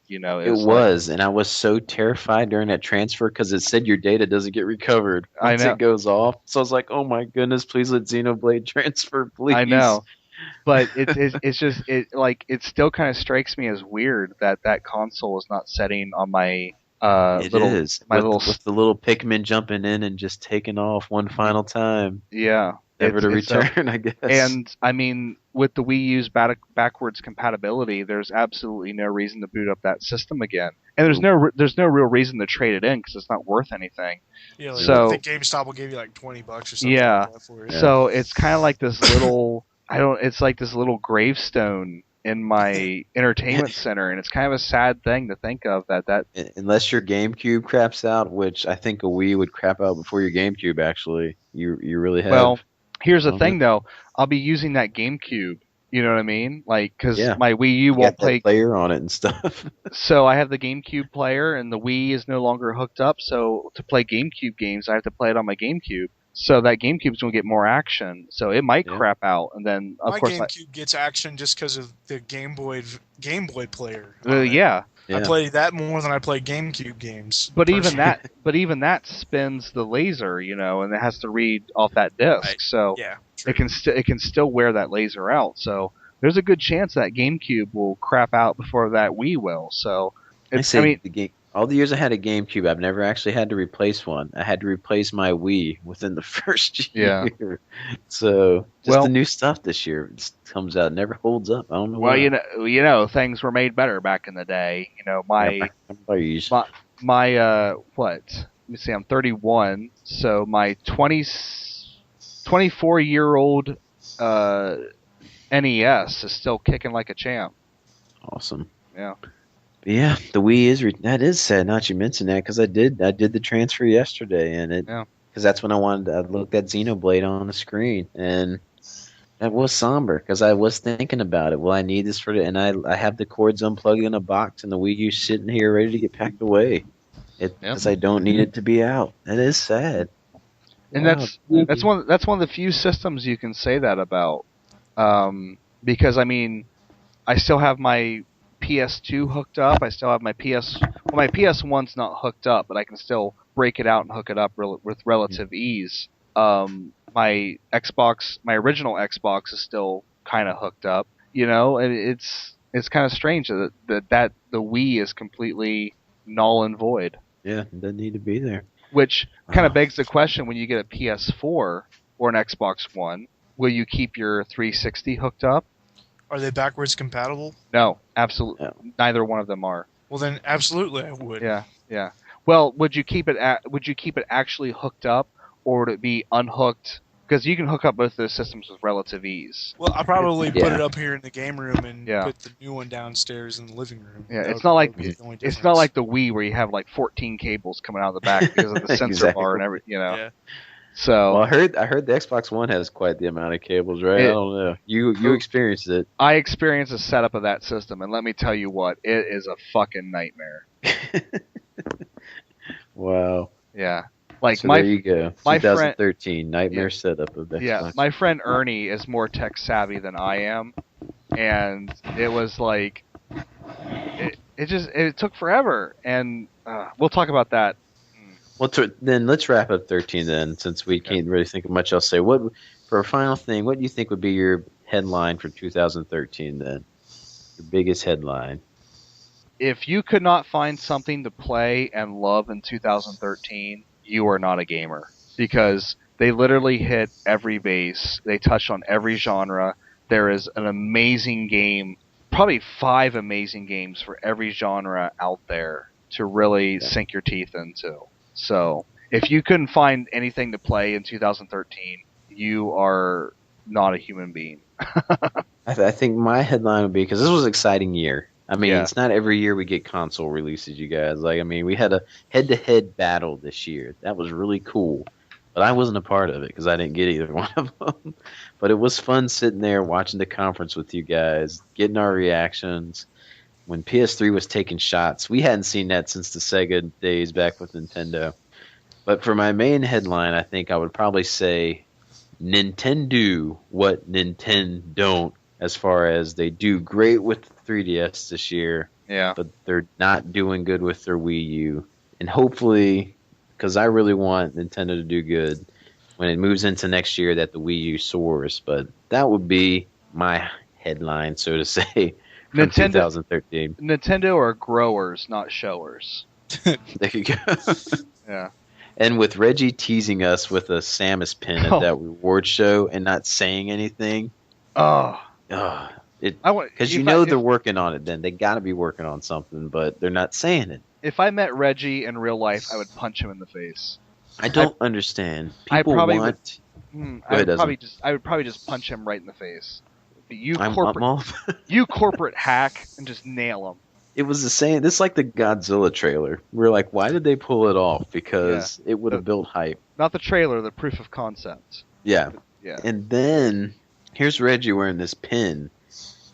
It was, and I was so terrified during that transfer because it said your data doesn't get recovered once I know. it goes off. So I was like, "Oh my goodness, please let Xenoblade transfer, please." I know, but it's just it still kind of strikes me as weird that console is not setting on my It little is. my with the little Pikmin jumping in and just taking off one final time, yeah. never to It's return. I guess. And I mean, with the Wii U's backwards compatibility, there's absolutely no reason to boot up that system again, and there's no real reason to trade it in because it's not worth anything. Yeah, like, So- I think GameStop will give you like $20 or something. Yeah. Like that for it. Yeah. So it's kind of like this little it's like this little gravestone in my entertainment center, and it's kind of a sad thing to think of that Unless your GameCube craps out, which I think a Wii would crap out before your GameCube. Actually, you really have. Well, here's the Okay. thing though, I'll be using that GameCube. You know what I mean? Like, because Yeah. my Wii U you won't got that play. player on it and stuff. So I have the GameCube player, and the Wii is no longer hooked up. So to play GameCube games, I have to play it on my GameCube. So that GameCube's going to get more action. So it might Yeah. crap out, and then of My course, GameCube gets action just because of the Game Boy player. on it. yeah. I Yeah. play that more than I play GameCube games. But even personally. that spins the laser, and it has to read off that disc. Right. So Yeah, true. it can still wear that laser out. So there's a good chance that GameCube will crap out before that Wii will. So I mean, the game. All the years I had a GameCube, I've never actually had to replace one. I had to replace my Wii within the first Yeah. year. So just Well- the new stuff this year comes out, never holds up. I don't know. well, why. things were made better back in the day. Yeah, My what? Let me see. I'm 31, so my 24-year-old NES is still kicking like a champ. Awesome. Yeah. But yeah, the Wii that is sad. Not you mentioned that because I did the transfer yesterday, and because that's when I looked at Xenoblade on the screen, and that was somber because I was thinking about it. Well, I need this and I have the cords unplugged in a box, and the Wii U sitting here ready to get packed away. Because I don't need it to be out. That is sad. And Wow. that's one of the few systems you can say that about. Because I mean, I still have my PS2 hooked up. I still have my my PS1's not hooked up, but I can still break it out and hook it up with relative ease. My original Xbox is still kind of hooked up. And it's kind of strange that the Wii is completely null and void. Yeah, it doesn't need to be there. Which kind of begs the question: when you get a PS4 or an Xbox One, will you keep your 360 hooked up? Are they backwards compatible? No, absolutely. No. Neither one of them are. Well, then absolutely I would. Yeah. Well, would you keep it actually hooked up, or would it be unhooked? Because you can hook up both those systems with relative ease. Well, I'll probably put Yeah. it up here in the game room and Yeah. put the new one downstairs in the living room. Yeah, That it's would not like probably be the only it's difference. not like the Wii where you have like 14 cables coming out of the back because of the sensor Exactly. bar and everything. Yeah. So Well, I heard the Xbox One has quite the amount of cables, right? I don't know. You experienced it. I experienced a setup of that system, and let me tell you what, it is a fucking nightmare. Wow. Yeah. Like So there you go. my friend- 2013 nightmare setup of Xbox. Yeah, my friend Ernie is more tech savvy than I am, and it was like it took forever, and we'll talk about that. Well, then let's wrap up 13 then, since we can't really think of much else to say. What for a final thing? What do you think would be your headline for 2013 then? Your biggest headline. If you could not find something to play and love in 2013, you are not a gamer, because they literally hit every base. They touched on every genre. There is an amazing game, probably 5 amazing games for every genre out there to really sink your teeth into. So, if you couldn't find anything to play in 2013, you are not a human being. I think my headline would be, because this was an exciting year. I mean, Yeah. it's not every year we get console releases, you guys. Like, I mean, we had a head-to-head battle this year. That was really cool. But I wasn't a part of it because I didn't get either one of them. But it was fun sitting there watching the conference with you guys, getting our reactions. When PS3 was taking shots, we hadn't seen that since the Sega days back with Nintendo. But for my main headline, I think I would probably say Nintendo what Nintendo don't, as far as they do great with the 3DS this year, Yeah. but they're not doing good with their Wii U. And hopefully, because I really want Nintendo to do good when it moves into next year, that the Wii U soars. But that would be my headline, so to say, from 2013. Nintendo are growers, not showers. There you go. Yeah. And with Reggie teasing us with a Samus pin at Oh. that reward show and not saying anything, Oh. because you if know I- they're working on it. Then they got to be working on something, but they're not saying it. If I met Reggie in real life, I would punch him in the face. I don't understand. I People probably want. I Go would ahead, probably just punch him right in the face. You I'm corporate, all. you corporate hack, and just nail him. It was the same. This is like the Godzilla trailer. We're like, why did they pull it off? Because it would have built hype. Not the trailer, the proof of concept. Yeah. Yeah. And then here's Reggie wearing this pin.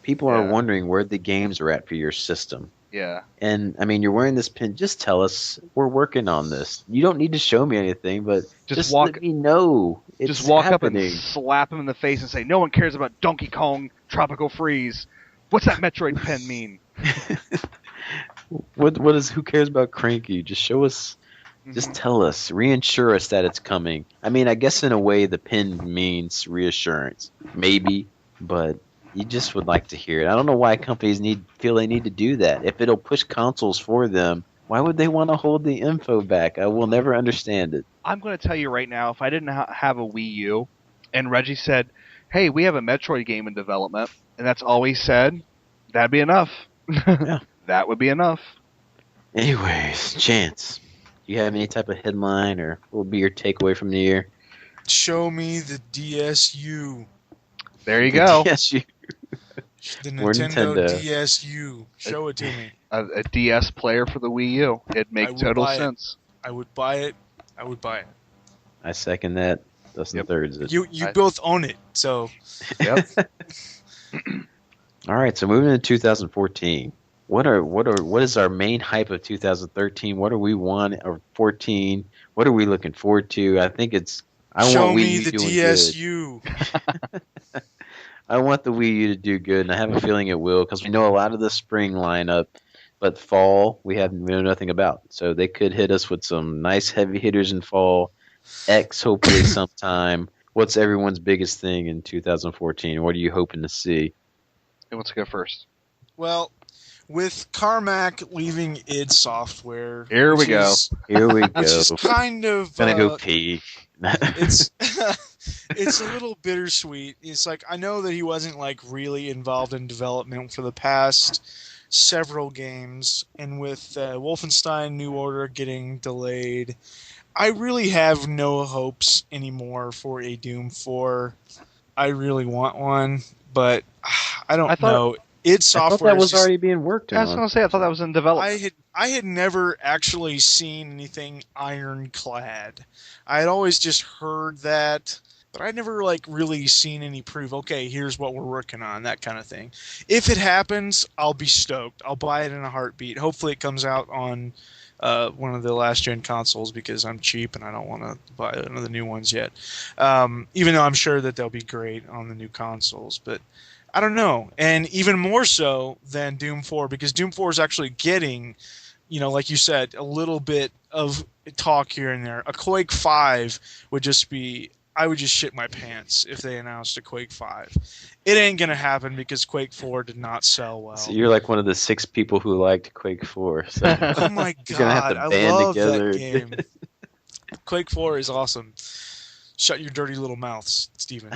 People are Yeah. wondering where the games are at for your system. Yeah. And I mean, you're wearing this pin. Just tell us we're working on this. You don't need to show me anything, but just walk. let me know. It's Just walk happening. up and slap him in the face and say, "No one cares about Donkey Kong Tropical Freeze. What's that Metroid pen mean?" What is? Who cares about Cranky? Just show us. Just tell us, reassure us that it's coming. I mean, I guess in a way the pin means reassurance, maybe, but you just would like to hear it. I don't know why companies feel they need to do that. If it'll push consoles for them, why would they want to hold the info back? I will never understand it. I'm going to tell you right now, if I didn't have a Wii U, and Reggie said, "Hey, we have a Metroid game in development," and that's all he said, that'd be enough. Yeah. That would be enough. Anyways, Chance, do you have any type of headline or what will be your takeaway from the year? Show me the DSU. There you go. Yes, you. The Or Nintendo Nintendo. DSU. Show it to me. A DS player for the Wii U. It'd make total sense. I would buy it. I would buy it. I second that. Dustin thirds it. You both own it, so. Yep. All right, so moving into 2014. What is our main hype of 2013? What do we want or 14? What are we looking forward to? I think it's Show want me Wii U the doing DSU. good. I want the Wii U to do good, and I have a feeling it will because we know a lot of the spring lineup, but fall we know nothing about. So they could hit us with some nice heavy hitters in fall. X hopefully sometime. What's everyone's biggest thing in 2014? What are you hoping to see? Who wants to go first? Well, with Carmack leaving id Software, Here we go. Here we go. Which is kind of Gonna go pee. it's it's a little bittersweet. It's like I know that he wasn't like really involved in development for the past several games, and with Wolfenstein New Order getting delayed, I really have no hopes anymore for a Doom 4. I really want one, but I don't know. id Software. I thought that was already being worked on. I was going to say, I thought that was in development. I had never actually seen anything ironclad. I had always just heard that, but I'd never like really seen any proof. Okay, here's what we're working on, that kind of thing. If it happens, I'll be stoked. I'll buy it in a heartbeat. Hopefully, it comes out on one of the last gen consoles because I'm cheap and I don't want to buy one of the new ones yet. Even though I'm sure that they'll be great on the new consoles, but I don't know. And even more so than Doom 4, because Doom 4 is actually getting, like you said, a little bit of talk here and there. A Quake 5 would just be, I would just shit my pants if they announced a Quake 5. It ain't going to happen because Quake 4 did not sell well. So you're like one of the 6 people who liked Quake 4. So oh my you're gonna have god, to I band love together. that game. Quake 4 is awesome. Shut your dirty little mouths, Steven.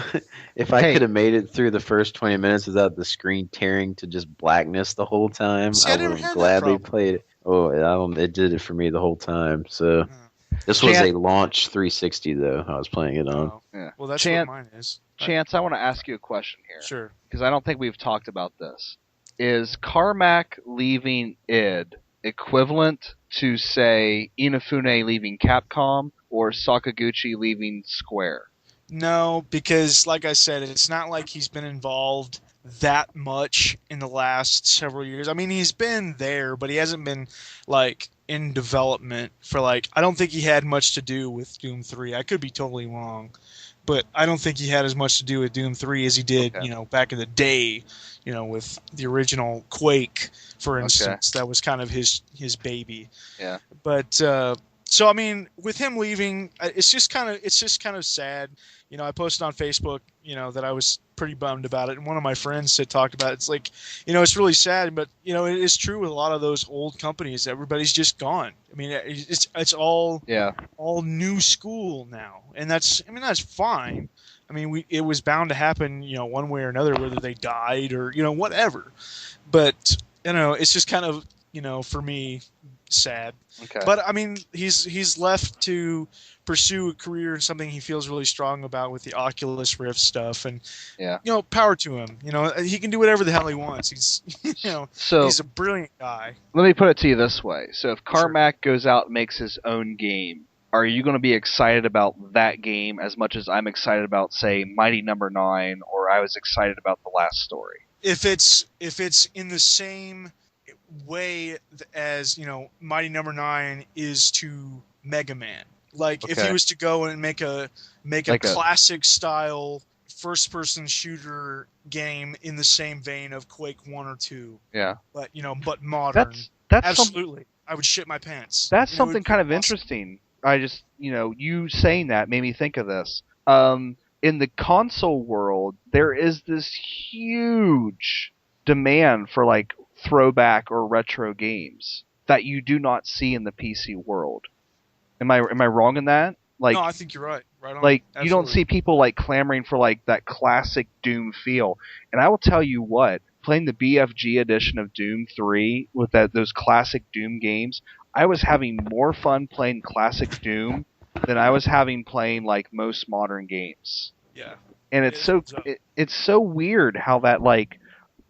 If I could have made it through the first 20 minutes without the screen tearing to just blackness the whole time, See, I I never would had have that gladly problem. played it. Oh, it did it for me the whole time. So this was a launch 360 though. I was playing it on. Oh. Yeah. Well, that's what mine is. Chance, I want to ask you a question here. Sure. Because I don't think we've talked about this. Is Carmack leaving id equivalent to, say, Inafune leaving Capcom or Sakaguchi leaving Square? No, because like I said, it's not like he's been involved that much in the last several years. I mean, he's been there, but he hasn't been like in development for like, I don't think he had much to do with Doom 3. I could be totally wrong, but I don't think he had as much to do with Doom 3 as he did, back in the day, with the original Quake, for instance. That was kind of his baby. Yeah. But so I mean, with him leaving, it's just kind of sad. I posted on Facebook, that I was pretty bummed about it, and one of my friends had talked about it. It's like, it's really sad, but it is true with a lot of those old companies. Everybody's just gone. I mean, it's all new school now, and that's fine. I mean, it was bound to happen, one way or another, whether they died or whatever. But it's just kind of for me sad. Okay. But I mean, he's left to pursue a career in something he feels really strong about with the Oculus Rift stuff, and power to him. He can do whatever the hell he wants. He's he's a brilliant guy. Let me put it to you this way: so if Carmack goes out and makes his own game, are you going to be excited about that game as much as I'm excited about, say, Mighty Number 9, or I was excited about The Last Story? If it's in the same way as Mighty Number 9 is to Mega Man. Like if he was to go and make a classic style first person shooter game in the same vein of Quake 1 or 2. Yeah. But but modern. Absolutely. I would shit my pants. That's And it would something be kind of awesome. interesting. I just, you saying that made me think of this. In the console world, there is this huge demand for like throwback or retro games that you do not see in the PC world. Am I wrong in that? No, I think you're right. Right on. Like you don't Absolutely. see people like clamoring for like that classic Doom feel. And I will tell you what, playing the BFG edition of Doom 3 with those classic Doom games, I was having more fun playing classic Doom than I was having playing like most modern games. Yeah. And It holds up. it's so weird how that like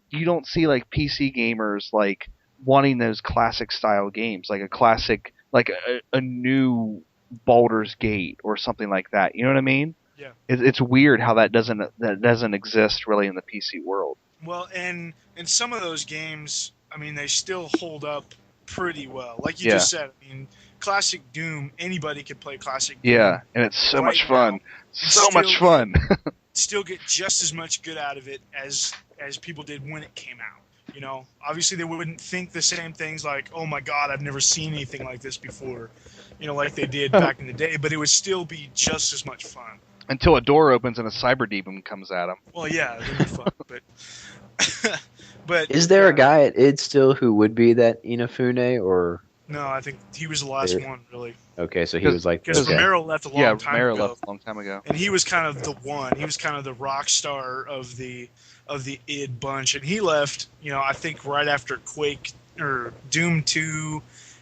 you don't see like PC gamers like wanting those classic style games, like a classic like a new Baldur's Gate or something like that. You know what I mean? Yeah. It's weird how that doesn't exist really in the PC world. Well, and some of those games, I mean, they still hold up pretty well. Like you Yeah. just said, I mean, classic Doom, anybody could play classic Doom. Yeah, and it's so right much fun. now, So much fun. Still get just as much good out of it as people did when it came out. You know, obviously they wouldn't think the same things like, "Oh my God, I've never seen anything like this before," you know, like they did back in the day. But it would still be just as much fun. Until a door opens and a cyber demon comes at him. Well, yeah, that'd be fun, but Is there a guy at id still who would be that Inafune, or no, I think he was the last one really. okay, so he was like Because okay. Romero left a long time Romero ago. left a long time ago. And he was kind of the one. He was kind of the rock star of the id bunch, and he left. You know, I think right after Quake or Doom 2,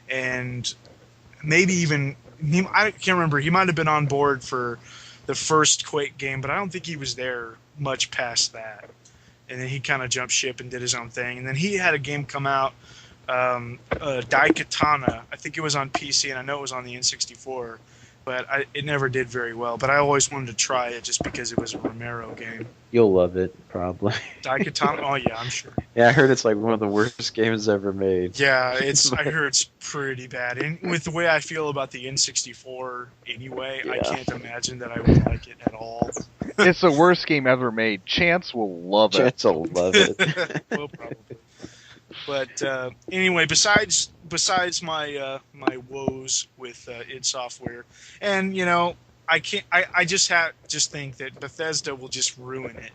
and maybe even I can't remember. He might have been on board for the first Quake game, but I don't think he was there much past that. And then he kind of jumped ship and did his own thing. And then he had a game come out, Daikatana. I think it was on PC, and I know it was on the N64. But it never did very well. But I always wanted to try it just because it was a Romero game. You'll love it, probably. Daikatana? Oh, yeah, I'm sure. Yeah, I heard it's like one of the worst games ever made. Yeah, I heard it's pretty bad. And with the way I feel about the N64 anyway, I can't imagine that I would like it at all. It's the worst game ever made. Chance will love it. Chance will love it. Well, probably. But anyway, besides my my woes with id Software, and you know, I just think that Bethesda will just ruin it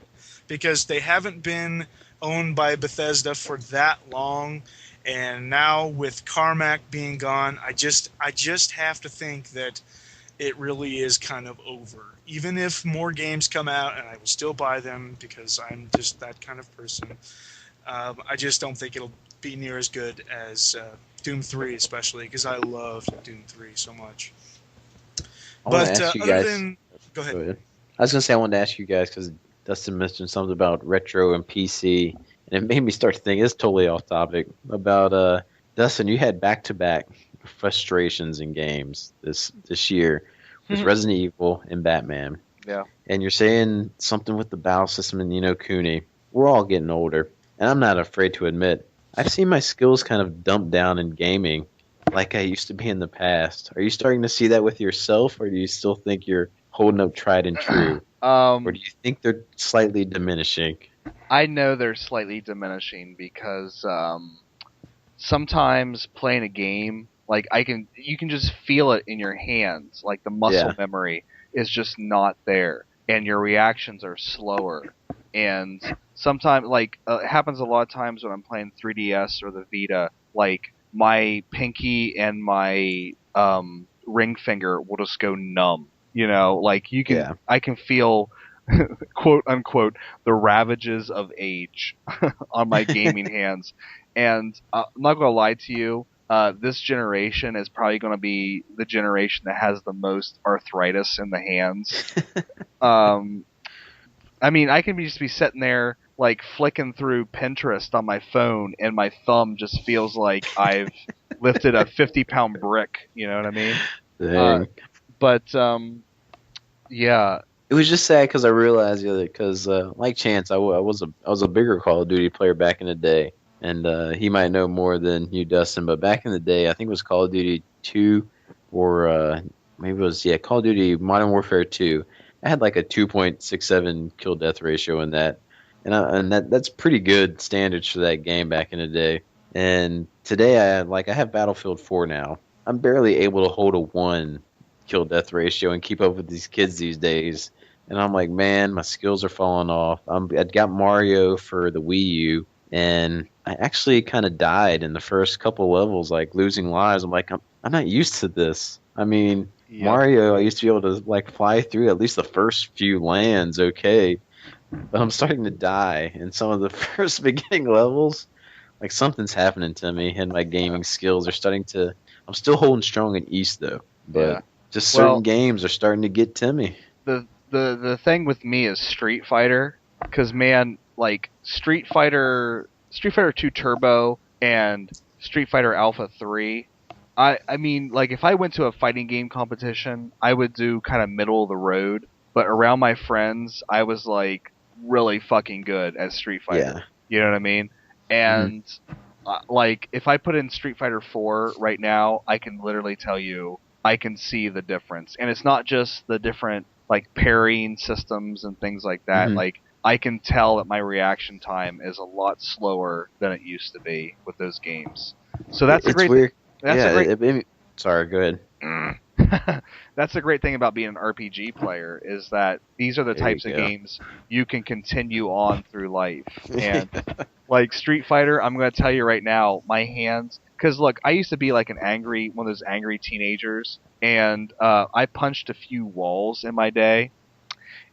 because they haven't been owned by Bethesda for that long, and now with Carmack being gone, I just have to think that it really is kind of over. Even if more games come out, and I will still buy them because I'm just that kind of person. I just don't think it'll be near as good as Doom 3, especially because I loved Doom 3 so much. I want But to ask you other guys. than, go ahead. I was gonna say I wanted to ask you guys because Dustin mentioned something about retro and PC, and it made me start to think. It's totally off topic about Dustin. You had back-to-back frustrations in games this year with Resident Evil and Batman. Yeah. And you're saying something with the battle system and Cooney. We're all getting older. And I'm not afraid to admit, I've seen my skills kind of dump down in gaming like I used to be in the past. Are you starting to see that with yourself, or do you still think you're holding up tried and true? Or do you think they're slightly diminishing? I know they're slightly diminishing because sometimes playing a game, like you can just feel it in your hands, like the muscle memory is just not there, and your reactions are slower. And sometimes, like, it happens a lot of times when I'm playing 3DS or the Vita, like, my pinky and my ring finger will just go numb. You know, like, I can feel, quote unquote, the ravages of age on my gaming hands. And I'm not going to lie to you, this generation is probably going to be the generation that has the most arthritis in the hands. I mean, I can just be sitting there, like, flicking through Pinterest on my phone, and my thumb just feels like I've lifted a 50-pound brick, you know what I mean? Dang. Yeah. It was just sad because I realized because like Chance, I was a bigger Call of Duty player back in the day, and he might know more than you, Dustin. But back in the day, I think it was Call of Duty 2, or maybe it was Call of Duty Modern Warfare 2. I had like a 2.67 kill death ratio in that, and that's pretty good standards for that game back in the day. And today I have Battlefield 4 now. I'm barely able to hold a 1 kill death ratio and keep up with these kids these days. And I'm like, man, my skills are falling off. I got Mario for the Wii U, and I actually kind of died in the first couple levels, like losing lives. I'm like, I'm not used to this. I mean, Yep. Mario, I used to be able to like fly through at least the first few lands, okay, but I'm starting to die in some of the first beginning levels. Like something's happening to me, and my gaming skills are starting to. I'm still holding strong in East though, Yeah. but just certain Well, games are starting to get to me. the thing with me is Street Fighter, because man, like Street Fighter 2 Turbo and Street Fighter Alpha 3. I mean, like if I went to a fighting game competition, I would do kind of middle of the road, but around my friends, I was like really fucking good at Street Fighter. Yeah. You know what I mean? And like if I put in Street Fighter 4 right now, I can literally tell you I can see the difference. And it's not just the different like parrying systems and things like that. Mhm. Like I can tell that my reaction time is a lot slower than it used to be with those games. So that's a It's great weird. that's Yeah. a great Sorry. Go ahead. that's the great thing about being an RPG player is that these are the There types you of go. games you can continue on through life. And like Street Fighter, I'm going to tell you right now, my hands. Because look, I used to be like one of those angry teenagers, and I punched a few walls in my day.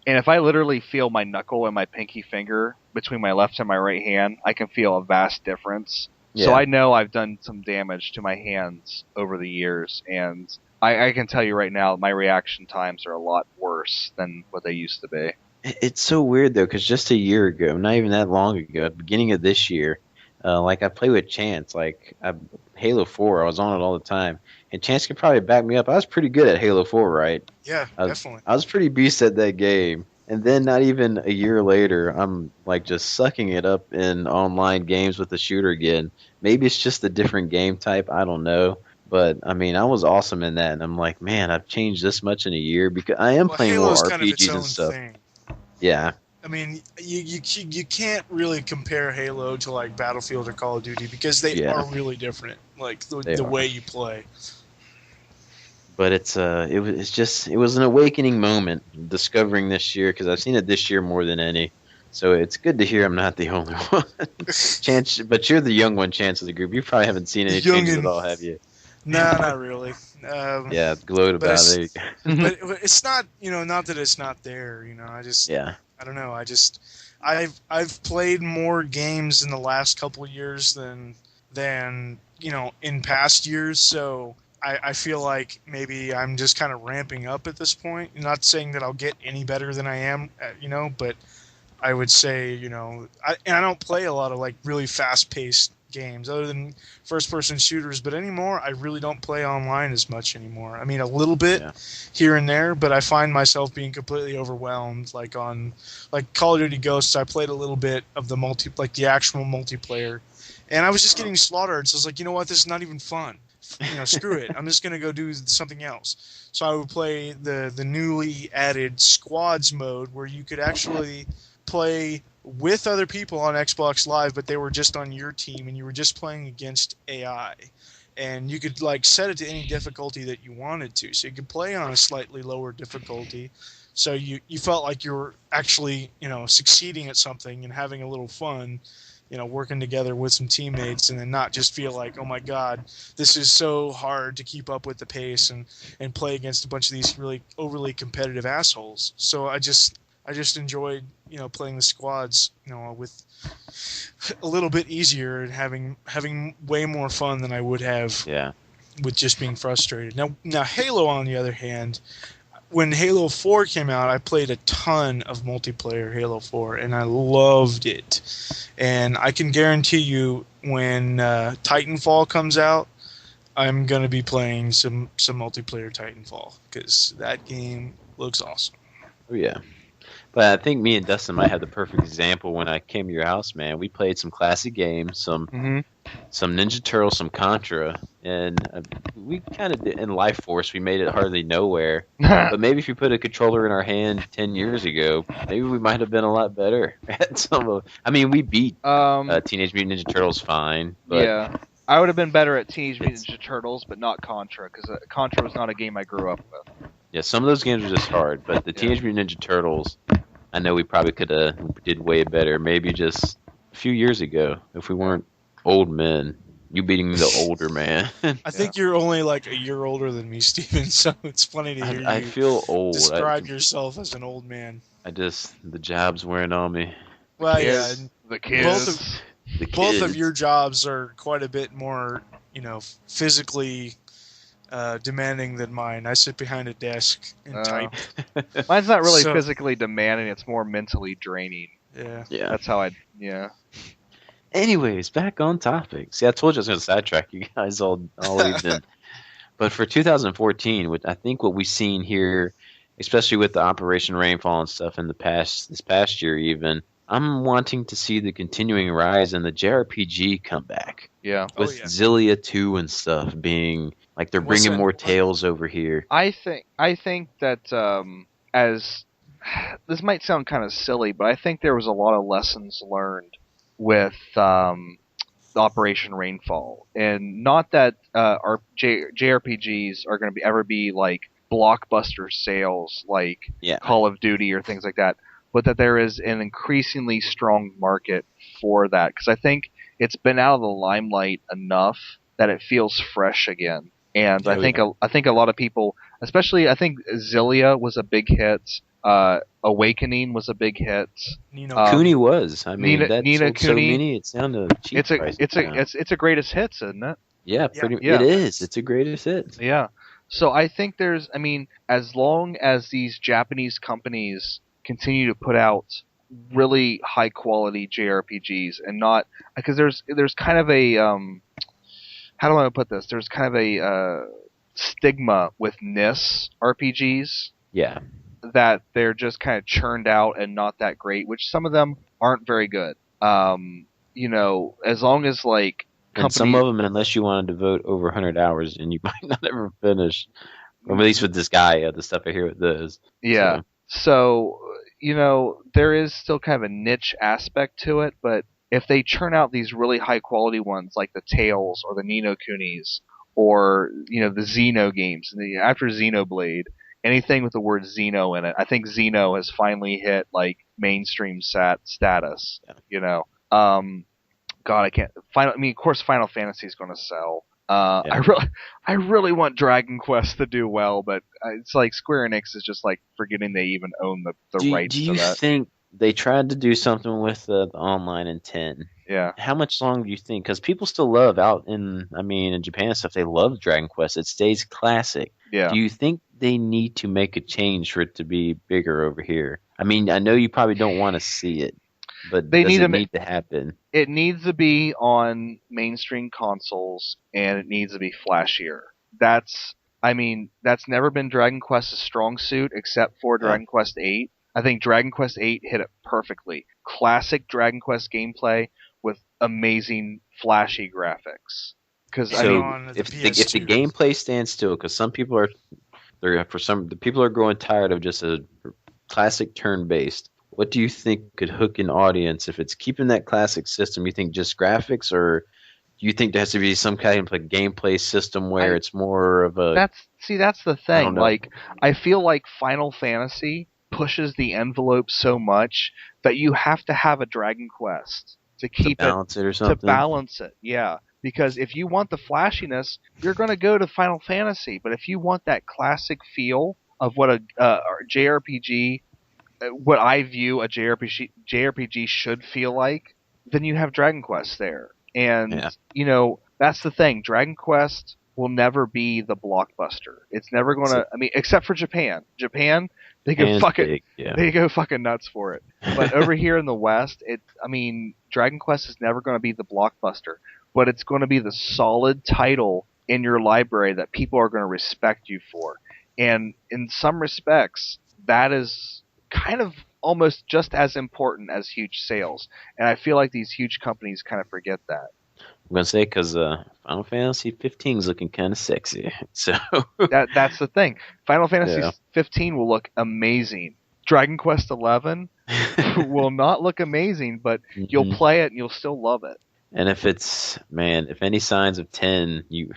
And if I literally feel my knuckle and my pinky finger between my left and my right hand, I can feel a vast difference. So Yeah. I know I've done some damage to my hands over the years, and I can tell you right now, my reaction times are a lot worse than what they used to be. It's so weird though, because just a year ago, not even that long ago, at the beginning of this year, like I play with Chance, Halo 4, I was on it all the time, and Chance could probably back me up. I was pretty good at Halo 4, right? Yeah, I was, definitely. I was pretty beast at that game. And then not even a year later, I'm like just sucking it up in online games with the shooter again. Maybe it's just a different game type. I don't know. But I mean, I was awesome in that, and I'm like, man, I've changed this much in a year because I am Well, playing Halo's more kind of its RPGs and own stuff. thing. Yeah, I mean, you can't really compare Halo to like Battlefield or Call of Duty because they yeah, are really different. Like they the are. way you play. But it was an awakening moment discovering this year because I've seen it this year more than any. So it's good to hear I'm not the only one. Chance, but you're the young one, Chance of the group. You probably haven't seen any changes at Youngin. all, have you? No, not really. Yeah, gloat But about it's it. but it's not not that it's not there. Yeah, I don't know. I've played more games in the last couple of years than in past years. So I feel like maybe I'm just kind of ramping up at this point. Not saying that I'll get any better than I am, but I would say I don't play a lot of like really fast paced games other than first person shooters, but anymore I really don't play online as much anymore. I mean a little bit yeah, here and there, but I find myself being completely overwhelmed. Like on Call of Duty Ghosts, I played a little bit of the actual multiplayer, and I was just getting slaughtered. So I was like, you know what, this is not even fun. Screw it. I'm just gonna go do something else. So I would play the newly added squads mode, where you could actually play with other people on Xbox Live, but they were just on your team, and you were just playing against AI. And you could set it to any difficulty that you wanted to. So you could play on a slightly lower difficulty. So you felt like you were actually, succeeding at something and having a little fun, working together with some teammates, and then not just feel like, oh my God, this is so hard to keep up with the pace and play against a bunch of these really overly competitive assholes. So I just enjoyed, playing the squads, with a little bit easier and having way more fun than I would have yeah. with just being frustrated. Now Halo, on the other hand, when Halo 4 came out, I played a ton of multiplayer Halo 4, and I loved it. And I can guarantee you, when Titanfall comes out, I'm going to be playing some multiplayer Titanfall, because that game looks awesome. Oh yeah. But I think me and Dustin might have the perfect example when I came to your house, man. We played some classic games, some Ninja Turtles, some Contra, and we kind of did in Life Force. We made it hardly nowhere. But maybe if you put a controller in our hand 10 years ago, maybe we might have been a lot better at some of. I mean, we beat Teenage Mutant Ninja Turtles fine, but Yeah. I would have been better at Teenage Mutant Ninja Turtles, but not Contra, because Contra was not a game I grew up with. Yeah, some of those games are just hard, but the Teenage Mutant Ninja Turtles, I know we probably could have did way better. Maybe just a few years ago, if we weren't old men. You beating the older man. I think you're only like a year older than me, Steven, so it's funny to hear I you feel old. describe yourself as an old man. The job's wearing on me. Well, yeah, Kids, and the kids. both of your jobs are quite a bit more, physically demanding than mine. I sit behind a desk and type. Mine's not really physically demanding; it's more mentally draining. Yeah. That's how yeah. Anyways, back on topic. See, I told you I was going to sidetrack you guys all evening. But for 2014, I think what we've seen here, especially with the Operation Rainfall and stuff in this past year even, I'm wanting to see the continuing rise in the JRPG comeback. Yeah. With Xillia 2 and stuff being, like, they're bringing more tales over here. I think that, as, this might sound kind of silly, but I think there was a lot of lessons learned with Operation Rainfall, and not that our JRPGs are going to ever be like blockbuster sales like Call of Duty or things like that, but that there is an increasingly strong market for that, because I think it's been out of the limelight enough that it feels fresh again. And I think a lot of people, especially I think Xillia was a big hit. Awakening was a big hit. Kuni was. I mean, Ni no Kuni. So many, it's down to cheap prices. It's a greatest hits, isn't it? Yeah, it is. It's a greatest hits. Yeah. So I think as long as these Japanese companies continue to put out really high quality JRPGs and not, because there's kind of a how do I put this? There's kind of a stigma with NIS RPGs. Yeah. That they're just kind of churned out and not that great, which some of them aren't very good. As long as like and some of them, unless you want to devote over 100 hours, and you might not ever finish. Or at least with this guy, the stuff I hear with this. Yeah. So there is still kind of a niche aspect to it, but if they churn out these really high quality ones like the Tales or the Ni no Kunis or the Xeno games, after Xenoblade. Anything with the word Xeno in it, I think Xeno has finally hit like mainstream status. Yeah. God, I can't. Of course, Final Fantasy is going to sell. I really want Dragon Quest to do well, but it's like Square Enix is just like forgetting they even own the rights to that. Do you think they tried to do something with the online in 10? Yeah. How much longer do you think? Because people still love in Japan and stuff, they love Dragon Quest. It stays classic. Yeah. Do you think they need to make a change for it to be bigger over here? I mean, I know you probably don't want to see it, but does it need to happen? It needs to be on mainstream consoles, and it needs to be flashier. That's never been Dragon Quest's strong suit, except for Dragon Quest VIII. I think Dragon Quest VIII hit it perfectly. Classic Dragon Quest gameplay with amazing flashy graphics. Because if the gameplay stands still, because some people the people are growing tired of just a classic turn-based. What do you think could hook an audience if it's keeping that classic system? You think just graphics, or do you think there has to be some kind of like gameplay system where it's more of a? That's the thing. Like I feel like Final Fantasy pushes the envelope so much that you have to have a Dragon Quest to keep balance it or something. To balance it, yeah. Because if you want the flashiness, you're going to go to Final Fantasy. But if you want that classic feel of what a JRPG, what I view a JRPG should feel like, then you have Dragon Quest there. And, that's the thing. Dragon Quest will never be the blockbuster. It's never going to, except for Japan. Japan, they go fucking nuts for it. But over here in the West, Dragon Quest is never going to be the blockbuster. But it's going to be the solid title in your library that people are going to respect you for. And in some respects, that is kind of almost just as important as huge sales. And I feel like these huge companies kind of forget that. I'm going to say because Final Fantasy 15 is looking kind of sexy. So that's the thing. Final Fantasy 15 will look amazing. Dragon Quest 11 will not look amazing, but you'll play it and you'll still love it. And if any signs of 10, you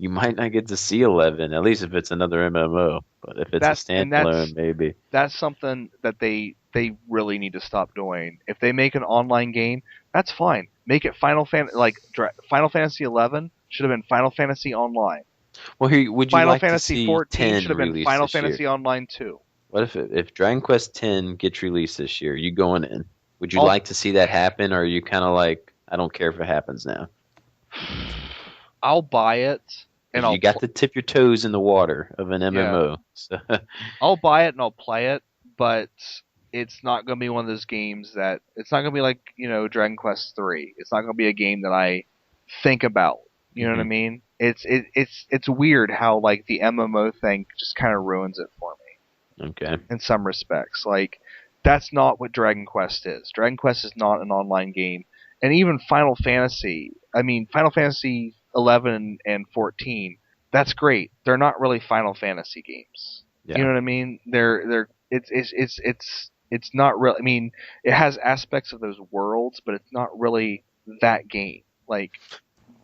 might not get to see 11. At least if it's another MMO. But if it's a That's standalone, maybe. something that they really need to stop doing. If they make an online game, that's fine. Make it Final Fantasy 11 should have been Final Fantasy Online. Well, here, would you Final like to Fantasy see 14 should 10 have been released Final this year? Fantasy Online 2. What if Dragon Quest 10 gets released this year? You going in? Would you I'll, like to see that happen, or are you kind of like, I don't care if it happens now? I'll buy it and 'Cause you got to tip your toes in the water of an MMO. So, I'll buy it and I'll play it, but it's not going to be one of those games that it's not going to be like, Dragon Quest 3. It's not going to be a game that I think about. You know what I mean? It's weird how like the MMO thing just kind of ruins it for me. Okay. In some respects, like that's not what Dragon Quest is. Dragon Quest is not an online game, and even Final Fantasy. I mean, Final Fantasy 11 and 14. That's great. They're not really Final Fantasy games. Yeah. You know what I mean? It's not real. I mean, it has aspects of those worlds, but it's not really that game. Like,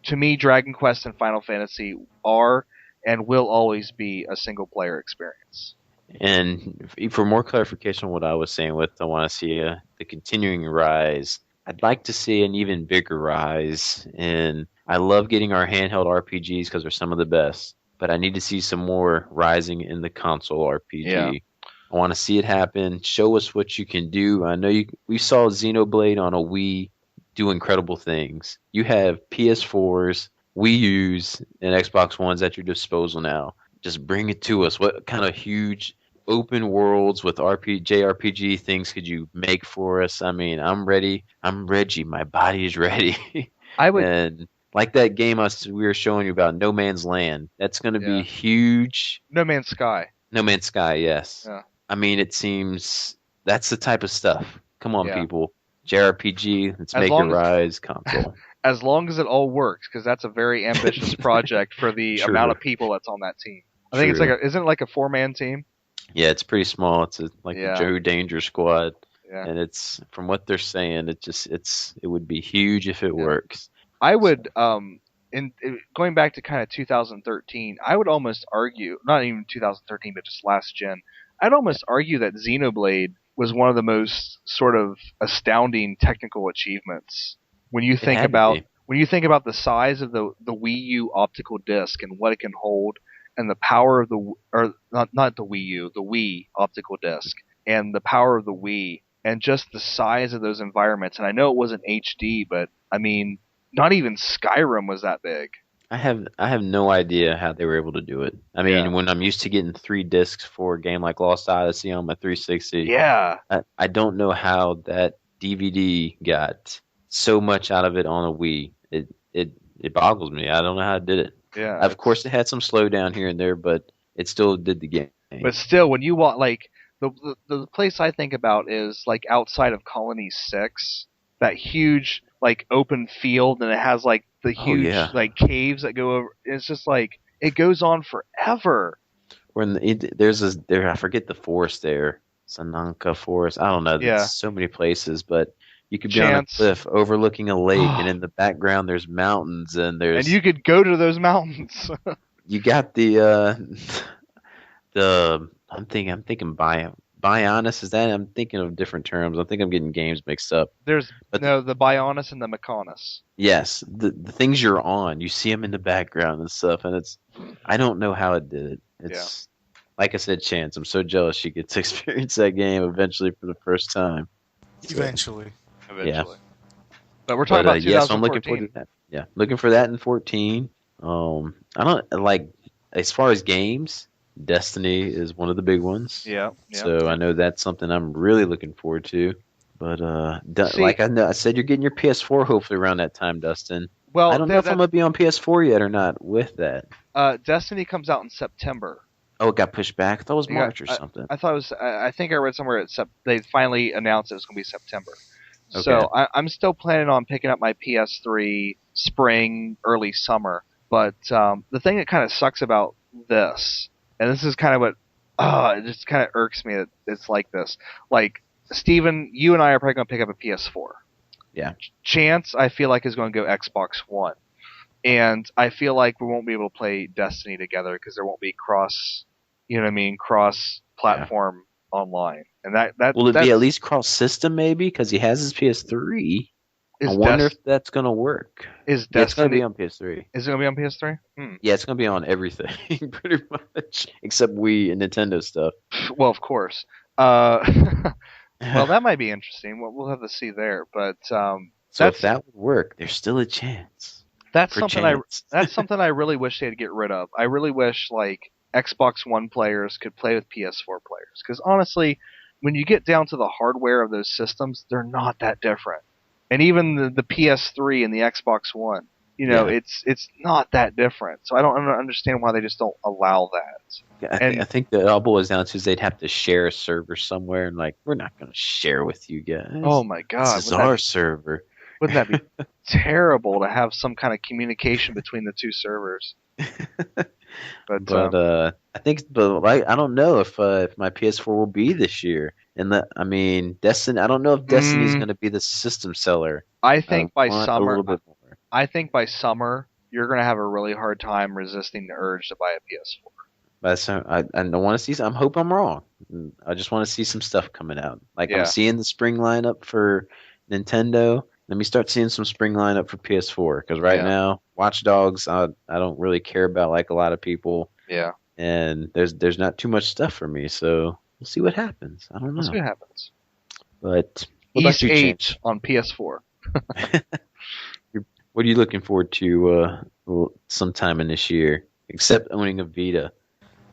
to me, Dragon Quest and Final Fantasy are and will always be a single player experience. And for more clarification on what I was saying I want to see the continuing rise. I'd like to see an even bigger rise. And I love getting our handheld RPGs because they're some of the best. But I need to see some more rising in the console RPG. Yeah. I want to see it happen. Show us what you can do. I know we saw Xenoblade on a Wii do incredible things. You have PS4s, Wii U's, and Xbox Ones at your disposal now. Just bring it to us. What kind of huge open worlds with JRPG things could you make for us? I mean, I'm ready. I'm Reggie. My body is ready. I would. And like that game we were showing you about, No Man's Land. That's going to be huge. No Man's Sky. No Man's Sky, yes. Yeah. I mean, it seems that's the type of stuff. Come on, people. JRPG, let's make it rise console. As long as it all works, because that's a very ambitious project for the amount of people that's on that team. I think isn't it like a 4-man team? Yeah, it's pretty small. It's the Joe Danger squad. Yeah. And it's, from what they're saying, it would be huge if it works. I would, going back to kind of 2013, I would almost argue, not even 2013, but just last gen, I'd almost argue that Xenoblade was one of the most sort of astounding technical achievements when you think about the size of the Wii U optical disc and what it can hold, and the power of the Wii optical disc and the power of the Wii, and just the size of those environments. And I know it wasn't HD, but I mean, not even Skyrim was that big. I have no idea how they were able to do it. I mean, when I'm used to getting 3 discs for a game like Lost Odyssey on my 360, I don't know how that DVD got so much out of it on a Wii. It boggles me. I don't know how it did it. Yeah. Of course, it had some slowdown here and there, but it still did the game. But still, when you want, like, the place I think about is like outside of Colony 6, that huge like open field, and it has like the huge like caves that go over. It's just like it goes on forever. I forget the forest there, Sananka Forest. I don't know. There's so many places, but you could be on a cliff overlooking a lake, and in the background there's mountains, and you could go to those mountains. You got I'm thinking Bionis, is that? I'm thinking of different terms. I think I'm getting games mixed up. There's the Bionis and the Mechonis. Yes, the things you're on, you see them in the background and stuff, and I don't know how it did it. It's like I said, Chance. I'm so jealous she gets to experience that game eventually for the first time. Eventually. Yeah. But we're talking about 2014. So I'm looking forward to that. Yeah, looking for that in 14. I don't like, as far as games, Destiny is one of the big ones. Yeah. So I know that's something I'm really looking forward to. But like I said, you're getting your PS4 hopefully around that time, Dustin. Well, I don't know if I'm gonna be on PS4 yet or not with that. Destiny comes out in September. Oh, it got pushed back. I thought it was March or something. I thought it was. I think I read somewhere they finally announced it was going to be September. Okay. So I'm still planning on picking up my PS3 spring, early summer. But the thing that kind of sucks about this, and this is kind of what it just kind of irks me that it's like this. Like, Steven, you and I are probably going to pick up a PS4. Yeah. Chance, I feel like, is going to go Xbox One. And I feel like we won't be able to play Destiny together because there won't be cross, you know what I mean, cross-platform online. And Will it be at that's least cross system maybe? Because he has his PS3. I is wonder if that's gonna work. is Yeah, it's gonna be Destiny on PS3. is it going to be on PS3? Yeah, it's gonna be on everything pretty much, except Wii and Nintendo stuff. Well, of course. Uh, well, that might be interesting. We'll have to see there. But So if that's that would work, there's still a chance that's for something I chance. that's something I really wish they'd get rid of. I really wish like Xbox One players could play with PS4 players because honestly, when you get down to the hardware of those systems, they're not that different. And even the PS3 and the Xbox One, Yeah. it's not that different. So I don't understand why they just don't allow that. I And think that it all boils down to is they'd have to share a server somewhere, and like we're not gonna share with you guys. oh my This God, is our server. wouldn't that be terrible to have some kind of communication between the two servers? But I think, but like, I don't know if my PS4 will be this year. And I mean, Destiny. I don't know if Destiny's mm, going to be the system seller. I think by Want a summer, little bit more. I think by summer you're gonna have a really hard time resisting the urge to buy a PS4. But I don't want to see. I hope I'm wrong. I just want to see some stuff coming out. Like I'm Yeah, seeing the spring lineup for Nintendo. Let me start seeing some spring lineup for PS4 because right yeah, now, Watch Dogs, I don't really care about like a lot of people, yeah. and there's not too much stuff for me. So we'll see what happens. I don't We'll see know. what happens. But what about East you, 8 Chance? on PS4. What are you looking forward to sometime in this year, except owning a Vita?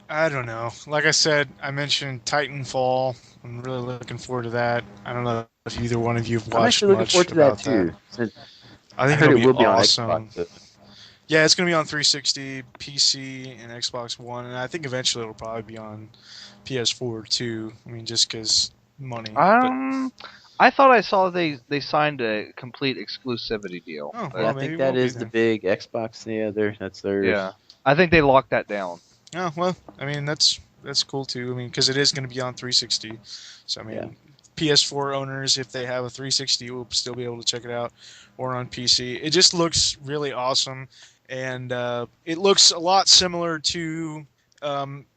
I don't know. Like I said, I mentioned Titanfall. I'm really looking forward to that. I don't know if either one of you have I'm watched actually looking forward much to that about that. too. Since I I think heard it'll it be will be on awesome. Xbox. Yeah, it's going to be on 360, PC, and Xbox One, and I think eventually it'll probably be on PS4 too. I mean, just because money. But I thought I saw they signed a complete exclusivity deal. oh Yeah, I well, But, maybe think it that won't be is the then. big Xbox. Yeah, that's theirs. yeah, I think they locked that down. Oh well, I mean that's cool too. I mean, because it is going to be on 360, so I Yeah. mean, PS4 owners, if they have a 360, will still be able to check it out, or on PC. It just looks really awesome, and it looks a lot similar to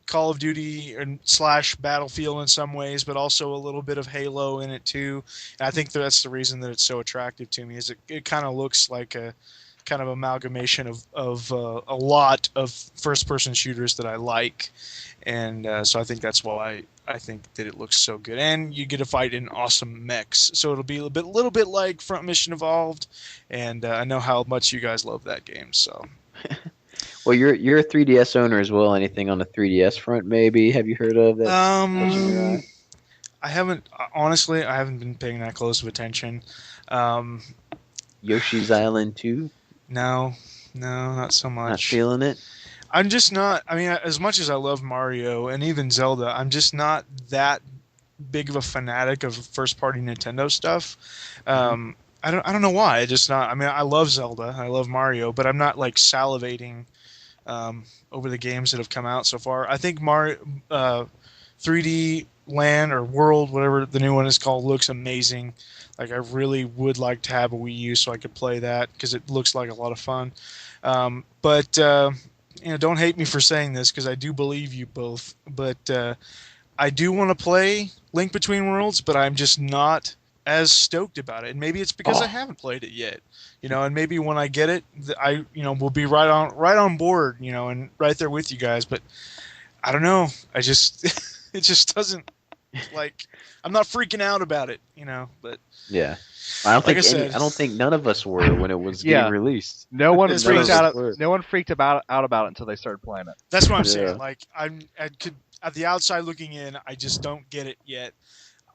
Call of Duty and slash Battlefield in some ways, but also a little bit of Halo in it too. And I think that's the reason that it's so attractive to me. Is it kind of looks like a kind of amalgamation of a lot of first-person shooters that I like, and so I think that's why I think that it looks so good. And you get to fight in awesome mechs, so it'll be a little bit like Front Mission Evolved, and I know how much you guys love that game. So Well, you're a 3DS owner as well. Anything on the 3DS front? Maybe have you heard of that? Catching your eye? I haven't honestly. I haven't been paying that close of attention. Um, Yoshi's Island 2? no, not so Not much. feeling it. I'm just not. I mean, as much as I love Mario and even Zelda, I'm just not that big of a fanatic of first-party Nintendo stuff. I don't know why. I just not. I mean, I love Zelda, I love Mario, but I'm not like salivating over the games that have come out so far. I think Mario 3D Land or World, whatever the new one is called, looks amazing. Like I really would like to have a Wii U so I could play that because it looks like a lot of fun. But don't hate me for saying this because I do believe you both. But I do want to play Link Between Worlds, but I'm just not as stoked about it. And maybe it's because I haven't played it yet. And maybe when I get it, I will be right on board, and right there with you guys. But I don't know. I just it just doesn't like I'm not freaking out about it, But Yeah. I don't like think I said, I don't think none of us were when it was Yeah. getting released. No one It's freaked really- out. No one freaked out about it until they started playing it. that's what I'm Yeah. saying. Like I could at the outside looking in, I just don't get it yet.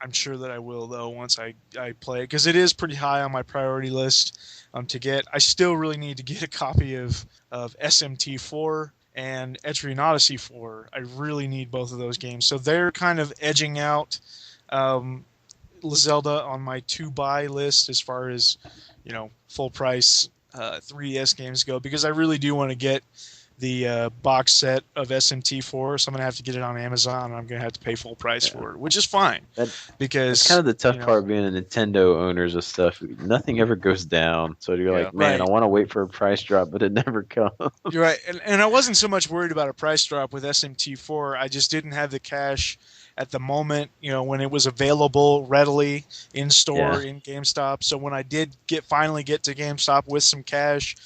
I'm sure that I will though once I play it because it is pretty high on my priority list to get. I still really need to get a copy of SMT4 and Etrian Odyssey 4. I really need both of those games. So they're kind of edging out Zelda on my to-buy list as far as full price 3DS games go because I really do want to get the box set of SMT4, so I'm gonna have to get it on Amazon, and I'm gonna have to pay full price Yeah. for it, which is fine That that's kind because of the tough part being a Nintendo owners of stuff. Nothing ever goes down, so you're Yeah. like, man, I right. want to wait for a price drop, but it never comes. You're right, and I wasn't so much worried about a price drop with SMT4. I just didn't have the cash at the moment, when it was available readily in Yeah, store in GameStop. So when I did finally get to GameStop with some cash,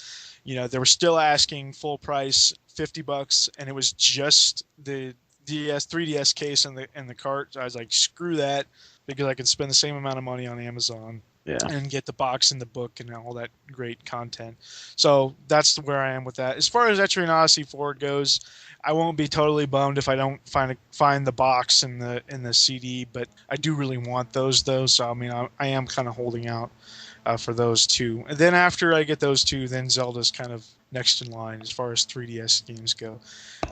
they were still asking full price, $50, and it was just the 3DS case and the cart. So I was like, screw that, because I could spend the same amount of money on Amazon yeah. and get the box and the book and all that great content. So that's where I am with that. As far as Etrian Odyssey 4 goes, I won't be totally bummed if I don't find the box and the CD, but I do really want those though. So I mean, I am kind of holding out for those two. And then after I get those two, then Zelda's kind of next in line as far as 3DS games go.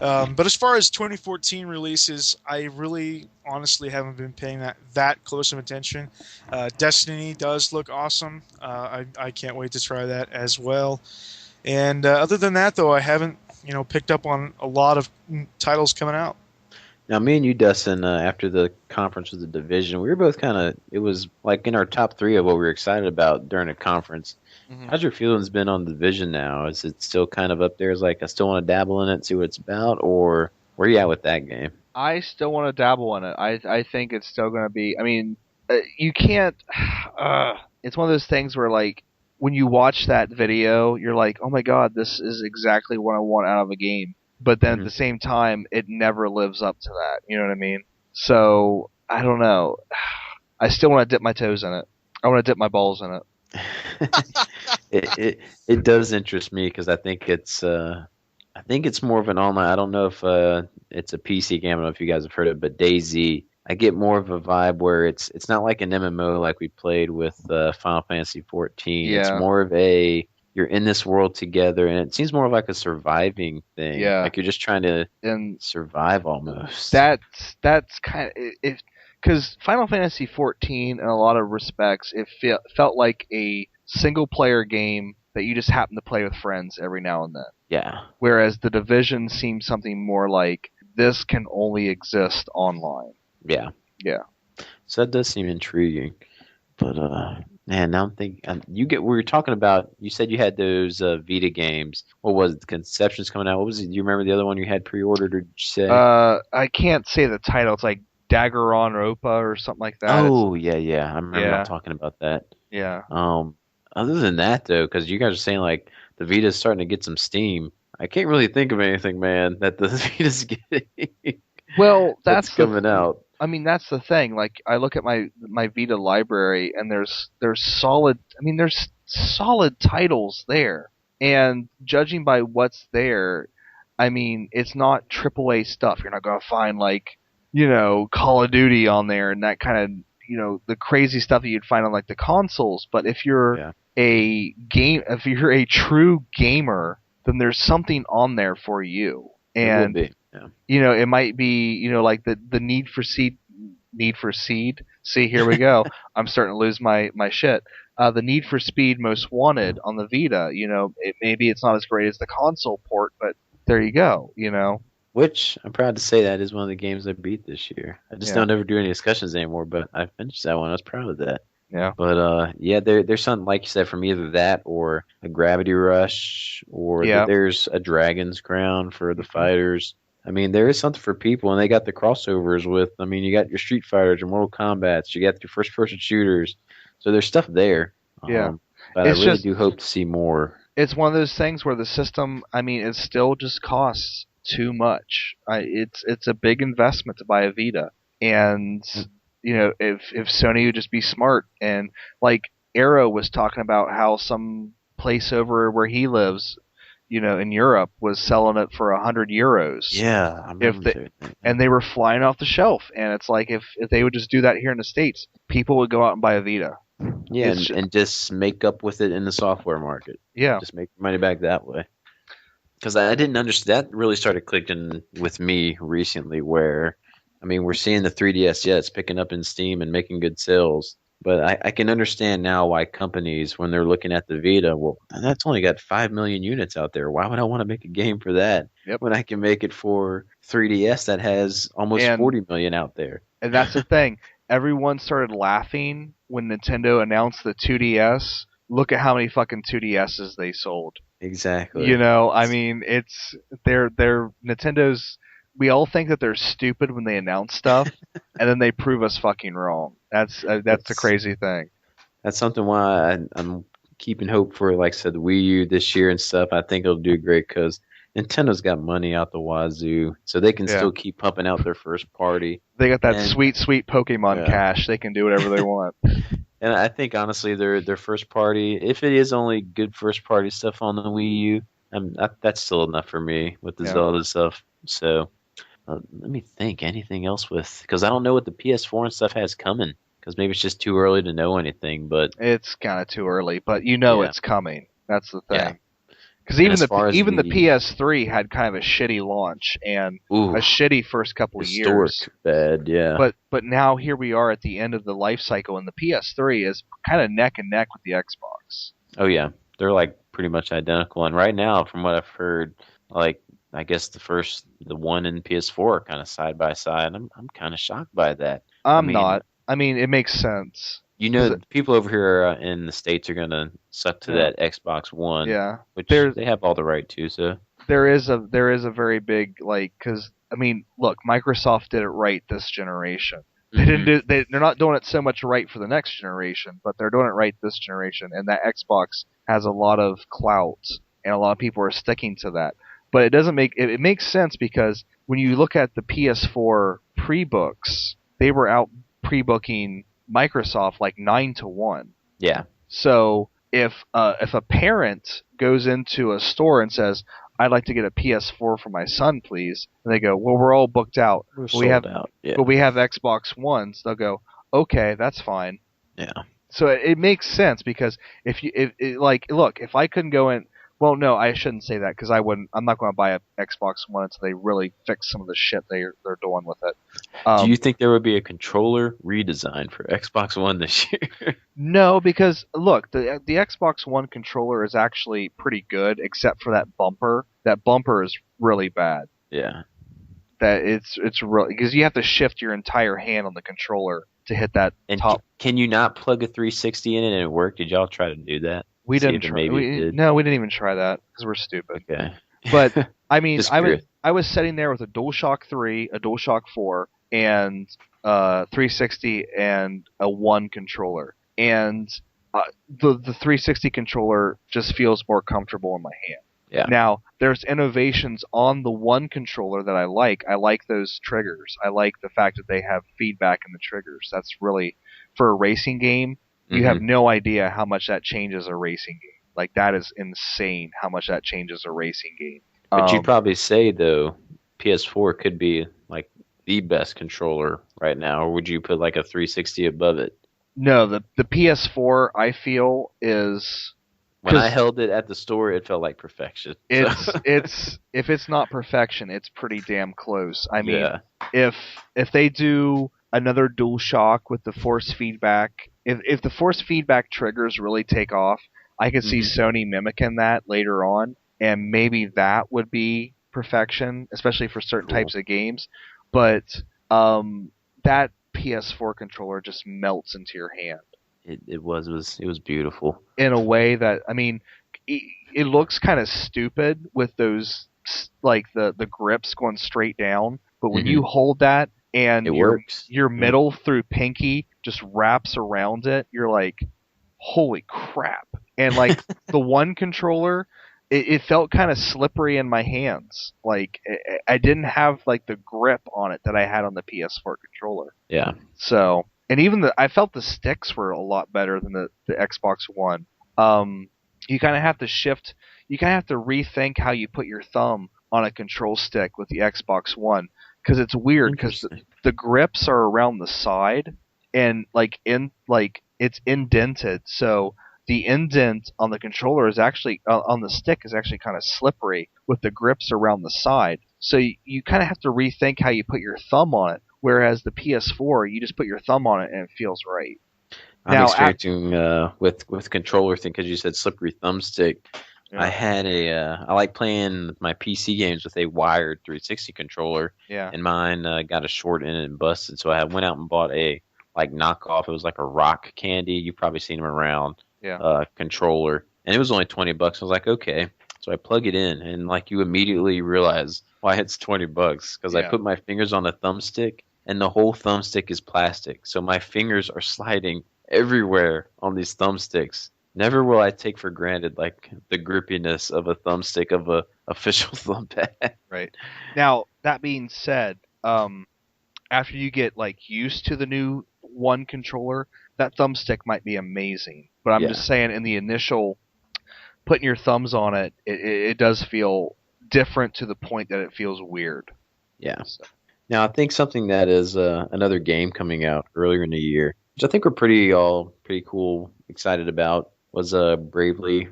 But as far as 2014 releases, I really honestly haven't been paying that close of attention. Destiny does look awesome. I can't wait to try that as well. And other than that, though, I haven't picked up on a lot of titles coming out. Now, me and you, Dustin, after the conference with the division, we were both kind of. It was like in our top three of what we were excited about during a conference. Mhm. How's your feelings been on the division now? Is it still kind of up there? Is like I still want to dabble in it, see what it's about, or where you at with that game? I still want to dabble in it. I think it's still going to be. I mean, you can't. It's one of those things where like when you watch that video, you're like, oh my god, this is exactly what I want out of a game. But then at the same time, it never lives up to that. You know what I mean? So I don't know. I still want to dip my toes in it. I want to dip my balls in it. It does interest me because I think it's more of an online. I don't know if it's a PC game. I don't know if you guys have heard of it, but DayZ. I get more of a vibe where it's not like an MMO like we played with Final Fantasy 14. It's Yeah. more of a you're in this world together, and it seems more like a surviving thing. Yeah. Like you're just trying to And survive almost. that's kind of it. Because Final Fantasy 14, in a lot of respects, it felt like a single player game that you just happen to play with friends every now and then. Yeah. Whereas the Division seems something more like this can only exist online. Yeah. Yeah. So that does seem intriguing. But man, now I'm thinking we were talking about. You said you had those Vita games. What was it? The Conceptions coming out? What was it? Do you remember the other one you had pre-ordered? Or did you say? I can't say the title. It's like Danganronpa or something like that. Oh yeah. I remember Yeah. talking about that. Yeah. Other than that though, because you guys are saying like the Vita's starting to get some steam. I can't really think of anything, man, that the Vita's getting. Well, that's coming out. I mean, that's the thing. Like, I look at my Vita library, and there's solid. I mean, there's solid titles there, and judging by what's there, I mean, it's not AAA stuff. You're not gonna find like, Call of Duty on there and that kind of, the crazy stuff that you'd find on like the consoles. But if you're if you're a true gamer, then there's something on there for you. And it might be, like the Need for Seed. See, here we go. I'm starting to lose my shit. The Need for Speed Most Wanted on the Vita. Maybe it's not as great as the console port, but there you go. Which I'm proud to say that is one of the games I beat this year. I just don't ever do any discussions anymore, but I finished that one. I was proud of that. Yeah. But there's something like you said from either that or a Gravity Rush or there's a Dragon's Crown for the fighters. I mean, there is something for people, and they got the crossovers with. I mean, you got your Street Fighters, your Mortal Kombat's, you got your first-person shooters. So there's stuff there. Yeah. But I really do hope to see more. It's one of those things where the system, I mean, it still just costs too much. It's a big investment to buy a Vita, and if Sony would just be smart, and like Arrow was talking about how some place over where he lives, in Europe was selling it for €100. Yeah, I remember and they were flying off the shelf, and it's like if they would just do that here in the States, people would go out and buy a Vita. Yeah, and just make up with it in the software market. Yeah, just make money back that way. Because I didn't understand. That really started clicking with me recently where, I mean, we're seeing the 3DS, it's picking up in Steam and making good sales. But I can understand now why companies, when they're looking at the Vita, well, that's only got 5 million units out there. Why would I want to make a game for that Yep. when I can make it for 3DS that has almost And 40 million out there? and that's the thing. Everyone started laughing when Nintendo announced the 2DS. Look at how many fucking 2DSs they sold. Exactly. I mean, it's they're Nintendo's. We all think that they're stupid when they announce stuff, and then they prove us fucking wrong. That's the That's crazy thing. that's something why I'm keeping hope for, like I said, the Wii U this year and stuff. I think it'll do great because Nintendo's got money out the wazoo, so they can Yeah, still keep pumping out their first party. they got that And sweet, sweet Pokemon yeah, cash. They can do whatever they want. and I think honestly, their first party, if it is only good first party stuff on the Wii U, that's still enough for me with the Yeah. Zelda stuff. So let me think. Anything else with? Because I don't know what the PS4 and stuff has coming. Because maybe it's just too early to know anything. But It's kind of too early, but yeah, it's coming. That's the yeah. thing. Because And as far as even the the PS3 had kind of a shitty launch and ooh, a shitty first couple of historic years. bad, yeah, But now here we are at the end of the life cycle, and the PS3 is kind of neck and neck with the Xbox. oh yeah, they're like pretty much identical. And right now, from what I've heard, like I guess the one and PS4 are kind of side by side. I'm kind of shocked by that. I I'm mean, not. I mean, it makes sense. you 'Cause know, the people over here in the States are gonna suck to Yeah. that Xbox One, Yeah, which there's they have all the right to. So there is a very big because I mean, look, Microsoft did it right this generation. They didn't mhm. they're not doing it so much right for the next generation, but they're doing it right this generation. And that Xbox has a lot of clout, and a lot of people are sticking to that. But it doesn't make it makes sense because when you look at the PS4 pre-books, they were out pre-booking Microsoft like 9-1. Yeah, So if a parent goes into a store and says, "I'd like to get a PS4 for my son, please," and they go, "Well, we're all booked out, we're but we have sold out. Yeah, but we have Xbox Ones," they'll go, "Okay, that's fine." yeah. So it makes sense because like look, if I couldn't go in, well, no, I shouldn't say that because I wouldn't. I'm not going to buy a Xbox One until they really fix some of the shit they're doing with it. Do you Um, think there would be a controller redesign for Xbox One this year? No, because look, the Xbox One controller is actually pretty good, except for that bumper. That bumper is really bad. Yeah. That it's really because you have to shift your entire hand on the controller to hit that And top. can you not plug a 360 in it and it work? Did y'all try to do that? We See didn't if it try. maybe it did. No, we didn't even try that because we're stupid. Okay. But I mean, Just curious. I was sitting there with a DualShock 3, a DualShock 4, and 360 and a One controller, and the 360 controller just feels more comfortable in my hand. Yeah. Now, there's innovations on the One controller that I like. I like those triggers. I like the fact that they have feedback in the triggers. That's really, for a racing game, you have Mhm. no idea how much that changes a racing game. Like, that is insane how much that changes a racing game. But you'd Um, probably say though, PS4 could be like the best controller right now, or would you put like a 360 above it? no, the PS4 I feel is When I because held it at the store, it felt like perfection. So, it's if it's not perfection, it's pretty damn close. I mean, yeah. if they do another DualShock with the force feedback, if the force feedback triggers really take off, I could see Mhm. Sony mimicking that later on, and maybe that would be perfection, especially for certain Cool. types of games. But that PS4 controller just melts into your hand It was beautiful. in a way that I mean, it looks kind of stupid with those like the grips going straight down, but when Mhm. you hold that and It works. your Yeah. middle through pinky just wraps around it, you're like, holy crap! And like the One controller, it felt kind of slippery in my hands. Like I didn't have like the grip on it that I had on the PS4 controller. Yeah. So, and even I felt the sticks were a lot better than the Xbox One. You kind of have to shift. You kind of have to rethink how you put your thumb on a control stick with the Xbox One because it's weird because Interesting. the grips are around the side and like it's indented. So the indent on the controller is actually on the stick is actually kind of slippery with the grips around the side. So you kind of have to rethink how you put your thumb on it. Whereas the PS4, you just put your thumb on it and it feels right. I'm Now, experiencing with controller thing because you said slippery thumbstick. I yeah, had I like playing my PC games with a wired 360 controller, yeah, and mine got a short in it and busted. So I went out and bought a like knockoff. It was like a rock candy. You've probably seen them around. yeah, Controller, and it was only $20. I was like, okay. So I plug it in, and like you immediately realize why it's $20 because I yeah. put my fingers on the thumbstick, and the whole thumbstick is plastic. So my fingers are sliding everywhere on these thumbsticks. Never will I take for granted like the grippiness of a thumbstick of a official thumb pad. Right. Now, that being said, after you get like used to the new one controller, that thumbstick might be amazing. But I'm Yeah, just saying, in the initial putting your thumbs on it, it does feel different to the point that it feels weird. yeah. So, Now I think something that is another game coming out earlier in the year, which I think we're pretty cool, excited about, was Bravely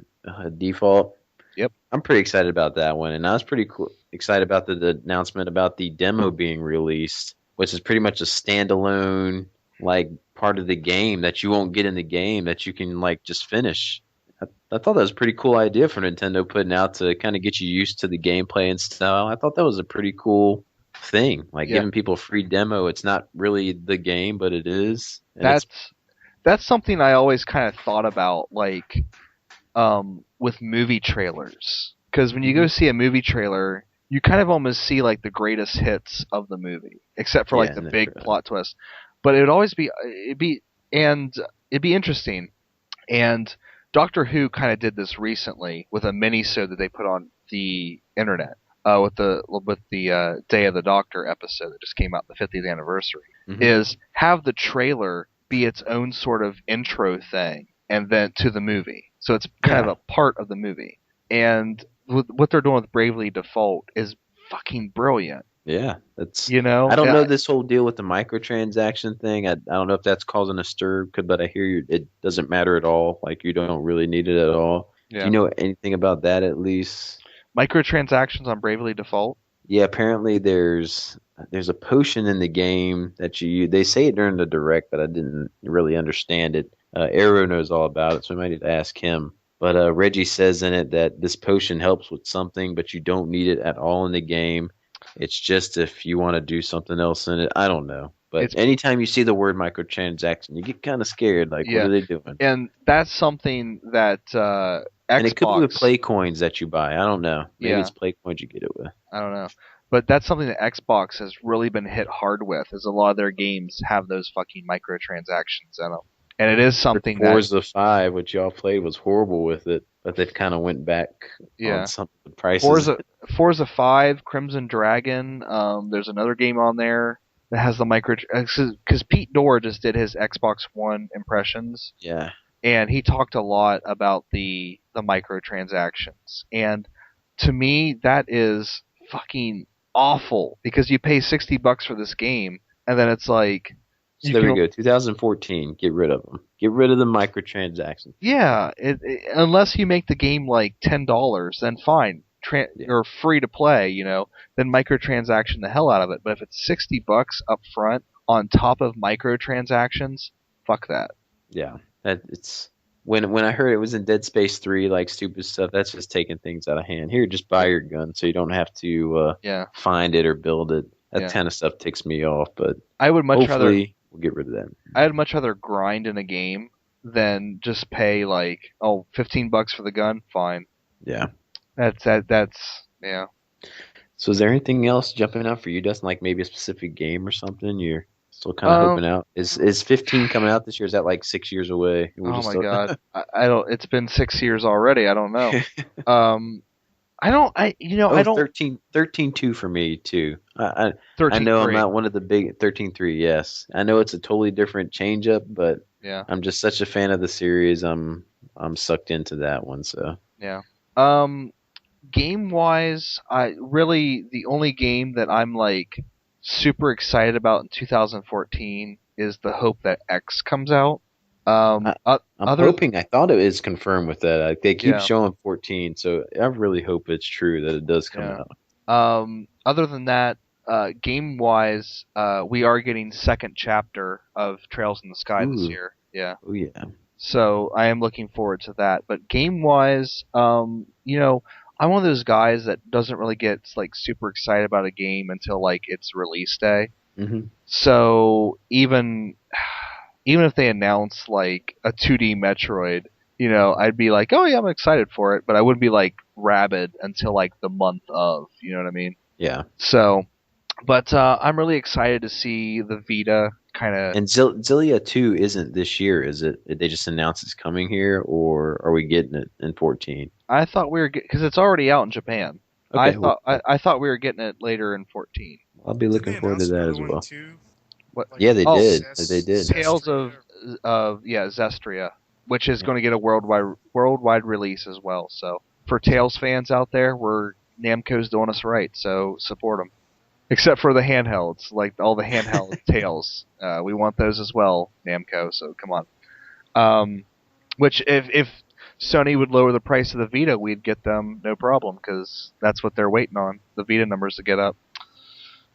Default. yep. I'm pretty excited about that one, and I was pretty cool, excited about the announcement about the demo being released, which is pretty much a standalone like part of the game that you won't get in the game that you can like just finish. I thought that was a pretty cool idea for Nintendo putting out to kind of get you used to the gameplay and style. I thought that was a pretty cool thing, like Yeah. giving people a free demo. It's not really the game, but it is, and it's That's something I always kind of thought about, like with movie trailers. Because when you go Mhm. see a movie trailer, you kind of almost see like the greatest hits of the movie, except for like yeah, the in the big trailer. plot twist. But it would always be and it'd be interesting. And Doctor Who kind of did this recently with a mini-sode that they put on the internet. With the Day of the Doctor episode that just came out, the 50th anniversary, Hmm. is have the trailer be its own sort of intro thing, and then to the movie. So it's kind of Yeah, a part of the movie. And what they're doing with Bravely Default is fucking brilliant. yeah. That's You I know? don't know this whole deal with the microtransaction thing. I don't know if that's causing a stir, but I hear you, it doesn't matter at all. Like you don't really need it at all. Do Yeah. you know anything about that at least? Microtransactions on Bravely Default. Yeah, apparently there's a potion in the game that they say it during the direct, but I didn't really understand it. Arrow knows all about it, so we might need to ask him. But Reggie says in it that this potion helps with something, but you don't need it at all in the game. It's just if you want to do something else in it. I don't know. But It's anytime you see the word microtransaction, you get kind of scared. Like, what Yeah, are they doing? and that's something that And it could be with Xbox. play coins that you buy. I don't know. Maybe Yeah, it's play coins you get it with. I don't know, but that's something that Xbox has really been hit hard with. Is a lot of their games have those fucking microtransactions in them, and it is something that Forza 5, which y'all played, was horrible with it, but they've kind of went back on yeah. some of the prices. Forza 5, Crimson Dragon. There's another game on there that has the micro because Pete Dorr just did his Xbox One impressions, Yeah, and he talked a lot about the microtransactions. And to me, that is fucking awful because you pay $60 for this game, and then it's like so you there we can go. 2014, get rid of them. Get rid of the microtransactions. yeah, unless you make the game like $10, then fine. Yeah, Or free to play, then microtransaction the hell out of it. But if it's $60 up front on top of microtransactions, fuck that. yeah. That it's when I heard it was in Dead Space 3, like stupid stuff. That's just taking things out of hand. Here, just buy Yeah, your gun, so you don't have to yeah, find it or build it. That yeah. kind of stuff ticks me off, but I would much rather hopefully we'll get rid of that. I'd much rather grind in a game than just pay like $15 for the gun. Fine. Yeah. That's yeah. So is there anything else jumping out for you, Dustin? Like maybe a specific game or something you're still kind of Um. hoping out? Is 15 coming out this year? Is that like 6 years away? We're Oh just my god. I don't. It's been 6 years already. I don't know. Um. I don't. I oh, don't. 13-2 for me too. I know I'm 13-3. not one of the big 13-3. Yes, I know it's a totally different change up, but Yeah. I'm just such a fan of the series. I'm sucked into that one. So Yeah. Um. Game wise, I really the only game that I'm like super excited about in 2014 is the hope that X comes out. I, I'm Other hoping. I thought it is confirmed with that. Like, they keep yeah, showing 14, so I really hope it's true that it does come yeah. out. Other than that, game wise, we are getting second chapter of Trails in the Sky this Ooh, year. Yeah. Oh yeah. So I am looking forward to that. But game wise, you know, I'm one of those guys that doesn't really get like super excited about a game until like its release day. Hmm. So even if they announce like a 2D Metroid, you know, I'd be like, oh yeah, I'm excited for it, but I wouldn't be like rabid until like the month of, you know what I mean? Yeah. So, but I'm really excited to see the Vita kind of. And Zillia 2 isn't this year, is it? Did they just announced it's coming here, or are we getting it in 14? I thought we were because it's already out in Japan. I Okay, well, thought I thought we were getting it later in 14. I'll be Did looking they forward to announce that another as one well. too? What? Like Yeah, they Oh, did. They did. Tales Zestria? of Zestria, which is Yeah. going to get a worldwide release as well. So for Tales fans out there, Namco's doing us right. So support them. Except for the handhelds, like all the handheld Tales, we want those as well, Namco. So come on. Which if Sony would lower the price of the Vita, we'd get them no problem because that's what they're waiting on, the Vita numbers to get up.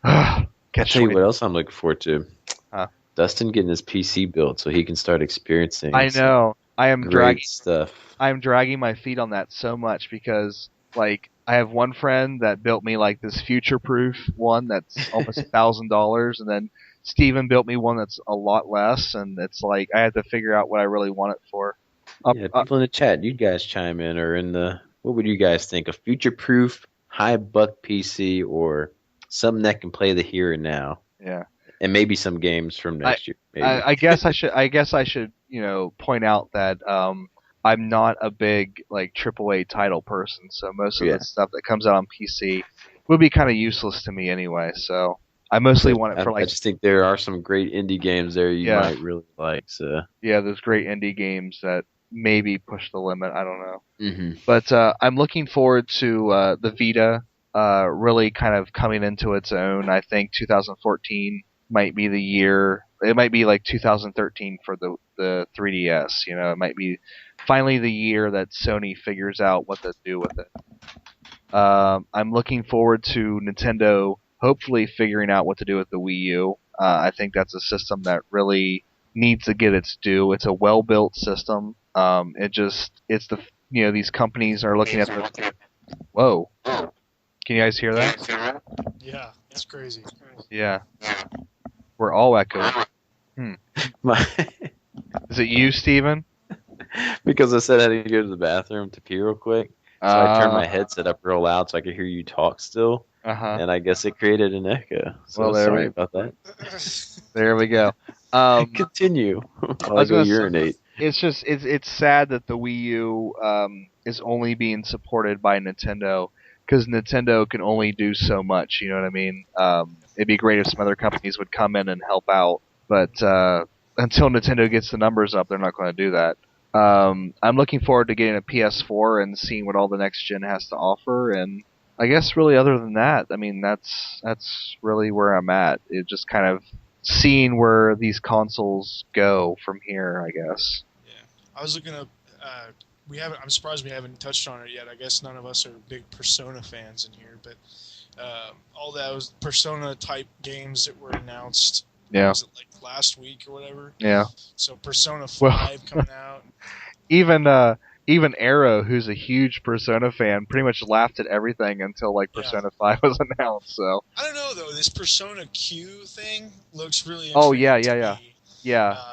I'll Catch tell you 20. what else I'm looking forward to. Huh. Dustin getting his PC built so he can start experiencing I some know. great stuff. I'm dragging my feet on that so much because like I have one friend that built me like this future proof one that's almost $1,000, and then Steven built me one that's a lot less, and it's like I had to figure out what I really want it for. Yeah, people in the chat, you guys chime in, or in the, what would you guys think? A future-proof, high-buck PC, or something that can play the here and now, Yeah. and maybe some games from next year. Maybe. I guess I should point out that I'm not a big like AAA title person, so most of Yeah. the stuff that comes out on PC would be kind of useless to me anyway. So I mostly want it for I like just think there are some great indie games there you Yeah. might really like. So. those great indie games that maybe push the limit. I don't know, Hmm. but I'm looking forward to the Vita really kind of coming into its own. I think 2014 might be the year. It might be like 2013 for the 3DS. You know, it might be finally the year that Sony figures out what to do with it. I'm looking forward to Nintendo hopefully figuring out what to do with the Wii U. I think that's a system that really needs to get its due. It's a well-built system. It's the these companies are looking at the. Whoa! Can you guys hear that? Yeah, it's crazy. Yeah, we're all echoing. My, Is it you, Steven? because I said I had to go to the bathroom to pee real quick, so I turned my headset up real loud so I could hear you talk still, Uh-huh. and I guess it created an echo. So Well, there sorry we- about that. There we go. Continue while I was go gonna say- urinate. It's just it's sad that the Wii U is only being supported by Nintendo because Nintendo can only do so much. You know what I mean? It'd be great if some other companies would come in and help out, but until Nintendo gets the numbers up, they're not going to do that. I'm looking forward to getting a PS4 and seeing what all the next gen has to offer, and I guess really other than that, I mean that's really where I'm at. It just kind of seeing where these consoles go from here, I guess. Yeah, I was looking up. I'm surprised we haven't touched on it yet. I guess none of us are big Persona fans in here, but all those Persona type games that were announced. Yeah. Was it like last week or whatever? Yeah. So Persona 5 Well, coming out. Even Arrow, who's a huge Persona fan, pretty much laughed at everything until like Persona 5 was announced. So I don't know though. This Persona Q thing looks really interesting. Oh, yeah. Me,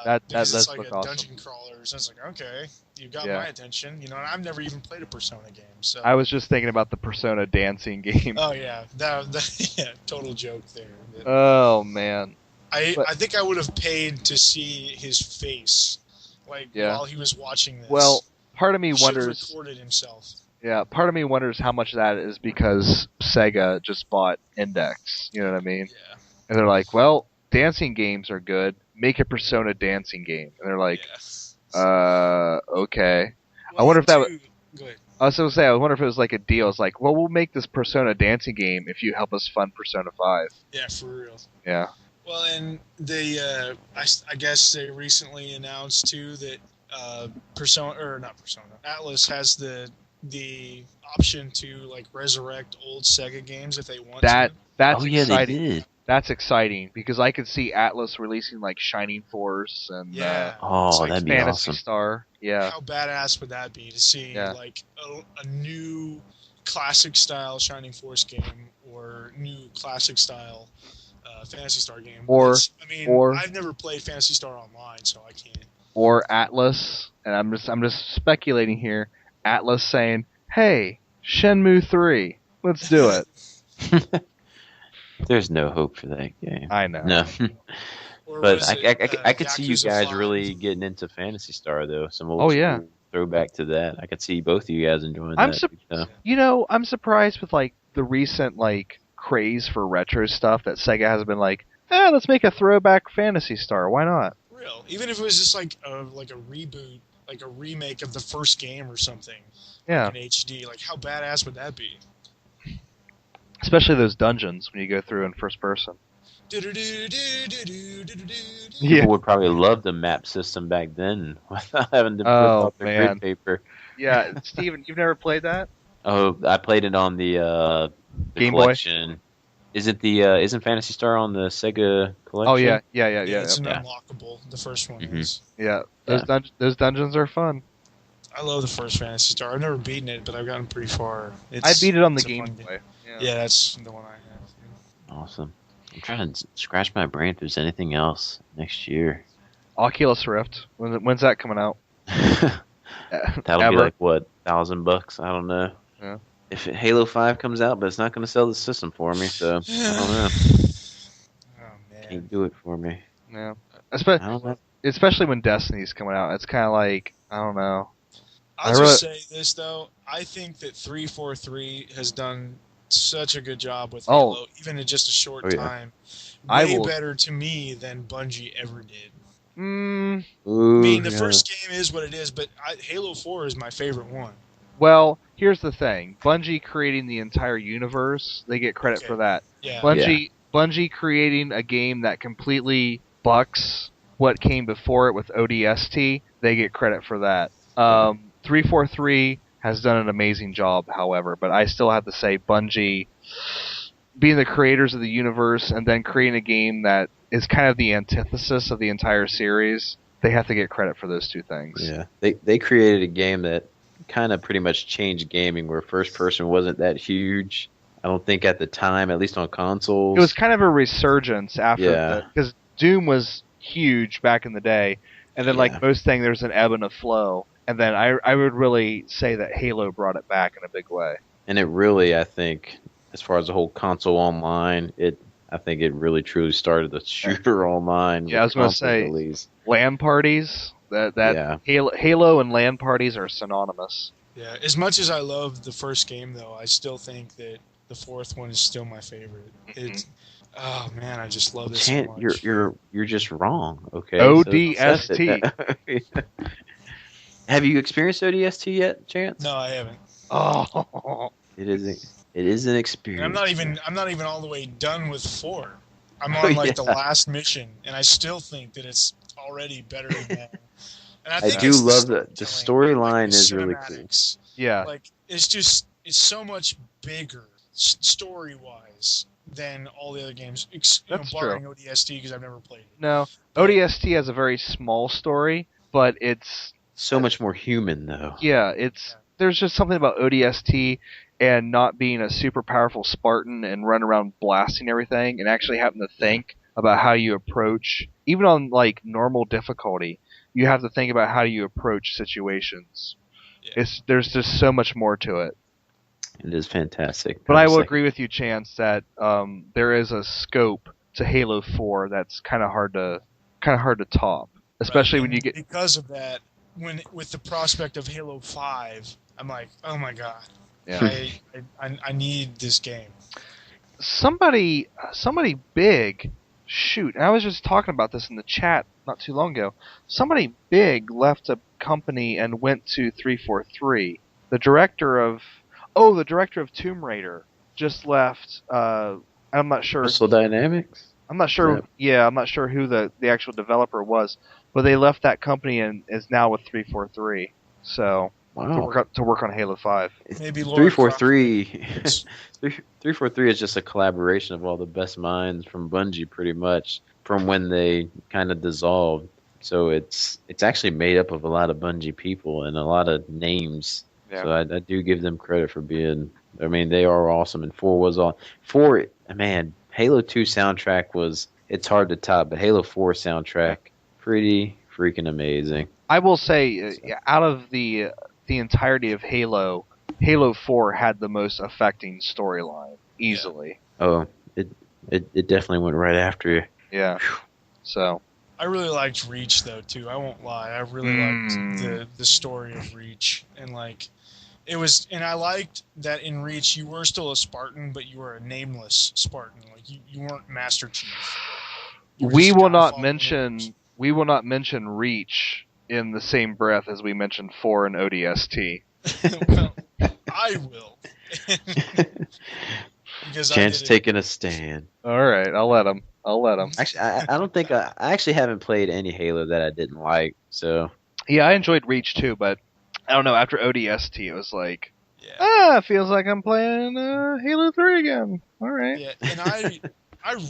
that because does it's like look a awesome. dungeon crawler. So it's like, okay, you got Yeah. my attention. You know, and I've never even played a Persona game. So I was just thinking about the Persona dancing game. Oh yeah, that yeah, total joke there. But Oh man. I think I would have paid to see his face, like Yeah. while he was watching this. Well, part of me he should have wonders. recorded himself. Yeah, part of me wonders how much of that is because Sega just bought Index. You know what I mean? Yeah. And they're like, well, dancing games are good. Make a Persona dancing game. And they're like, okay. I wonder if that would. Go ahead. I was going to say, I wonder if it was like a deal. It's like, well, we'll make this Persona dancing game if you help us fund Persona 5. Yeah, for real. Yeah. Well, and they, I guess they recently announced too that Atlas has the option to like resurrect old Sega games if they want to. That's Oh yeah, exciting. they did. That's exciting because I could see Atlas releasing like Shining Force and Yeah. Oh, It's like, that'd be Fantasy awesome. Star. Yeah, how badass would that be to see Yeah. like a new classic style Shining Force game or new classic style Fantasy Star game? Or- I mean, or- I've never played Fantasy Star Online, so I can't. or Atlas, and I'm just speculating here. Atlas saying, "Hey, Shenmue 3, let's do it." There's no hope for that game. I know. No. Or But was I, it, I could see you Yakuza guys 5? really getting into Fantasy Star, though. Some old Oh, yeah. school throwback to that. I could see both of you guys enjoying I'm that. sup- You know, I'm surprised with like the recent like craze for retro stuff that Sega has been like, let's make a throwback Fantasy Star. Why not? Real. Even if it was just like a reboot, like a remake of the first game or something Yeah, in HD. Like, how badass would that be? especially those dungeons when you go through in first person. People Yeah. would probably love the map system back then without having to rip Oh, off the man. grid paper. Yeah, Steven, you've never played that? Oh, I played it on the Game Boy? collection. Isn't Fantasy Star on the Sega collection? Oh yeah. It's an yeah. unlockable. The first one Mhm. is. Yeah, Yeah. those dungeons are fun. I love the first Fantasy Star. I've never beaten it, but I've gotten pretty far. I beat it on the it's a Game fun game. Boy. Yeah, that's the one I have. Awesome. I'm trying to scratch my brain if there's anything else next year. Oculus Rift. When's that coming out? That'll be Ever? like what, $1,000? I don't know. Yeah. If Halo 5 comes out, but it's not going to sell the system for me, so I don't know. Oh man. Can't do it for me. Yeah. I don't know. Especially when Destiny's coming out. It's kind of like, I don't know. I'll just say this though. I think that 343 has done such a good job with Oh. Halo, even in just a short Oh, yeah. time. I Way will- better to me than Bungie ever did. Mm, I Ooh, mean, the yeah. first game is what it is, but Halo 4 is my favorite one. well, here's the thing. Bungie creating the entire universe, they get credit Okay. for that. Yeah. Bungie creating a game that completely bucks what came before it with ODST, they get credit for that. 343 has done an amazing job, however, but I still have to say Bungie being the creators of the universe and then creating a game that is kind of the antithesis of the entire series, they have to get credit for those two things. Yeah, they created a game that kind of pretty much changed gaming, where first person wasn't that huge. I don't think at the time, at least on consoles. It was kind of a resurgence after Yeah. because Doom was huge back in the day, and then Yeah. like most things, there's an ebb and a flow, and then I would really say that Halo brought it back in a big way. And it really, I think, as far as the whole console online, I think it really truly started the shooter online. Yeah, I was with gonna console say- release. LAN parties, that Yeah. Halo and LAN parties are synonymous. Yeah. As much as I love the first game, though, I still think that the fourth one is still my favorite. It's oh man, I just love this so Chant, much. you're just wrong. Okay. ODST. So- Have you experienced ODST yet, Chance? No, I haven't. Oh, It is an experience. And I'm not even all the way done with 4. I'm Oh, on like the yeah. last mission, and I still think that it's already better than that. And I think do it's love the storytelling, storyline the is really cool. cinematics. yeah. Like it's so much bigger story wise than all the other games. That's barring ODST because I've never played it. No, ODST has a very small story, but it's So much more human, though. there's just something about ODST and not being a super powerful Spartan and run around blasting everything and actually having to think about how you approach, even on like normal difficulty, you have to think about how you approach situations. Yeah. There's just so much more to it. It is fantastic. But I will Second- agree with you, Chance, that there is a scope to Halo 4 that's kind of hard to top, especially Right, when you and get. because of that. With the prospect of Halo 5, I'm like, oh my god, Yeah. I need this game. Somebody big, shoot, and I was just talking about this in the chat not too long ago. Somebody big left a company and went to 343. The director of Tomb Raider just left. I'm not sure. Crystal Dynamics? I'm not sure. Yeah, I'm not sure who the actual developer was, but they left that company and is now with 343. So Wow. to work on Halo 5. Maybe Laura Three four Croft. three. 343 is just a collaboration of all the best minds from Bungie, pretty much, from when they kind of dissolved. So it's actually made up of a lot of Bungie people and a lot of names. Yeah. So I do give them credit for being. I mean, they are awesome. And four was all four. Man, Halo 2 soundtrack was. It's hard to top, but Halo 4 soundtrack pretty freaking amazing. I will say, out of the entirety of Halo, Halo 4 had the most affecting storyline, easily. Oh, it definitely went right after you. Yeah. So. I really liked Reach though too. I won't lie. I really liked the story of Reach, and like it was. And I liked that in Reach you were still a Spartan, but you were a nameless Spartan. Like you weren't Master Chief. We will not mention Reach in the same breath as we mentioned 4 and ODST. Well, I will. Because Chance taking a stand. All right, I'll let him. Actually, I don't think I actually haven't played any Halo that I didn't like. So Yeah, I enjoyed Reach too, but I don't know. After ODST, it was like, it feels like I'm playing Halo 3 again. All right. Yeah, and I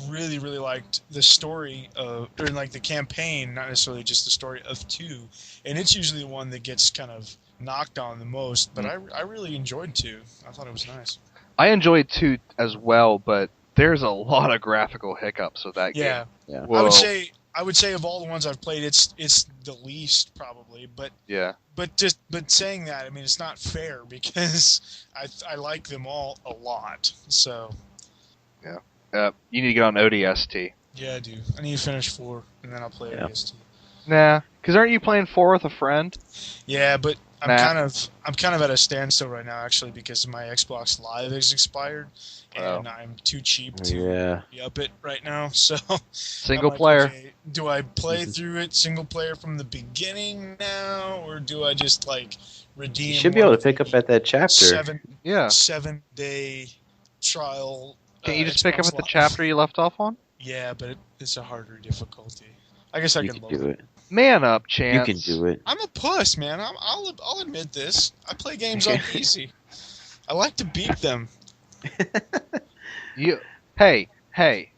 really, really liked the story of, or like the campaign, not necessarily just the story of 2. And it's usually the one that gets kind of knocked on the most, but I really enjoyed 2. I thought it was nice. I enjoyed 2 as well, but there's a lot of graphical hiccups with that game. yeah. Whoa. I would say of all the ones I've played, it's the least probably, but saying that, I mean, it's not fair because I like them all a lot. So you need to get on ODST. yeah, I do. I need to finish 4 and then I'll play ODST. Nah, because aren't you playing 4 with a friend? Yeah, but I'm kind of at a standstill right now actually because my Xbox Live has expired and I'm too cheap to up it right now. So single player. Okay, do I play through it single player from the beginning now, or do I just like redeem? You should be able to pick up at that chapter. 7-day trial. Can't you just Xbox pick up at the Live. chapter you left off on? Yeah, but it's a harder difficulty. I guess I can do it. Man up, Chance. You can do it. I'm a puss, man. I'll admit this. I play games on easy. I like to beat them. Hey,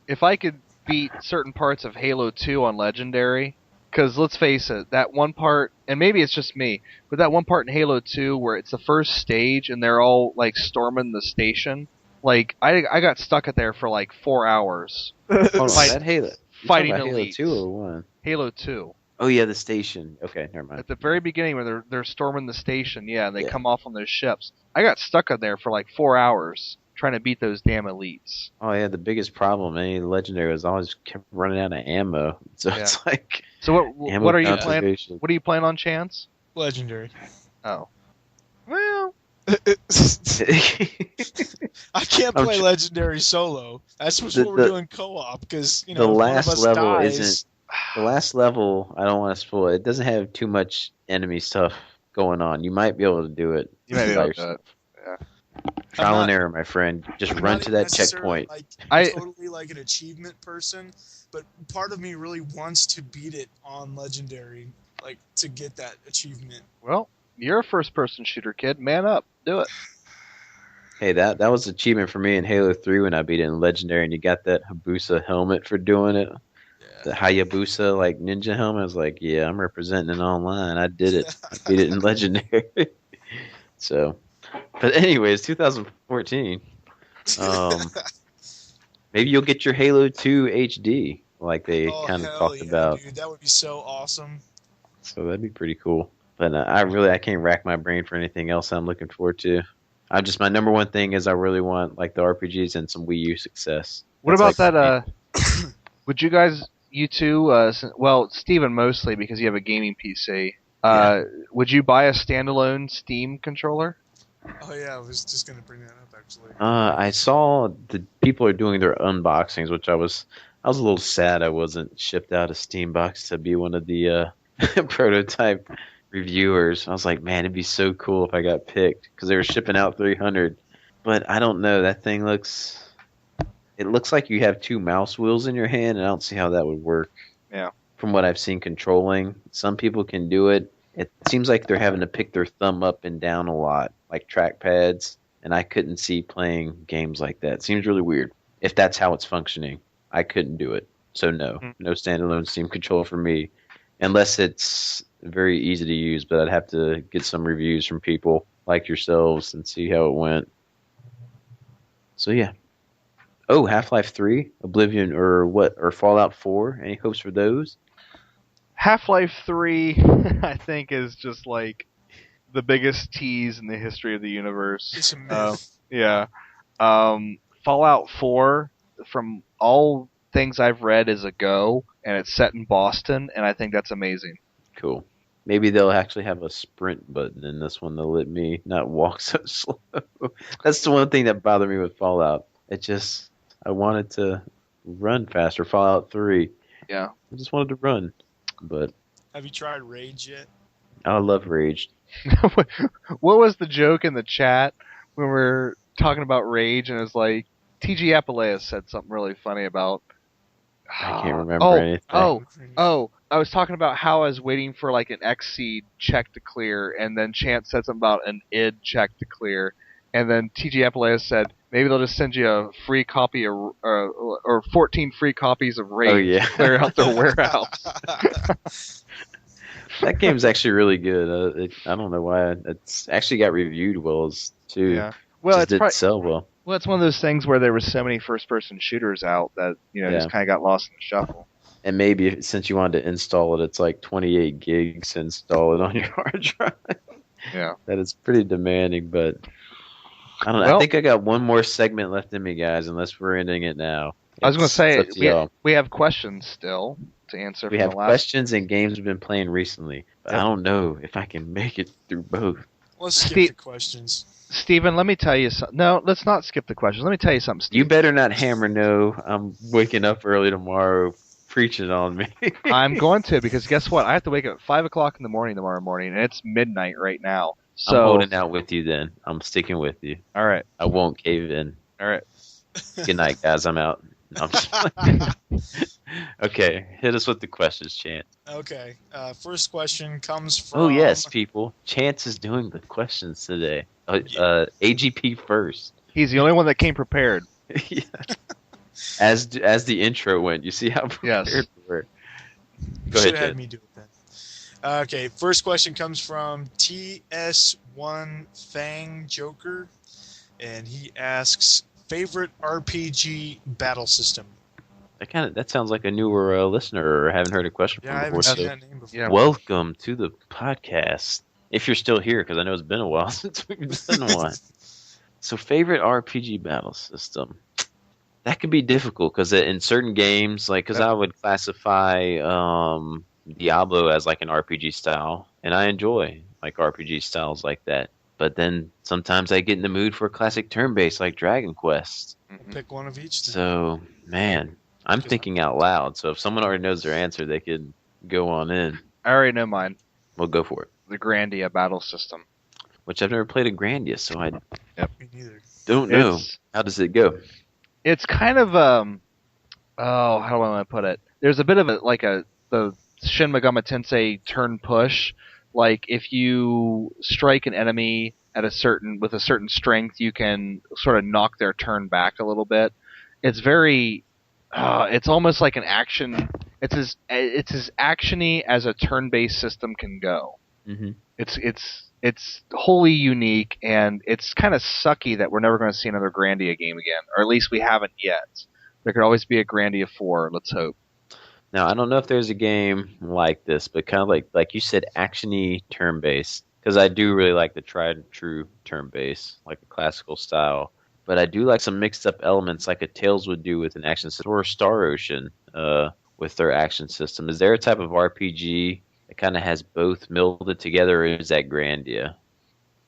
if I could beat certain parts of Halo 2 on Legendary, because let's face it, that one part, and maybe it's just me, but that one part in Halo 2 where it's the first stage and they're all like storming the station, like I got stuck at there for like 4 hours. Hold on, that Halo. Fighting Halo elites. 2 or 1? Halo 2. Oh yeah, the station. Okay, never mind. At the very beginning where they're storming the station, and they come off on those ships. I got stuck in there for like 4 hours trying to beat those damn elites. Oh yeah, the biggest problem, Legendary was always kept running out of ammo. So it's like. So what are you playing? What are you playing on, Chance? Legendary. Oh. Well. I can't play Legendary solo. That's what we're doing co-op because the last level dies. isn't. The last level, I don't want to spoil it. It doesn't have too much enemy stuff going on. You might be able to do it. You might be able to do it. Yeah. Trial and error, my friend. Just run to that checkpoint. I'm totally like an achievement person, but part of me really wants to beat it on Legendary, like to get that achievement. Well, you're a first-person shooter, kid. Man up. Do it. Hey, that was an achievement for me in Halo 3 when I beat it in Legendary, and you got that Hayabusa helmet for doing it. The Hayabusa like ninja helmet. I was like, yeah, I'm representing it online. I did it. I beat it in Legendary. So, but anyways, 2014. Maybe you'll get your Halo 2 HD, like they kind of talked about. Dude, that would be so awesome. So that'd be pretty cool. But I can't rack my brain for anything else I'm looking forward to. My number one thing is I really want like the RPGs and some Wii U success. What about that? Would you guys? You two, well, Steven mostly because you have a gaming PC. Would you buy a standalone Steam controller? Oh yeah, I was just gonna bring that up actually. I saw the people are doing their unboxings, which I was a little sad I wasn't shipped out a Steam box to be one of the prototype reviewers. I was like, man, it'd be so cool if I got picked because they were shipping out 300. But I don't know. That thing looks. It looks like you have 2 mouse wheels in your hand, and I don't see how that would work. Yeah. From what I've seen controlling, some people can do it. It seems like they're having to pick their thumb up and down a lot, like trackpads, and I couldn't see playing games like that. Seems really weird. If that's how it's functioning, I couldn't do it. So no, Mm. no standalone Steam controller for me, unless it's very easy to use. But I'd have to get some reviews from people like yourselves and see how it went. So yeah. Oh, Half-Life 3, Oblivion, or Fallout 4. Any hopes for those? Half-Life 3, I think, is just like the biggest tease in the history of the universe. It's a myth. Yeah. Fallout 4, from all things I've read, is a go, and it's set in Boston, and I think that's amazing. Cool. Maybe they'll actually have a sprint button in this one to let me not walk so slow. That's the one thing that bothered me with Fallout. I wanted to run faster. Fallout 3. Yeah. I just wanted to run. But Have you tried Rage yet? I love Rage. What was the joke in the chat when we were talking about Rage, and it was like, TG Appileus said something really funny about... I can't remember anything. I was talking about how I was waiting for like an Xseed check to clear, and then Chance said something about an id check to clear, and then TG Appileus said maybe they'll just send you a free copy of, or 14 free copies of Rage Oh, yeah. to clear out their warehouse. That game's actually really good. I don't know why. It's actually got reviewed well too. Yeah. Well, Just it's didn't probably, sell well. well, it's one of those things where there were so many first-person shooters out that Yeah. just kind of got lost in the shuffle. And maybe since you wanted to install it, it's like 28 gigs to install it on your hard drive. Yeah. That is pretty demanding, but I don't know. Well- I think I got one more segment left in me, guys, unless we're ending it now. I was going to say It's up to y'all. we have questions still to answer. We from have the last. questions and games we've been playing recently, but Yep. I don't know if I can make it through both. Let's skip Steve- the questions. Steven, let me tell you something. No, let's not skip the questions. Let me tell you something, Steve. You better not hammer no. I'm waking up early tomorrow preaching on me. I'm going to, because guess what? I have to wake up at 5 o'clock in the morning tomorrow morning, and it's midnight right now. So, I'm holding out with you then. I'm sticking with you. all right. I won't cave in. All right. Good night, guys. I'm out. No, I'm just- Okay, hit us with the questions, Chance. Okay. First question comes from. Oh, yes, people. Chance is doing the questions today. AGP first. He's the only one that came prepared. Yeah. As the intro went, you see how prepared Yes. we were. You Go should ahead, have had Chance. me do it then. Okay. First question comes from TS1 Fang Joker, and he asks favorite RPG battle system. That sounds like a newer listener, or haven't heard a question Yeah, from I before. haven't seen So that name before. Yeah. welcome to the podcast. If you're still here, because I know it's been a while since we've done one. So, favorite RPG battle system. That could be difficult because in certain games, because I would classify Diablo as like an RPG style, and I enjoy like RPG styles like that. But then sometimes I get in the mood for a classic turn-based like Dragon Quest. Mhm. Pick one of each. Then. So, man, I'm thinking out loud. So if someone already knows their answer, they could go on in. I already know mine. We'll go for it. The Grandia battle system. Which I've never played a Grandia, so I Me neither. don't know. It's- How does it go? It's kind of how do I want to put it? There's a bit of the Shin Megami Tensei turn push. Like if you strike an enemy with a certain strength, you can sort of knock their turn back a little bit. It's very it's almost like an action. It's as actiony as a turn-based system can go. Mm-hmm. It's wholly unique, and it's kind of sucky that we're never going to see another Grandia game again, or at least we haven't yet. There could always be a Grandia 4. Let's hope. Now, I don't know if there's a game like this, but kind of like you said, actiony turn-based. Because I do really like the tried and true turn-based, like a classical style. But I do like some mixed-up elements, like a Tales would do with an action system, or Star Ocean with their action system. Is there a type of RPG that kind of has both melded together, or is that Grandia?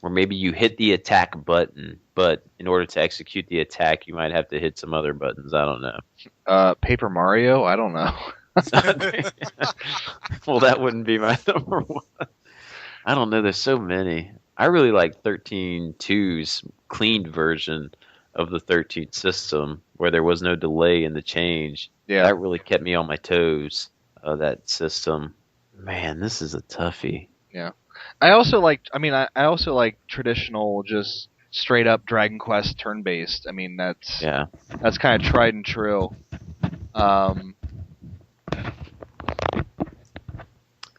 Or maybe you hit the attack button, but in order to execute the attack, you might have to hit some other buttons. I don't know. Paper Mario? I don't know. Well, that wouldn't be my number one. I don't know. There's so many. I really like 13.2's cleaned version of the 13 system, where there was no delay in the change. Yeah. That really kept me on my toes. That system. Man, this is a toughie. Yeah. I also like. I mean, I also like traditional, just straight up Dragon Quest turn based. I mean, that's kind of tried and true.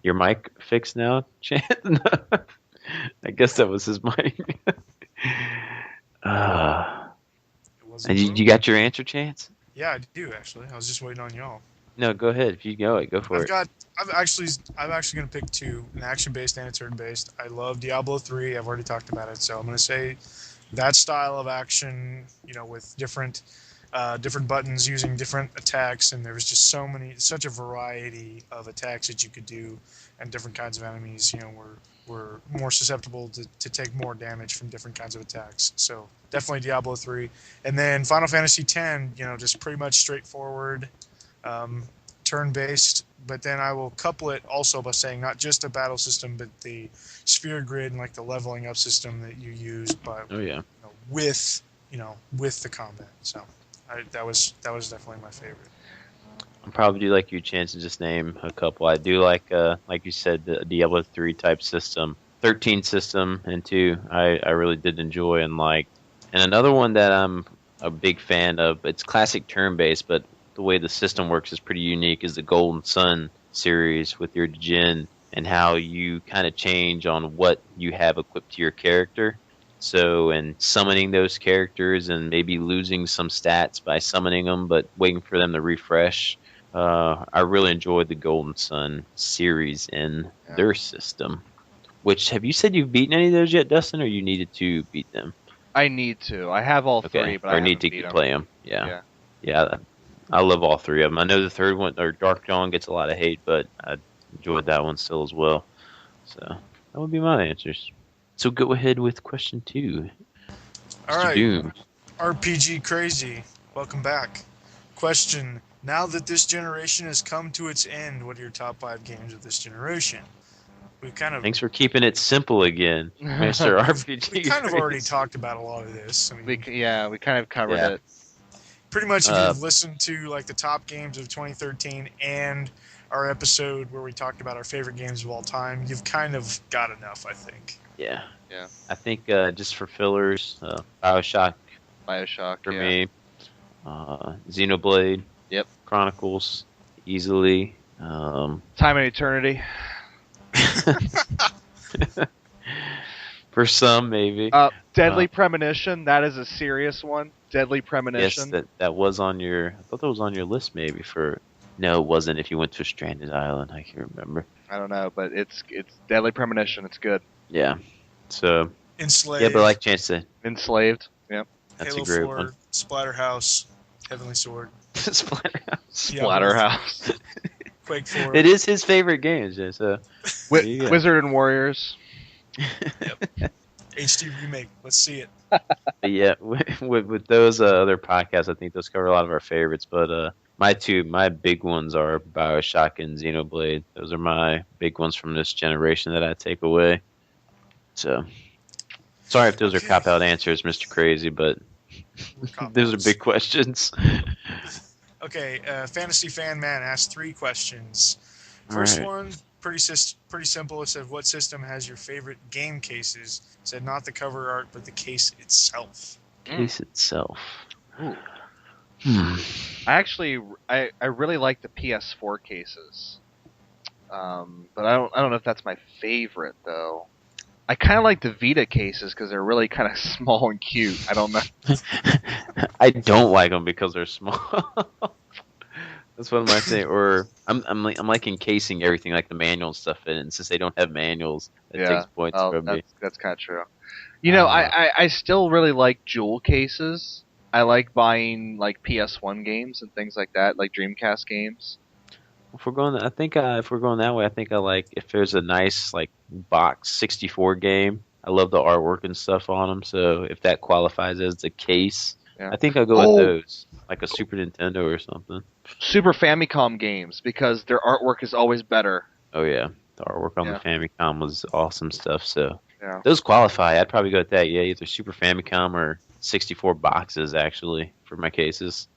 Your mic fixed now, Chant? I guess that was his mic. It wasn't And you got your answer, Chance? Yeah, I do actually. I was just waiting on y'all. No, go ahead. If you go it, go for it. I'm actually gonna pick two: an action-based and a turn-based. I love Diablo 3. I've already talked about it, so I'm gonna say that style of action. You know, with different buttons using different attacks, and there was just such a variety of attacks that you could do, and different kinds of enemies. You know, were more susceptible to take more damage from different kinds of attacks. So definitely Diablo 3, and then Final Fantasy 10. You know, just pretty much straightforward. Turn-based, but then I will couple it also by saying not just a battle system, but the sphere grid and like the leveling up system that you use, but with the combat. So that was definitely my favorite. I'll probably do like you, Chance, and just name a couple. I do like you said, the Diablo 3 type system, 13 system, and 2. I really did enjoy and like. And another one that I'm a big fan of. It's classic turn-based, but the way the system works is pretty unique, is the Golden Sun series with your Djinn and how you kind of change on what you have equipped to your character. So, and summoning those characters and maybe losing some stats by summoning them, but waiting for them to refresh. I really enjoyed the Golden Sun series in their system. Which, have you said you've beaten any of those yet, Dustin, or you needed to beat them? I need to. I have all three, but I need to beat play them. Yeah. I love all three of them. I know the third one, or Dark Dawn, gets a lot of hate, but I enjoyed that one still as well. So that would be my answers. So go ahead with question 2. All Mr. right. Doom. RPG Crazy, welcome back. Question: now that this generation has come to its end, what are your top 5 games of this generation? Thanks for keeping it simple again, Mr. RPG. We kind of already talked about a lot of this. I mean, we kind of covered it. Pretty much, if you've listened to like the top games of 2013 and our episode where we talked about our favorite games of all time, you've kind of got enough, I think. Yeah. I think just for fillers, Bioshock for me, Xenoblade, Chronicles, easily. Time and Eternity. For some, maybe. Deadly Premonition. That is a serious one. Deadly Premonition. Yes, that was on your. I thought that was on your list, maybe for. No, it wasn't. If you went to a stranded island, I can't remember. I don't know, but it's Deadly Premonition. It's good. Yeah. So. Enslaved. Yeah, but I like Chance to. Enslaved. Yep. That's Halo a great 4, one. Splatterhouse, Heavenly Sword. Splatterhouse. Quake 4. It is his favorite game, so. Wizard and Warriors. Yep. HD remake. Let's see it. Yeah, with those other podcasts, I think those cover a lot of our favorites. But my big ones are Bioshock and Xenoblade. Those are my big ones from this generation that I take away. So, sorry if those are cop-out answers, Mr. Crazy, but those are big questions. Okay, Fantasy Fan Man asked 3 questions. First one, pretty simple. It said, what system has your favorite game cases? It said not the cover art, but the case itself. Case itself. Ooh. I really like the PS4 cases, but I don't know if that's my favorite though. I kind of like the Vita cases because they're really kind of small and cute. I don't know. I don't like them because they're small. That's what I might say. Or I'm like encasing everything, like the manual stuff in it. And since they don't have manuals, it takes points from me. That's kind of true. You know, I still really like jewel cases. I like buying like PS1 games and things like that, like Dreamcast games. If we're going that way, I think I like if there's a nice like box 64 game. I love the artwork and stuff on them. So if that qualifies as the case, I think I'll go with those, like a Super Nintendo or something. Super Famicom games, because their artwork is always better. Oh yeah, the artwork on the Famicom was awesome stuff. So those qualify. I'd probably go with that. Yeah, either Super Famicom or 64 boxes actually for my cases.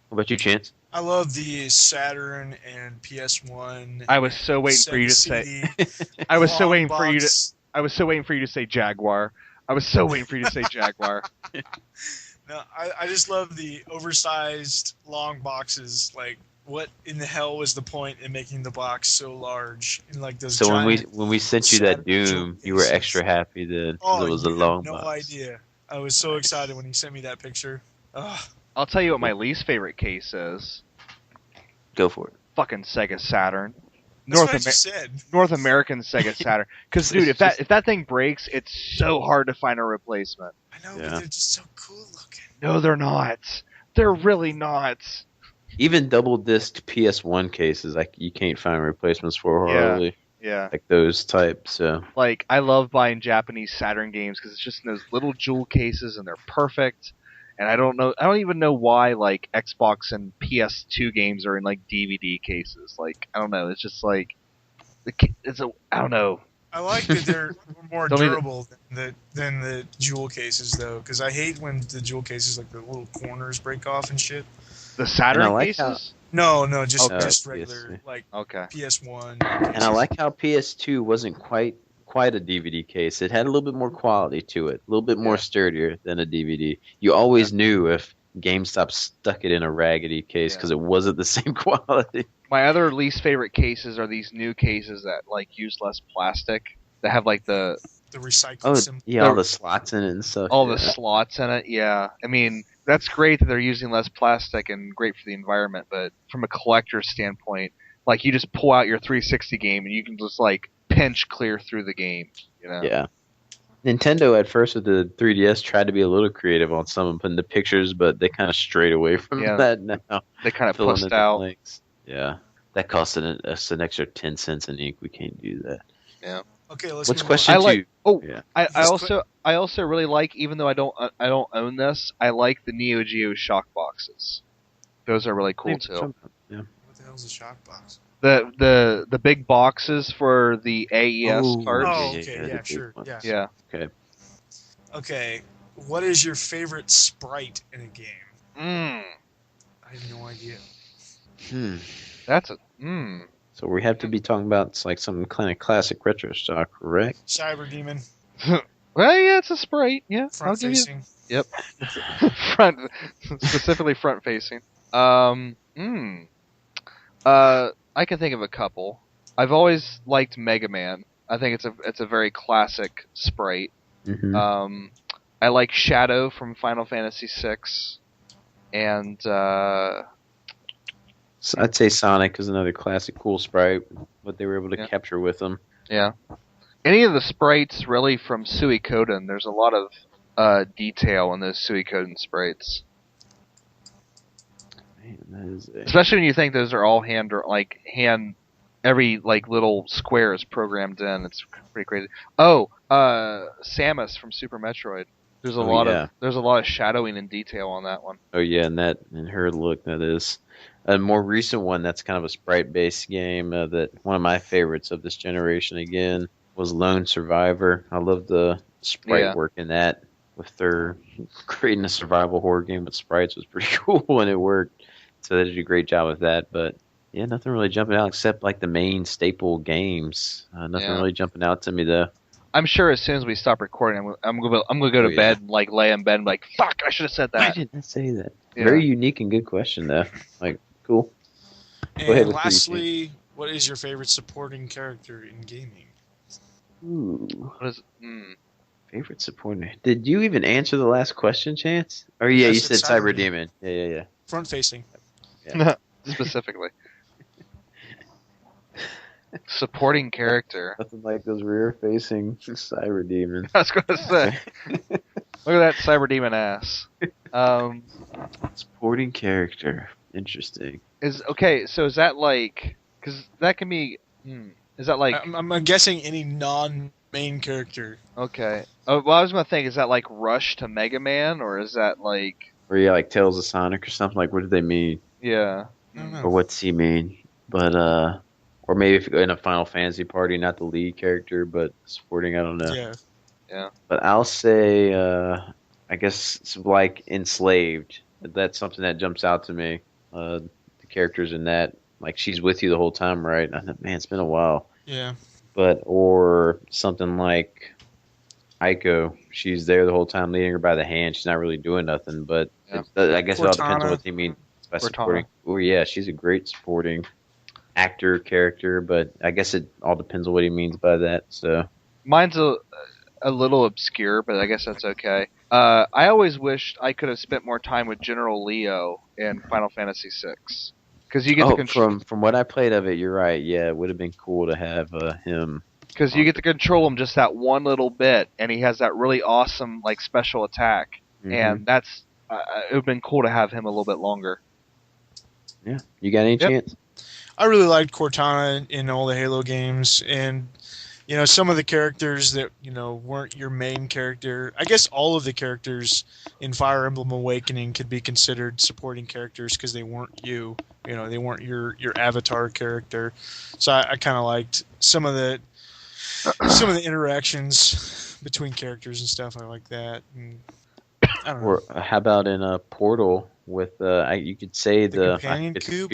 What about you, Chance? I love the Saturn and PS1 I was and so waiting for you Sega to say. CD I was so long waiting for you to. box. I was so waiting for you to say Jaguar. I was so waiting for you to say Jaguar. No, I just love the oversized long boxes. Like, what in the hell was the point in making the box so large in like those So when we giant when we sent you that Saturn jewel Doom, you were cases? extra happy then because Oh, it was a you have long no box. idea. I was so excited Nice. when he sent me that picture. Ugh. I'll tell you what my Cool. least favorite case is. Go for it. Fucking Sega Saturn. That's what North I Amer- just said. North American Sega Saturn. Because dude, It's if that thing breaks, it's so hard to find a replacement. I know, but Yeah. they're just so cool looking. No, they're not. They're really not. Even double disc PS1 cases, like you can't find replacements for Yeah. hardly. Yeah. Like those types. So Like I love buying Japanese Saturn games because it's just in those little jewel cases and they're perfect. And I don't even know why like Xbox and PS2 games are in like DVD cases. Like I don't know. It's just like I don't know. I like that they're more Don't need durable than the jewel cases though, because I hate when the jewel cases like the little corners break off and shit. the Saturn like how- cases. No, just Okay. regular PS3. like Okay. PS1. and I like how PS2 wasn't quite a DVD case. It had a little bit more quality to it, a little bit more Yeah. sturdier than a DVD. You always knew if GameStop stuck it in a raggedy case Yeah. because it wasn't the same quality. My other least favorite cases are these new cases that like use less plastic. That have like the recycled Oh, symbol. yeah, all the slots in it and stuff. all yeah. the slots in it. Yeah, I mean that's great that they're using less plastic and great for the environment. But from a collector's standpoint, like you just pull out your 360 game and you can just like pinch clear through the game. You know? Yeah. Nintendo at first with the 3DS tried to be a little creative on some of putting the pictures, but they kind of strayed away from Yeah. that now. They kind of Filling pussed in the out. blanks. Yeah. That cost us an extra 10 cents in ink. We can't do that. Okay, let's What's move question I two? like- Oh, Yeah. I also really like, even though I don't own this, I like the Neo Geo shock boxes. Those are really cool too. Yeah. on. What the hell's a shock box? The big boxes for the AES Oh. cards. Oh, yeah, okay, the yeah, big sure, ones. yeah. Yeah. Okay, what is your favorite sprite in a game? Mm, I have no idea. that's a So we have to be talking about like some kind of classic retro stock, correct? Cyber Demon, Well, yeah, it's a Sprite. Yeah, I'll front give you facing. front, specifically front facing. I can think of a couple. I've always liked Mega Man. I think it's a very classic sprite. Mm-hmm. I like Shadow from Final Fantasy VI, and So I'd say Sonic is another classic cool sprite. What they were able to Yeah. capture with them. yeah, any of the sprites really from Suikoden. There's a lot of detail in those Suikoden sprites. Man, that is Especially when you think those are all hand every like little square is programmed in. It's pretty crazy. Oh, Samus from Super Metroid. There's a lot of shadowing and detail on that one. Oh yeah, and her look, that is a more recent one. That's kind of a sprite-based game. That one of my favorites of this generation again was Lone Survivor. I love the sprite Yeah. work in that. With their creating a survival horror game with sprites was pretty cool when it worked. So they did a great job with that. But yeah, nothing really jumping out except like the main staple games. Nothing Yeah. really jumping out to me though. I'm sure as soon as we stop recording, I'm gonna go to Oh, yeah. bed and like lay in bed and be like, fuck, I should have said Why that. didn't I say that? Yeah. Very unique and good question though. Like cool. Go ahead And with lastly, what is your favorite supporting character in gaming? Ooh. What is? Favorite supporting. Did you even answer the last question, Chance? Or yeah, Yes, you said it's Cyber Cyber Demon. Yeah. Front facing. Specifically. Supporting character. Nothing like those rear-facing Cyber Demon. I was gonna say. Look at that Cyber Demon ass. Supporting character. Interesting. So is that like? Because that can be. Is that like? I'm guessing any non-main character. Okay. Oh, well, I was gonna think, is that like Rush to Mega Man, or is that like? Or yeah, like Tales of Sonic or something. Like, what do they mean? Yeah. I don't know. Or what's he mean? But or maybe if you go in a Final Fantasy party, not the lead character, but supporting. I don't know. Yeah. But I'll say, I guess it's like Enslaved. That's something that jumps out to me. The characters in that, like she's with you the whole time, right? I thought, man, it's been a while. Yeah. But or something like Aiko, she's there the whole time, leading her by the hand. She's not really doing nothing, but Yeah. I guess it all depends on Cortana. what they mean by Cortana. supporting. Oh yeah, she's a great supporting actor character, but I guess it all depends on what he means by that. So Mine's a little obscure, but I guess that's okay. I always wished I could have spent more time with General Leo in Final Fantasy VI. Because you get to control. from what I played of it, you're right. Yeah, it would have been cool to have him. Because you get to control him just that one little bit, and he has that really awesome like special attack, and that's it would have been cool to have him a little bit longer. Yeah, you got any chance? I really liked Cortana in all the Halo games, and some of the characters that weren't your main character. I guess all of the characters in Fire Emblem Awakening could be considered supporting characters because they weren't you. They weren't your avatar character. So I kind of liked some of the interactions between characters and stuff. I like that. And I don't know. Or how about in a Portal with you could say The companion cube?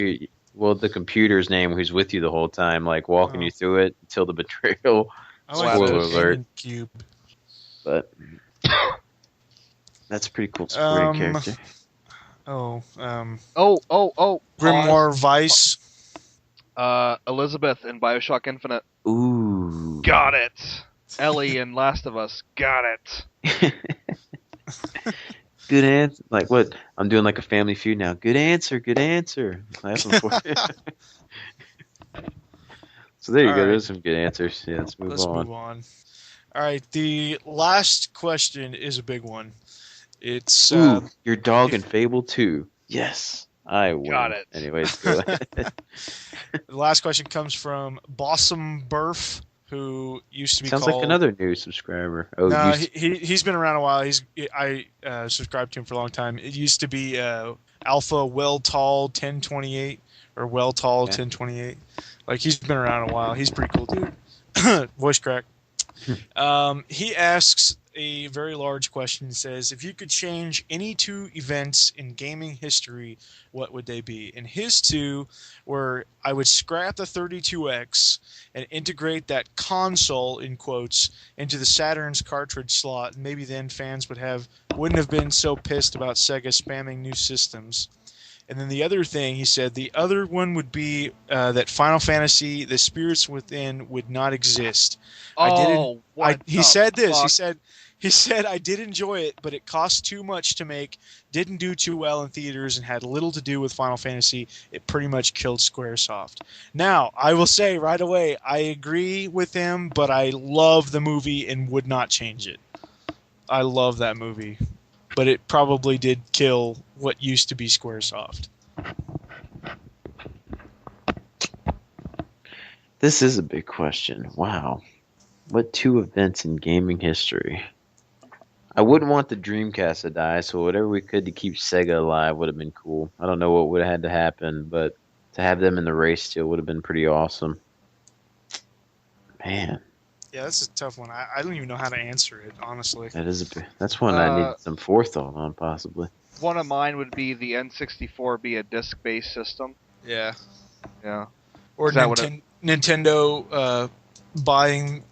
The computer's name who's with you the whole time, like walking you through it until the betrayal. I like Spoiler the alert. companion cube. But that's a pretty cool supporting character. Oh. Grimoire Vice. Elizabeth in Bioshock Infinite. Ooh. Got it. Ellie in Last of Us. Got it. Good answer. Like what? I'm doing like a Family Feud now. Good answer. Good answer. Clapping for you. So there you go. All right. There's some good answers. Yeah, let's move on. All right. The last question is a big one. It's your dog in Fable 2. Yes. I win. Got it. Anyways, go ahead. The last question comes from Bossum Burf, who used to be Sounds called... like another new subscriber. Oh, no, he's been around a while. I subscribed to him for a long time. It used to be Alpha Well Tall 1028 or Well Tall 1028. Like, he's been around a while. He's a pretty cool dude. Voice crack. He asks a very large question. He says, if you could change any two events in gaming history, what would they be? And his two were, I would scrap the 32X and integrate that console, in quotes, into the Saturn's cartridge slot. And maybe then fans wouldn't have been so pissed about Sega spamming new systems. And then the other thing, he said, the other one would be that Final Fantasy, the Spirits Within, would not exist. He said this. He said, I did enjoy it, but it cost too much to make, didn't do too well in theaters, and had little to do with Final Fantasy. It pretty much killed Squaresoft. Now, I will say right away, I agree with him, but I love the movie and would not change it. I love that movie. But it probably did kill what used to be Squaresoft. This is a big question. Wow. What two events in gaming history? I wouldn't want the Dreamcast to die, so whatever we could to keep Sega alive would have been cool. I don't know what would have had to happen, but to have them in the race still would have been pretty awesome. Man. Yeah, that's a tough one. I don't even know how to answer it, honestly. That's one I need some forethought on, possibly. One of mine would be the N64 be a disc-based system. Yeah. Yeah. Or Nintendo buying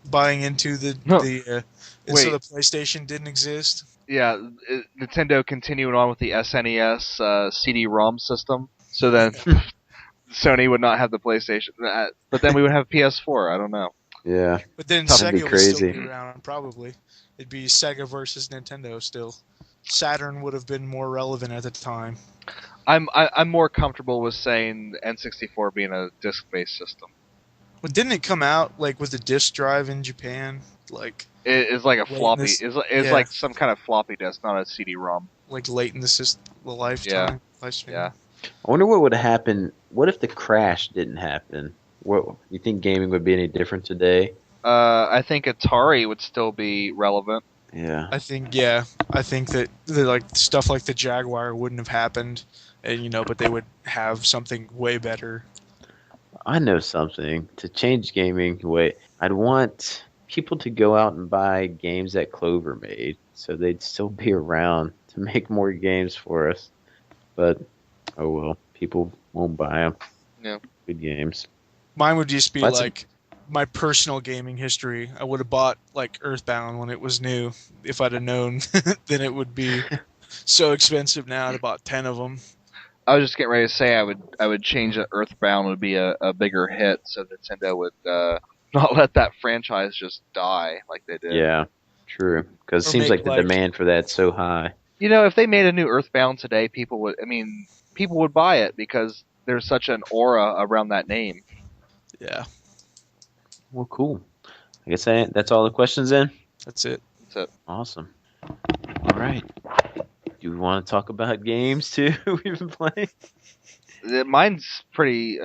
into the so the PlayStation didn't exist. Yeah, Nintendo continuing on with the SNES CD-ROM system, so then Sony would not have the PlayStation, but then we would have PS4. I don't know. Yeah, but then Sega would still be around. Probably it'd be Sega versus Nintendo still. Saturn would have been more relevant at the time. I'm more comfortable with saying N64 being a disc-based system. Well, didn't it come out like with a disc drive in Japan? Like it's like a floppy. It's like some kind of floppy disk, not a CD-ROM. Like late in the lifetime. Yeah. I wonder what would have happened. What if the crash didn't happen? What you think gaming would be any different today? I think Atari would still be relevant. Yeah. I think that like stuff like the Jaguar wouldn't have happened, and but they would have something way better. I know something to change gaming. I'd want people to go out and buy games that Clover made, so they'd still be around to make more games for us. But oh well. People won't buy them. Yeah. Good games. Mine would just be That's like my personal gaming history. I would have bought like Earthbound when it was new. If I'd have known, then it would be so expensive now. I'd have bought 10 of them. I was just getting ready to say I would change that Earthbound would be a bigger hit, so Nintendo would not let that franchise just die like they did. yeah, true. Because it Or seems make like the like demand for that's so high. You know, if they made a new Earthbound today, people would buy it because there's such an aura around that name. yeah, Well, cool. I guess that's all the questions then. that's it. That's it. Awesome. All right. Do we want to talk about games too? We've been playing. Mine's pretty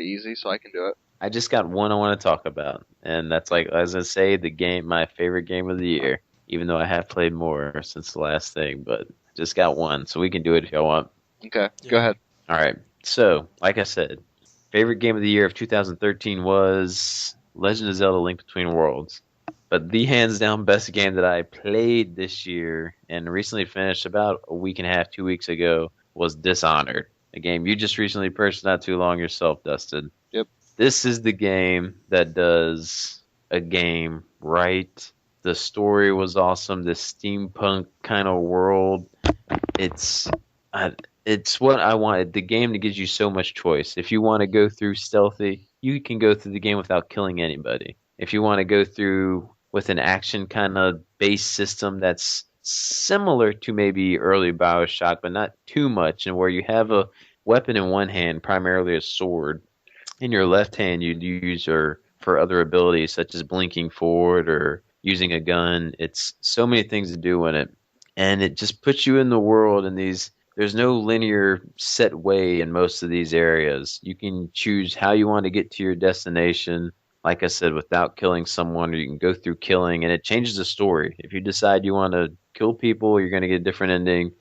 easy, so I can do it. I just got one I want to talk about, and that's like as I say, my favorite game of the year. Even though I have played more since the last thing, but just got one, so we can do it if y'all want. Okay, Yeah. go ahead. All right. So, like I said, favorite game of the year of 2013 was Legend of Zelda: Link Between Worlds. But the hands down best game that I played this year and recently finished about a week and a half, 2 weeks ago was Dishonored, a game you just recently purchased not too long yourself, Dustin. Yep. This is the game that does a game right. The story was awesome. The steampunk kind of world. It's it's what I wanted. The game that gives you so much choice. If you want to go through stealthy, you can go through the game without killing anybody. If you want to go through with an action kind of base system that's similar to maybe early BioShock, but not too much, and where you have a weapon in one hand, primarily a sword, in your left hand you'd use your for other abilities such as blinking forward or using a gun. It's so many things to do in it, and it just puts you in the world in these. There's no linear set way in most of these areas. You can choose how you want to get to your destination, like I said, without killing someone, or you can go through killing, and it changes the story. If you decide you want to kill people, you're going to get a different ending.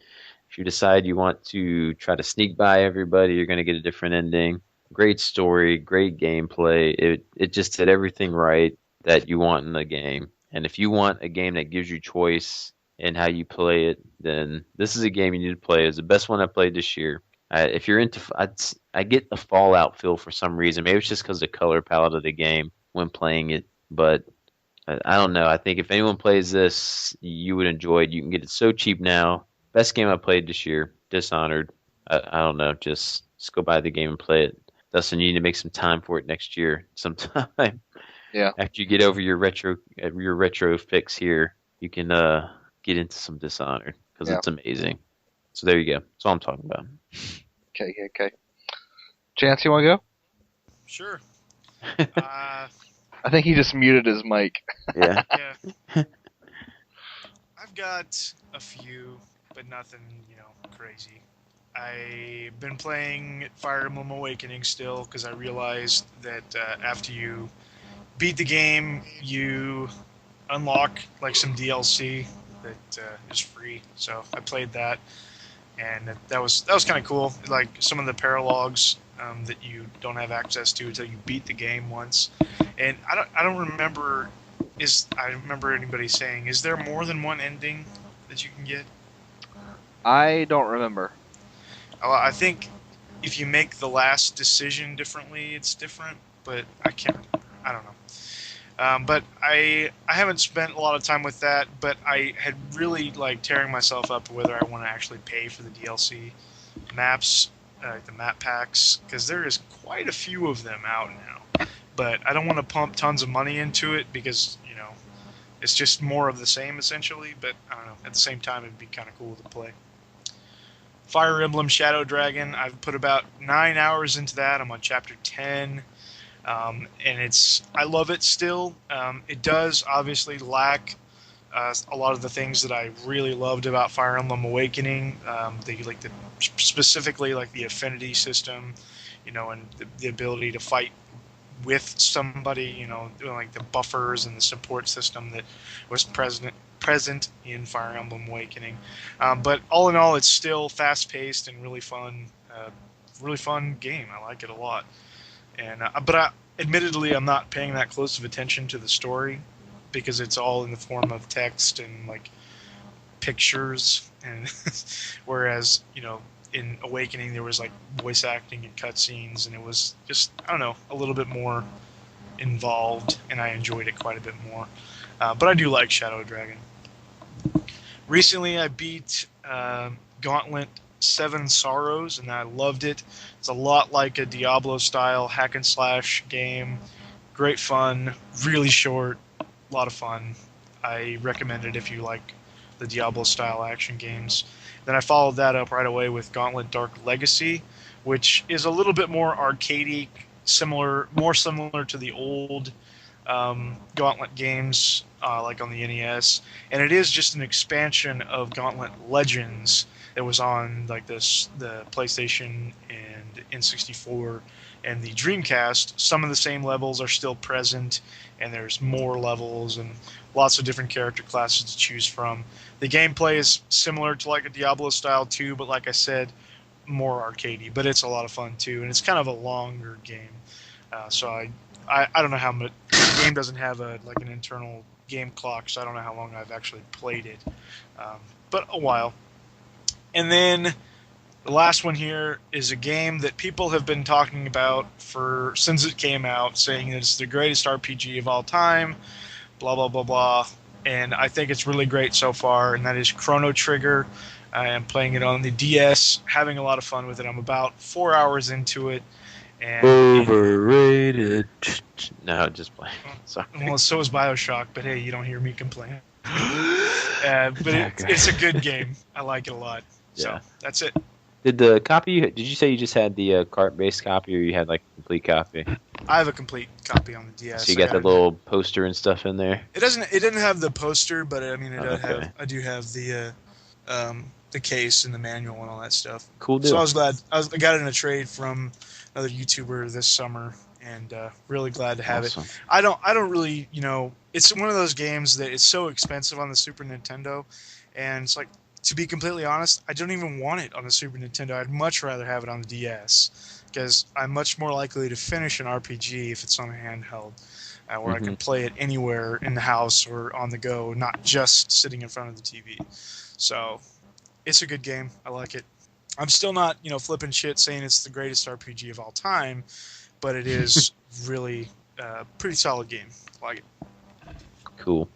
If you decide you want to try to sneak by everybody, you're going to get a different ending. Great story, great gameplay. It just did everything right that you want in a game. And if you want a game that gives you choice in how you play it, then this is a game you need to play. It's the best one I played this year. If you're into, I get the Fallout feel for some reason. Maybe it's just because of the color palette of the game when playing it. But I don't know. I think if anyone plays this, you would enjoy it. You can get it so cheap now. Best game I played this year, Dishonored. I don't know. Just go buy the game and play it. Dustin, you need to make some time for it next year sometime. Yeah. After you get over your retro fix here, you can get into some Dishonored because Yeah. it's amazing. So there you go. That's all I'm talking about. Okay. Chance, you want to go? Sure. I think he just muted his mic. Yeah. Yeah. I've got a few, but nothing, crazy. I've been playing Fire Emblem Awakening still because I realized that after you beat the game, you unlock like some DLC that is free. So I played that, and that was kind of cool. Like some of the paralogs that you don't have access to until you beat the game once. And I don't remember. I remember anybody saying, is there more than one ending that you can get? I don't remember. I think if you make the last decision differently, it's different, but I don't know. But I haven't spent a lot of time with that, but I had really like tearing myself up whether I want to actually pay for the DLC maps, the map packs, because there is quite a few of them out now. But I don't want to pump tons of money into it because, it's just more of the same essentially, but I don't know. At the same time, it'd be kind of cool to play. Fire Emblem Shadow Dragon, I've put about 9 hours into that. I'm on chapter 10, and I love it still. It does obviously lack a lot of the things that I really loved about Fire Emblem Awakening. Specifically like the affinity system, and the ability to fight with somebody, like the buffers and the support system that was present in Fire Emblem Awakening. But all in all, it's still fast-paced and really fun game. I like it a lot. And admittedly, I'm not paying that close of attention to the story because it's all in the form of text and like pictures. And whereas in Awakening there was like voice acting and cutscenes, and it was just, I don't know, a little bit more involved, and I enjoyed it quite a bit more. But I do like Shadow Dragon. Recently, I beat Gauntlet Seven Sorrows, and I loved it. It's a lot like a Diablo-style hack and slash game. Great fun, really short, a lot of fun. I recommend it if you like the Diablo-style action games. Then I followed that up right away with Gauntlet Dark Legacy, which is a little bit more arcadey, more similar to the old Gauntlet games, like on the NES, and it is just an expansion of Gauntlet Legends that was on like the PlayStation and N64 and the Dreamcast. Some of the same levels are still present, and there's more levels and lots of different character classes to choose from. The gameplay is similar to like a Diablo style too, but like I said, more arcadey. But it's a lot of fun too, and it's kind of a longer game. So I don't know how much. The game doesn't have an internal game clock, so I don't know how long I've actually played it, but a while. And then the last one here is a game that people have been talking about since it came out, saying that it's the greatest RPG of all time, blah blah blah blah. And I think it's really great so far, and that is Chrono Trigger. I am playing it on the DS, having a lot of fun with it. I'm about 4 hours into it. And overrated. No, just playing. Sorry. Well, so is BioShock, but hey, you don't hear me complain. But it's a good game. I like it a lot. So that's it. Did you say you just had the cart-based copy, or you had like a complete copy? I have a complete copy on the DS. So you got the little poster and stuff in there? It didn't have the poster, but I mean, I do have the case and the manual and all that stuff. Cool deal. So I was glad. I got it in a trade from another YouTuber this summer, and really glad to have it. I don't really, it's one of those games that it's so expensive on the Super Nintendo, and it's like, to be completely honest, I don't even want it on the Super Nintendo. I'd much rather have it on the DS, because I'm much more likely to finish an RPG if it's on a handheld, where I can play it anywhere in the house or on the go, not just sitting in front of the TV. So it's a good game. I like it. I'm still not, flipping shit saying it's the greatest RPG of all time, but it is really a pretty solid game. I like it. Cool.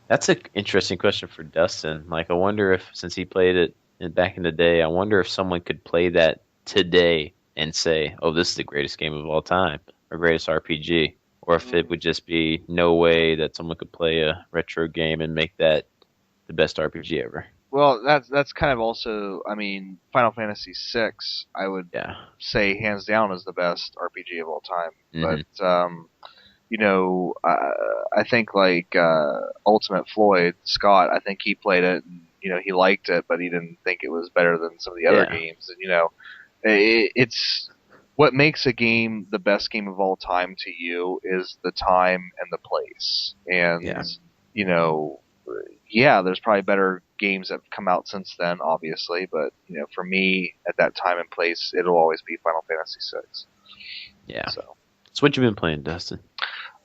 That's an interesting question for Dustin. Like, I wonder if, since he played it back in the day, I wonder if someone could play that today and say, oh, this is the greatest game of all time, or greatest RPG. Or if it would just be no way that someone could play a retro game and make that the best RPG ever. Well, that's kind of also, I mean, Final Fantasy VI, I would say hands down is the best RPG of all time. But, I think like Ultimate Floyd, Scott, I think he played it and, he liked it, but he didn't think it was better than some of the other games. And, it's what makes a game the best game of all time to you is the time and the place. And, there's probably better games that have come out since then, obviously, but for me, at that time and place, it'll always be Final Fantasy VI. Yeah. So what you been playing, Dustin?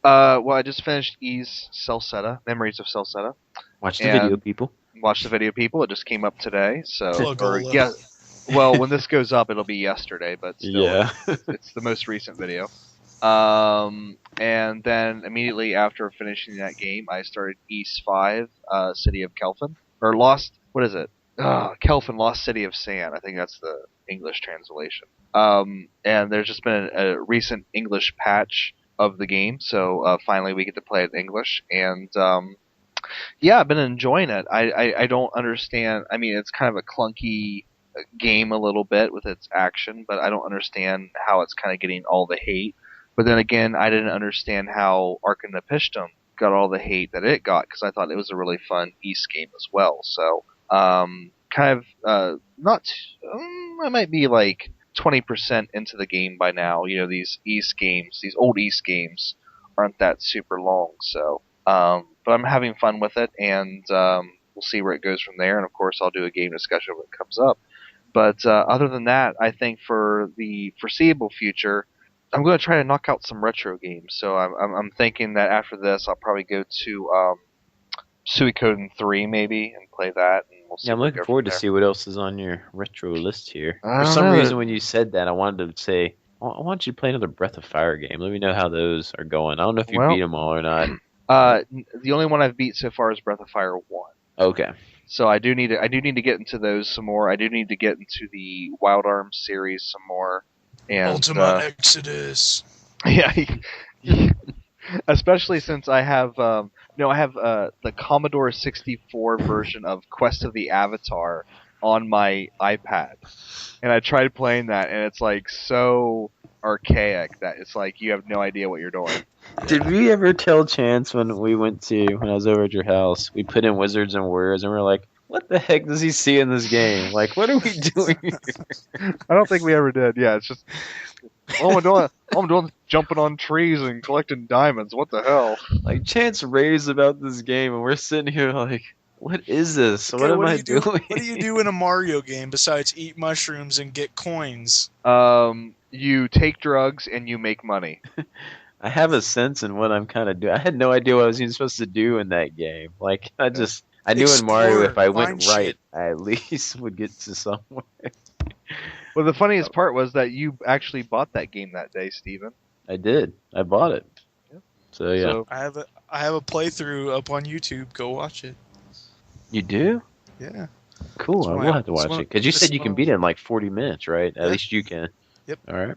Well, I just finished Ys Celceta, Memories of Celceta. Watch the video, people. Watch the video, people. It just came up today, so yeah. Well, when this goes up, it'll be yesterday, but still, it's the most recent video. And then immediately after finishing that game, I started Ys 5, City of Kelphin. Or Lost, what is it? Kelphin, Lost City of Sand. I think that's the English translation. And there's just been a recent English patch of the game, so finally we get to play it in English. And I've been enjoying it. I don't understand. I mean, it's kind of a clunky game a little bit with its action, but I don't understand how it's kind of getting all the hate. But then again, I didn't understand how Ark and the Pishtum got all the hate that it got, because I thought it was a really fun Ys game as well. So, I might be like 20% into the game by now. These Ys games, these old Ys games, aren't that super long. So, but I'm having fun with it, and we'll see where it goes from there. And of course, I'll do a game discussion when it comes up. But other than that, I think for the foreseeable future, I'm going to try to knock out some retro games. So I'm thinking that after this, I'll probably go to Suikoden 3 maybe and play that, and we'll see Yeah, I'm where we looking go forward from to see what else is on your retro list here. I For don't some know. reason, when you said that, I wanted to say, I want you to play another Breath of Fire game. Let me know how those are going. I don't know if you Well, beat them all or not. The only one I've beat so far is Breath of Fire 1. Okay. So I do need to get into those some more. I do need to get into the Wild Arms series some more. And Ultima Exodus. yeah, especially since I have the Commodore 64 version of Quest of the Avatar on my iPad, and I tried playing that, and it's like so archaic that it's like you have no idea what you're doing. Did we ever tell Chance when I was over at your house, we put in Wizards and Warriors, and we are like, what the heck does he see in this game? Like, what are we doing here? I don't think we ever did. Yeah, it's just all I'm doing is jumping on trees and collecting diamonds. What the hell? Like, Chance raves about this game, and we're sitting here like, what is this? Okay, What am I do you do? doing? What do you do in a Mario game besides eat mushrooms and get coins? You take drugs and you make money. I have a sense in what I'm kind of doing. I had no idea what I was even supposed to do in that game. Like, I knew in Mario if I went Explore, find right, shit. I at least would get to somewhere. Well, the funniest part was that you actually bought that game that day, Steven. I did. I bought it. Yep. So yeah. So, I have a playthrough up on YouTube. Go watch it. You do? Yeah. Cool. I will have to watch it because you said you can beat it in like 40 minutes, right? At Yeah. least you can. Yep. All right.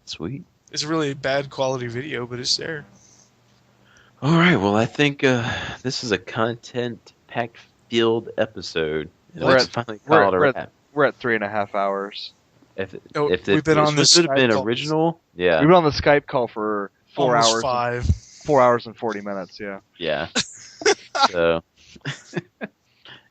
Sweet. It's a really bad quality video, but it's there. All right. Well, I think this is a content-packed filled episode. Let's finally call it a wrap. we're at 3.5 hours. If we've been on this should have been Skype call. original, yeah, We've been on the Skype call for 4 Almost hours. 5. 4 hours and 40 minutes. Yeah. yeah. So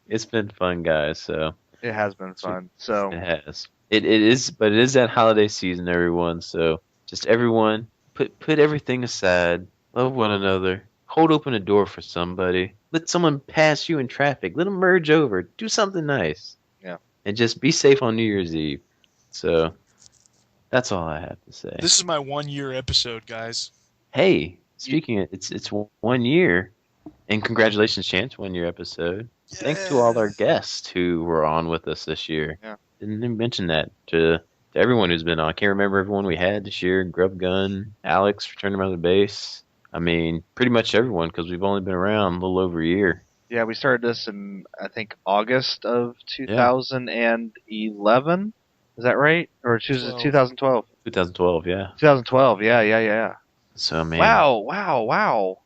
it's been fun, guys. So It has been fun. So it has. It is, but it is that holiday season, everyone. So just everyone put everything aside. Love one another. Hold open a door for somebody. Let someone pass you in traffic. Let them merge over. Do something nice. Yeah. And just be safe on New Year's Eve. So that's all I have to say. This is my 1-year episode, guys. Hey, speaking of, it's 1 year, and congratulations, Chance, 1 year episode. Thanks to all our guests who were on with us this year. Yeah. Didn't even mention that to everyone who's been on. I can't remember everyone we had this year. Grub Gun, Alex returning around the base. I mean, pretty much everyone because we've only been around a little over a year. yeah, we started this in I think August of 2011. Is that right? Or 2012? 2012, yeah. 2012. Yeah. So, man. Wow.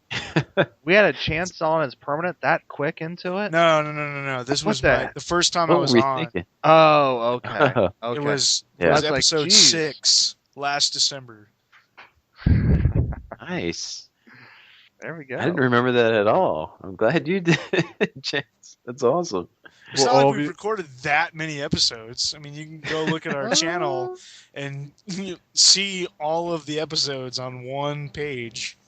We had a chance on as permanent that quick into it? No. This What was the- the first time I What was were we on. thinking? Oh, okay. Okay. It was Yeah. it was I was like, episode geez. 6 last December. Nice. There we go. I didn't remember that at all. I'm glad you did, Chance. That's awesome. It's Well, not all like of we've you- recorded that many episodes. I mean, you can go look at our channel and you see all of the episodes on one page.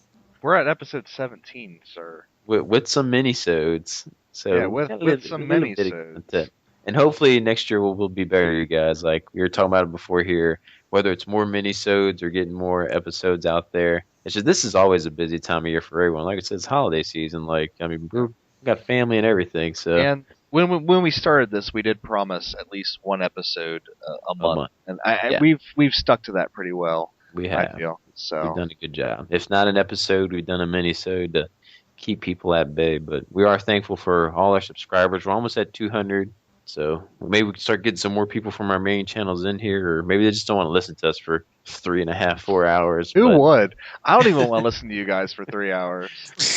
We're at episode 17, sir. With some mini-sodes. So Yeah, with some a little bit of mini-sodes. content. And hopefully next year we'll be better, you guys. Like we were talking about it before here, whether it's more mini-sodes or getting more episodes out there. It's just this is always a busy time of year for everyone. Like I said, it's holiday season. Like I mean, we got family and everything. So And when we started this, we did promise at least one episode a month, and Yeah. we've stuck to that pretty well. we I have. feel We've so. done a good job. If not an episode, we've done a mini-sode to keep people at bay. But we are thankful for all our subscribers. We're almost at 200. So maybe we can start getting some more people from our main channels in here, or maybe they just don't want to listen to us for 3.5, 4 hours. Who but, would? I don't even want to listen to you guys for 3 hours.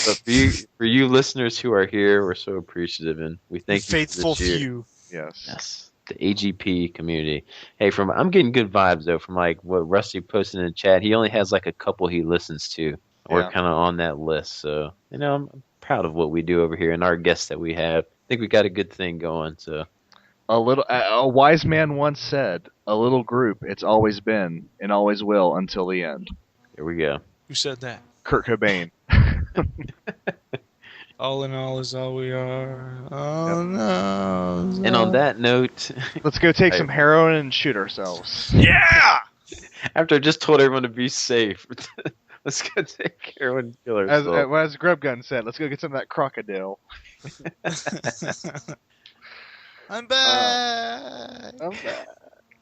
but for you listeners who are here, we're so appreciative, and we thank you for Faithful this year. few. Yes. Yes, the AGP community. Hey, I'm getting good vibes though from like what Rusty posted in the chat. He only has like a couple he listens to. We're Yeah. kind of on that list, so I'm proud of what we do over here and our guests that we have. I think we got a good thing going. So A wise man once said, "A little group, it's always been and always will until the end." here we go. Who said that? Kurt Cobain. All in all is all we are. Oh no. And on that note, Let's go take Hey. some heroin and shoot ourselves. Yeah. after I just told everyone to be safe, let's go take care and kill As ourselves. Grub Gun said, let's go get some of that crocodile. I'm back. I'm back.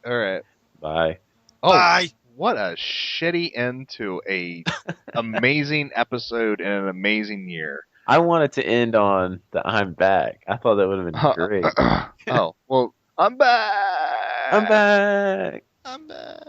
All right. Bye. Oh, Bye. what a shitty end to a amazing episode in an amazing year. I wanted to end on the I'm back. I thought that would have been great. Oh, well, I'm back. I'm back. I'm back.